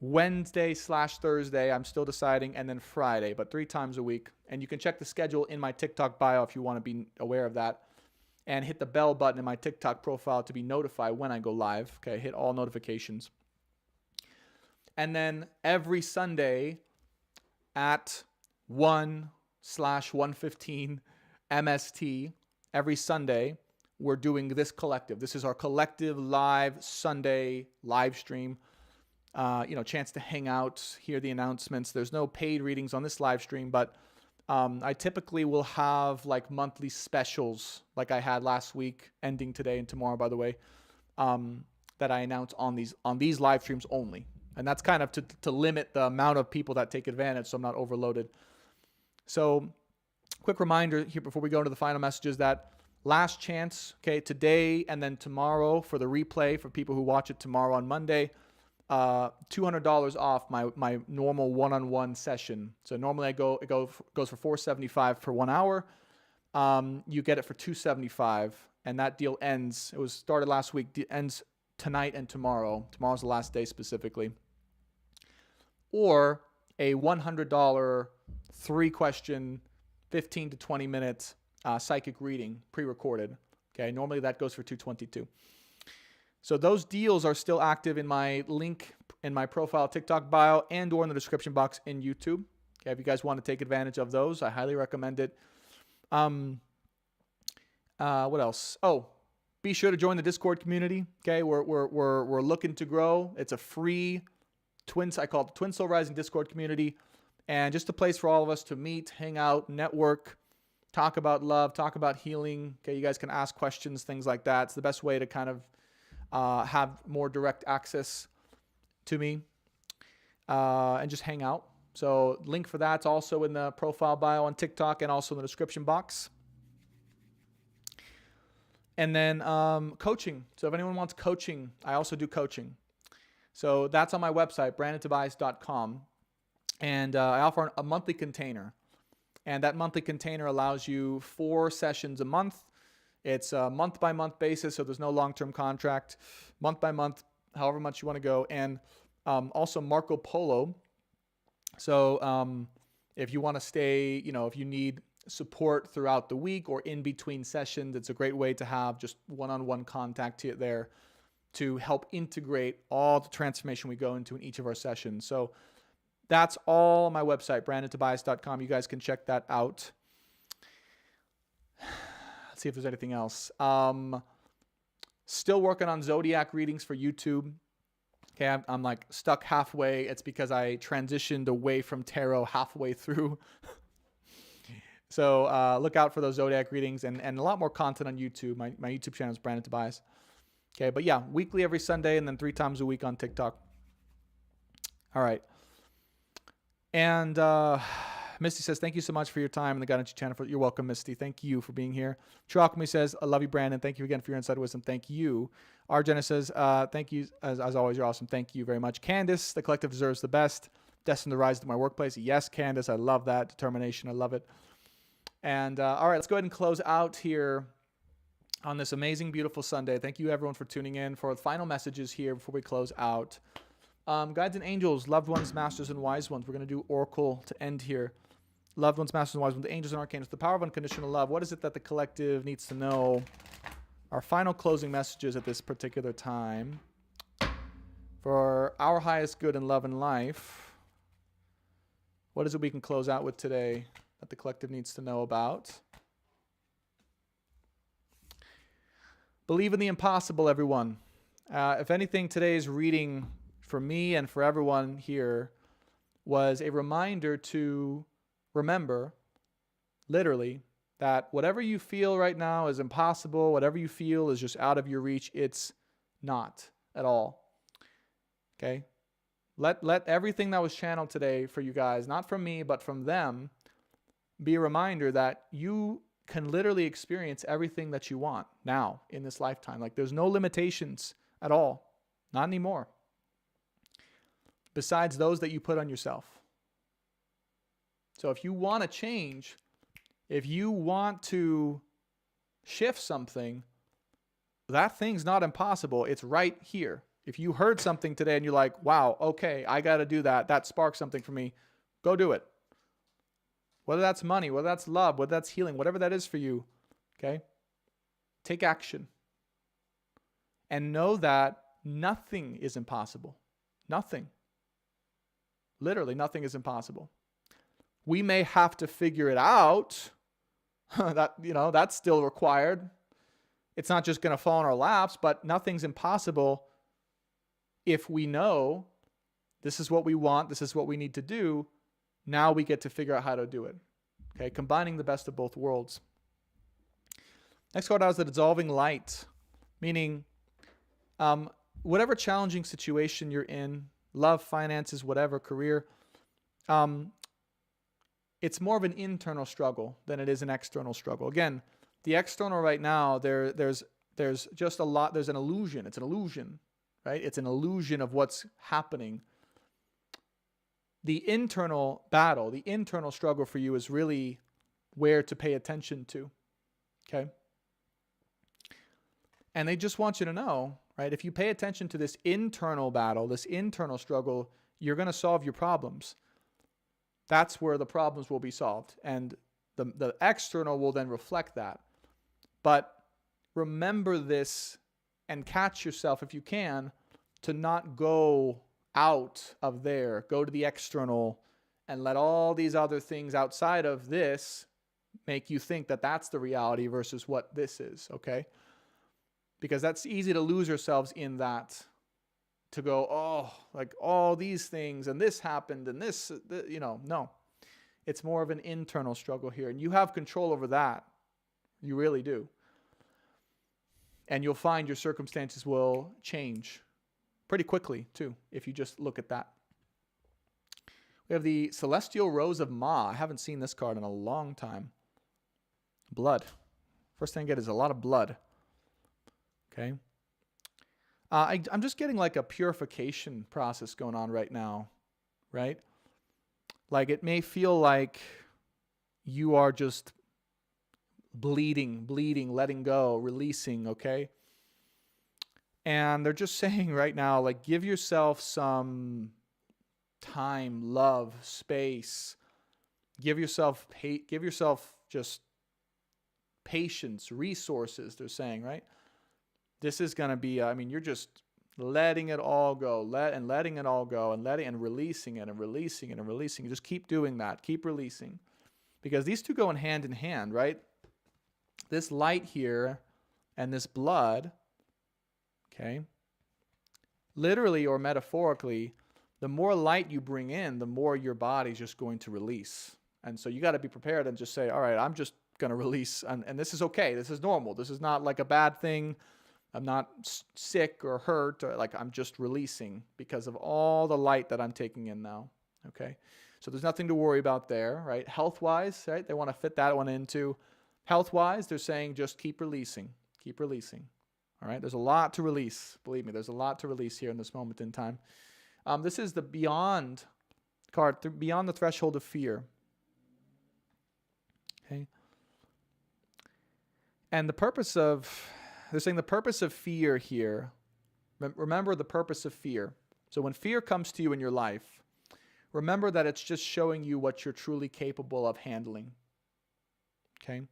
Wednesday/Thursday, I'm still deciding, and then Friday, but 3 times a week. And you can check the schedule in my TikTok bio if you want to be aware of that. And hit the bell button in my TikTok profile to be notified when I go live. Okay, hit all notifications. And then every Sunday at 1/115 MST, every Sunday, we're doing this collective. This is our collective live Sunday live stream. Chance to hang out, hear the announcements. There's no paid readings on this live stream, but I typically will have monthly specials like I had last week, ending today and tomorrow, by the way, that I announce on these live streams only. And that's kind of to limit the amount of people that take advantage so I'm not overloaded. So quick reminder here before we go into the final messages that last chance, okay, today and then tomorrow for the replay for people who watch it tomorrow on Monday, $200 off my normal one-on-one session. So normally it goes for $475 for 1 hour. you get it for $275, and that deal ends. It was started last week, ends tonight and tomorrow. Tomorrow's the last day specifically. Or a $100 3-question, 15 to 20 minute psychic reading, pre-recorded. Okay, normally that goes for $222. So those deals are still active in my link in my profile TikTok bio and or in the description box in YouTube. Okay, if you guys want to take advantage of those, I highly recommend it. What else? Oh, be sure to join the Discord community. Okay, we're looking to grow. It's a free I call it the Twin Soul Rising Discord community, and just a place for all of us to meet, hang out, network, talk about love, talk about healing. Okay, you guys can ask questions, things like that. It's the best way to kind of have more direct access to me and just hang out. So link for that's also in the profile bio on TikTok and also in the description box. And then coaching. So if anyone wants coaching, I also do coaching. So that's on my website, brandontobias.com. And I offer a monthly container. And that monthly container allows you 4 sessions a month. It's a month-by-month basis, so there's no long-term contract. Month by month, however much you want to go. And also Marco Polo. So if you want to stay, if you need support throughout the week or in between sessions, it's a great way to have just one-on-one contact there to help integrate all the transformation we go into in each of our sessions. So that's all on my website, brandontobias.com. You guys can check that out. Let's see if there's anything else. Still working on Zodiac readings for YouTube. Okay, I'm like stuck halfway. It's because I transitioned away from tarot halfway through. So look out for those Zodiac readings and a lot more content on YouTube. My YouTube channel is Brandon Tobias. Okay, but yeah, weekly every Sunday and then 3 times a week on TikTok. All right. And Misty says, thank you so much for your time and the guidance channel. You're welcome, Misty. Thank you for being here. True Alchemy says, I love you, Brandon. Thank you again for your inside wisdom. Thank you. Arjana says, thank you. As always, you're awesome. Thank you very much. Candace, the collective deserves the best. Destined to rise to my workplace. Yes, Candace, I love that. Determination, I love it. And all right, let's go ahead and close out here on this amazing, beautiful Sunday. Thank you, everyone, for tuning in. For the final messages here before we close out. Guides and angels, loved ones, masters, and wise ones. We're going to do Oracle to end here. Loved ones, masters, and wise ones, the angels and archangels, the power of unconditional love. What is it that the collective needs to know? Our final closing messages at this particular time. For our highest good in love and life, what is it we can close out with today that the collective needs to know about? Believe in the impossible, everyone. If anything, today's reading for me and for everyone here was a reminder to remember, literally, that whatever you feel right now is impossible, whatever you feel is just out of your reach, it's not at all. Okay? Let everything that was channeled today for you guys, not from me, but from them, be a reminder that you can literally experience everything that you want now in this lifetime. Like, there's no limitations at all. Not anymore. Besides those that you put on yourself. So if you want to change, if you want to shift something, that thing's not impossible. It's right here. If you heard something today and you're like, wow, okay, I got to do that. That sparked something for me. Go do it. Whether that's money, whether that's love, whether that's healing, whatever that is for you, okay? Take action. And know that nothing is impossible. Nothing. Literally, nothing is impossible. We may have to figure it out. That's still required. It's not just going to fall in our laps, but nothing's impossible if we know this is what we want, this is what we need to do. Now we get to figure out how to do it. Okay, combining the best of both worlds. Next card out is the dissolving light, meaning whatever challenging situation you're in, love, finances, whatever, career, it's more of an internal struggle than it is an external struggle. Again, the external right now, there's just a lot, there's an illusion. It's an illusion, right? It's an illusion of what's happening. The internal battle, the internal struggle for you is really where to pay attention to. Okay? And they just want you to know, right? If you pay attention to this internal battle, this internal struggle, you're going to solve your problems. That's where the problems will be solved. And the external will then reflect that. But remember this and catch yourself, if you can, to not go out of there, go to the external, and let all these other things outside of this make you think that that's the reality versus what this is, okay? Because that's easy to lose ourselves in that, to go, oh, like all these things and this happened and this, no. It's more of an internal struggle here, and you have control over that. You really do. And you'll find your circumstances will change pretty quickly, too, if you just look at that. We have the Celestial Rose of Ma. I haven't seen this card in a long time. Blood. First thing I get is a lot of blood. Okay. I'm just getting like a purification process going on right now, right? Like it may feel like you are just bleeding, letting go, releasing, okay? And they're just saying right now, like, give yourself some time, love, space. Give yourself just patience, resources, they're saying, right? This is going to be, you're just letting it all go, letting it all go, and releasing it and releasing it and releasing. Just keep doing that. Keep releasing. Because these two go in hand, right? This light here and this blood, okay, literally or metaphorically, the more light you bring in, the more your body's just going to release. And so you got to be prepared and just say, all right, I'm just going to release. And this is okay. This is normal. This is not like a bad thing. I'm not sick or hurt. Or like I'm just releasing because of all the light that I'm taking in now. Okay. So there's nothing to worry about there, right? Health-wise, right? They want to fit that one into. Health-wise, they're saying just keep releasing. Keep releasing. All right? There's a lot to release. Believe me, there's a lot to release here in this moment in time. This is the Beyond card, Beyond the Threshold of Fear. Okay? And they're saying the purpose of fear here, remember the purpose of fear. So when fear comes to you in your life, remember that it's just showing you what you're truly capable of handling. Okay?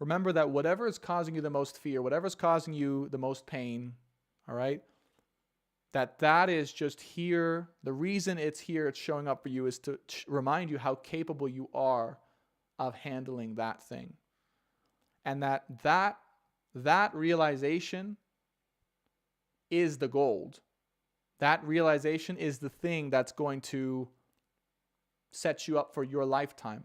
Remember that whatever is causing you the most fear, whatever is causing you the most pain, all right, that is just here. The reason it's here, it's showing up for you, is to remind you how capable you are of handling that thing. And that realization is the gold. That realization is the thing that's going to set you up for your lifetime,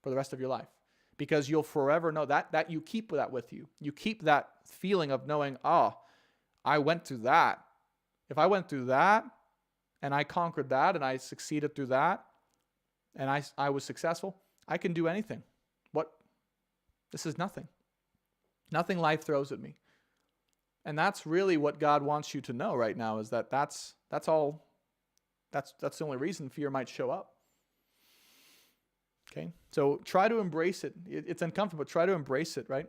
for the rest of your life. Because you'll forever know that you keep that with you. You keep that feeling of knowing, I went through that. If I went through that and I conquered that and I succeeded through that and I was successful, I can do anything. This is nothing. Nothing life throws at me. And that's really what God wants you to know right now, is that's all. That's the only reason fear might show up. Okay? So try to embrace it. It's uncomfortable, but try to embrace it, right?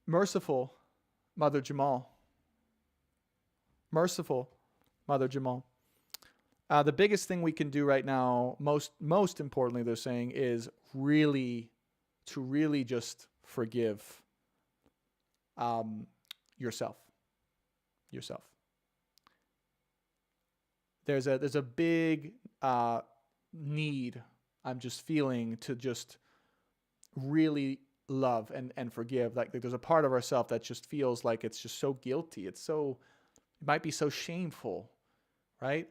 Merciful Mother Jamal. Merciful Mother Jamal. The biggest thing we can do right now, most importantly, they're saying, is really just forgive yourself. There's a big need, I'm just feeling, to just really love and forgive. Like there's a part of ourselves that just feels like it's just so guilty. It might be so shameful, right?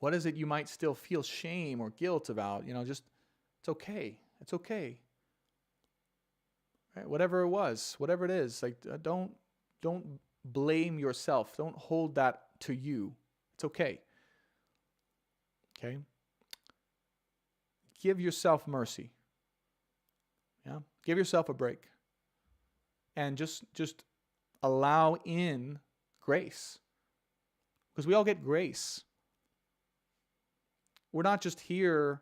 What is it you might still feel shame or guilt about? Just, it's okay. It's okay. Right? Whatever it was, whatever it is, like don't blame yourself. Don't hold that to you. It's okay. Okay? Give yourself mercy. Yeah? Give yourself a break. And just allow in grace. Because we all get grace. We're not just here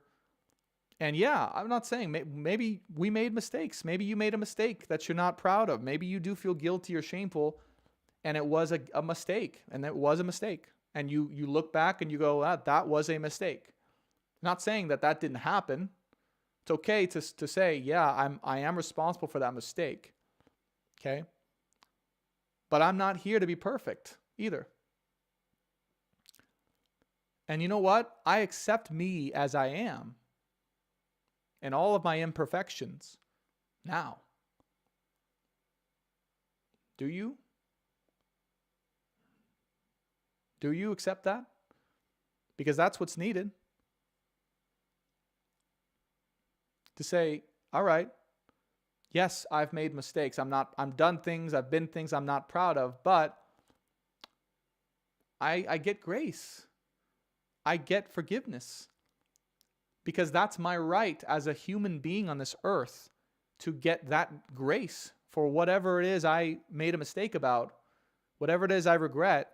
And yeah, I'm not saying maybe we made mistakes. Maybe you made a mistake that you're not proud of. Maybe you do feel guilty or shameful, and it was a mistake, and it was a mistake. And you look back and you go, that was a mistake. Not saying that didn't happen. It's okay to say, yeah, I am responsible for that mistake. Okay? But I'm not here to be perfect either. And you know what? I accept me as I am and all of my imperfections now. Do you? Do you accept that? Because that's what's needed. To say, all right, yes, I've made mistakes. I've done things, I've been things I'm not proud of, but I get grace. I get forgiveness. Because that's my right as a human being on this earth, to get that grace for whatever it is I made a mistake about, whatever it is I regret.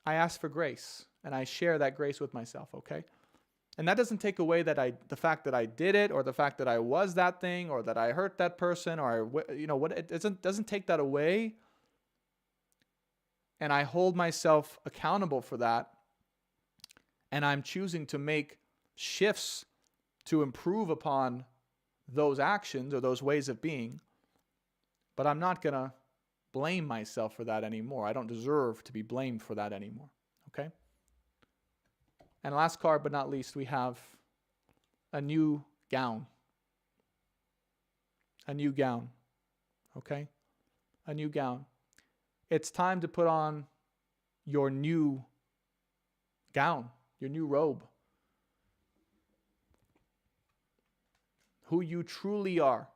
I ask for grace, and I share that grace with myself, okay? And that doesn't take away the fact that I did it, or the fact that I was that thing, or that I hurt that person, or it doesn't take that away. And I hold myself accountable for that. And I'm choosing to make shifts to improve upon those actions or those ways of being. But I'm not going to blame myself for that anymore. I don't deserve to be blamed for that anymore. Okay? And last card but not least, we have a new gown. A new gown. Okay? A new gown. It's time to put on your new gown, your new robe. Who you truly are.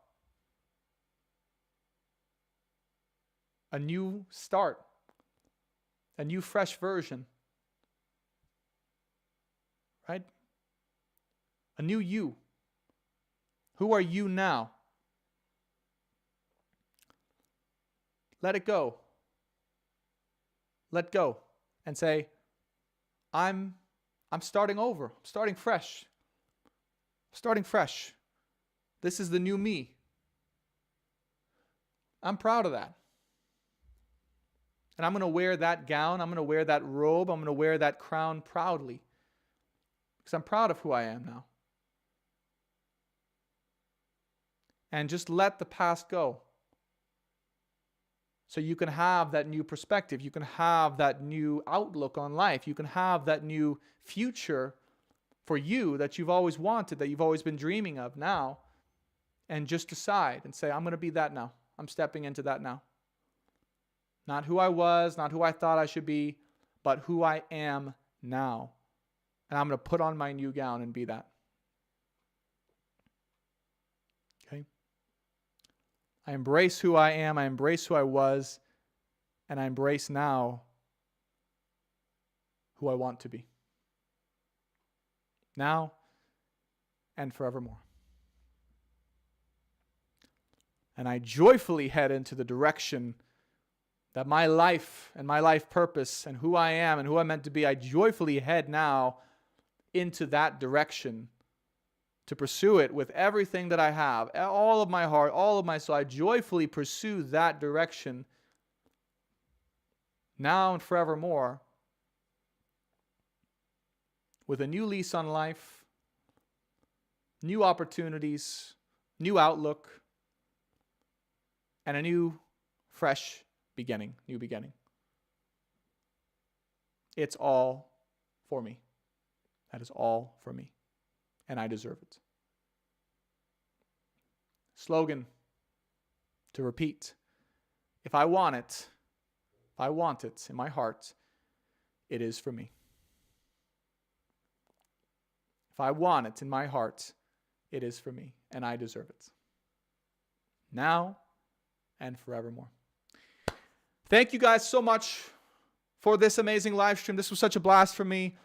A new start. A new fresh version. Right? A new you. Who are you now? Let it go. Let go and say, I'm starting over. I'm starting fresh. Starting fresh. This is the new me. I'm proud of that. And I'm going to wear that gown. I'm going to wear that robe. I'm going to wear that crown proudly. Because I'm proud of who I am now. And just let the past go. So you can have that new perspective. You can have that new outlook on life. You can have that new future for you that you've always wanted, that you've always been dreaming of now. And just decide and say, I'm going to be that now. I'm stepping into that now. Not who I was, not who I thought I should be, but who I am now. And I'm going to put on my new gown and be that. Okay? I embrace who I am. I embrace who I was. And I embrace now who I want to be. Now and forevermore. And I joyfully head into the direction that my life and my life purpose and who I am and who I'm meant to be, I joyfully head now into that direction to pursue it with everything that I have, all of my heart, all of my soul. I joyfully pursue that direction now and forevermore with a new lease on life, new opportunities, new outlook, and a new, fresh beginning, new beginning. It's all for me. That is all for me. And I deserve it. Slogan to repeat. If I want it in my heart, it is for me. If I want it in my heart, it is for me. And I deserve it. Now and forevermore. Thank you guys so much for this amazing live stream. This was such a blast for me.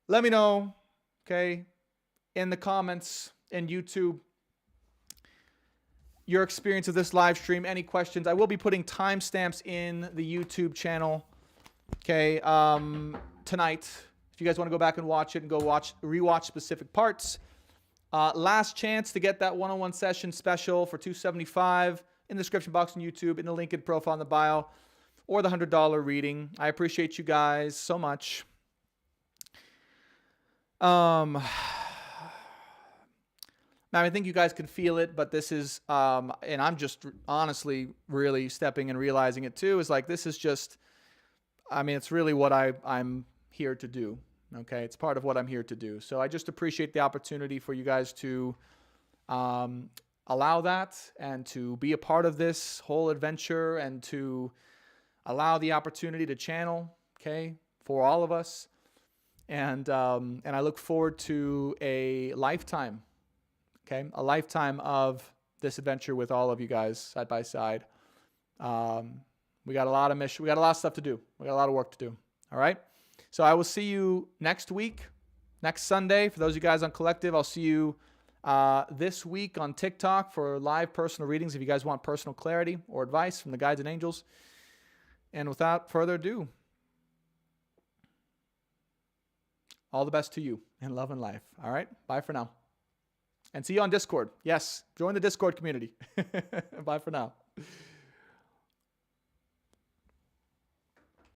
Let me know, okay, in the comments in YouTube, your experience of this live stream, any questions. I will be putting timestamps in the YouTube channel, okay, tonight. If you guys want to go back and watch it and rewatch specific parts, Last chance to get that one-on-one session special for $275 in the description box on YouTube, in the link in profile in the bio, or the $100 reading. I appreciate you guys so much. Now, I think you guys can feel it, but this is, and I'm just honestly really stepping and realizing it too, is like, this is just, I mean, it's really what I'm here to do. Okay. It's part of what I'm here to do. So I just appreciate the opportunity for you guys to allow that and to be a part of this whole adventure and to allow the opportunity to channel, okay, for all of us. And I look forward to a lifetime. Okay, a lifetime of this adventure with all of you guys side by side. We got a lot of mission. We got a lot of stuff to do. We got a lot of work to do. All right. So I will see you next week, next Sunday. For those of you guys on Collective, I'll see you this week on TikTok for live personal readings if you guys want personal clarity or advice from the guides and angels. And without further ado, all the best to you in love and life. All right. Bye for now. And see you on Discord. Yes, join the Discord community. Bye for now.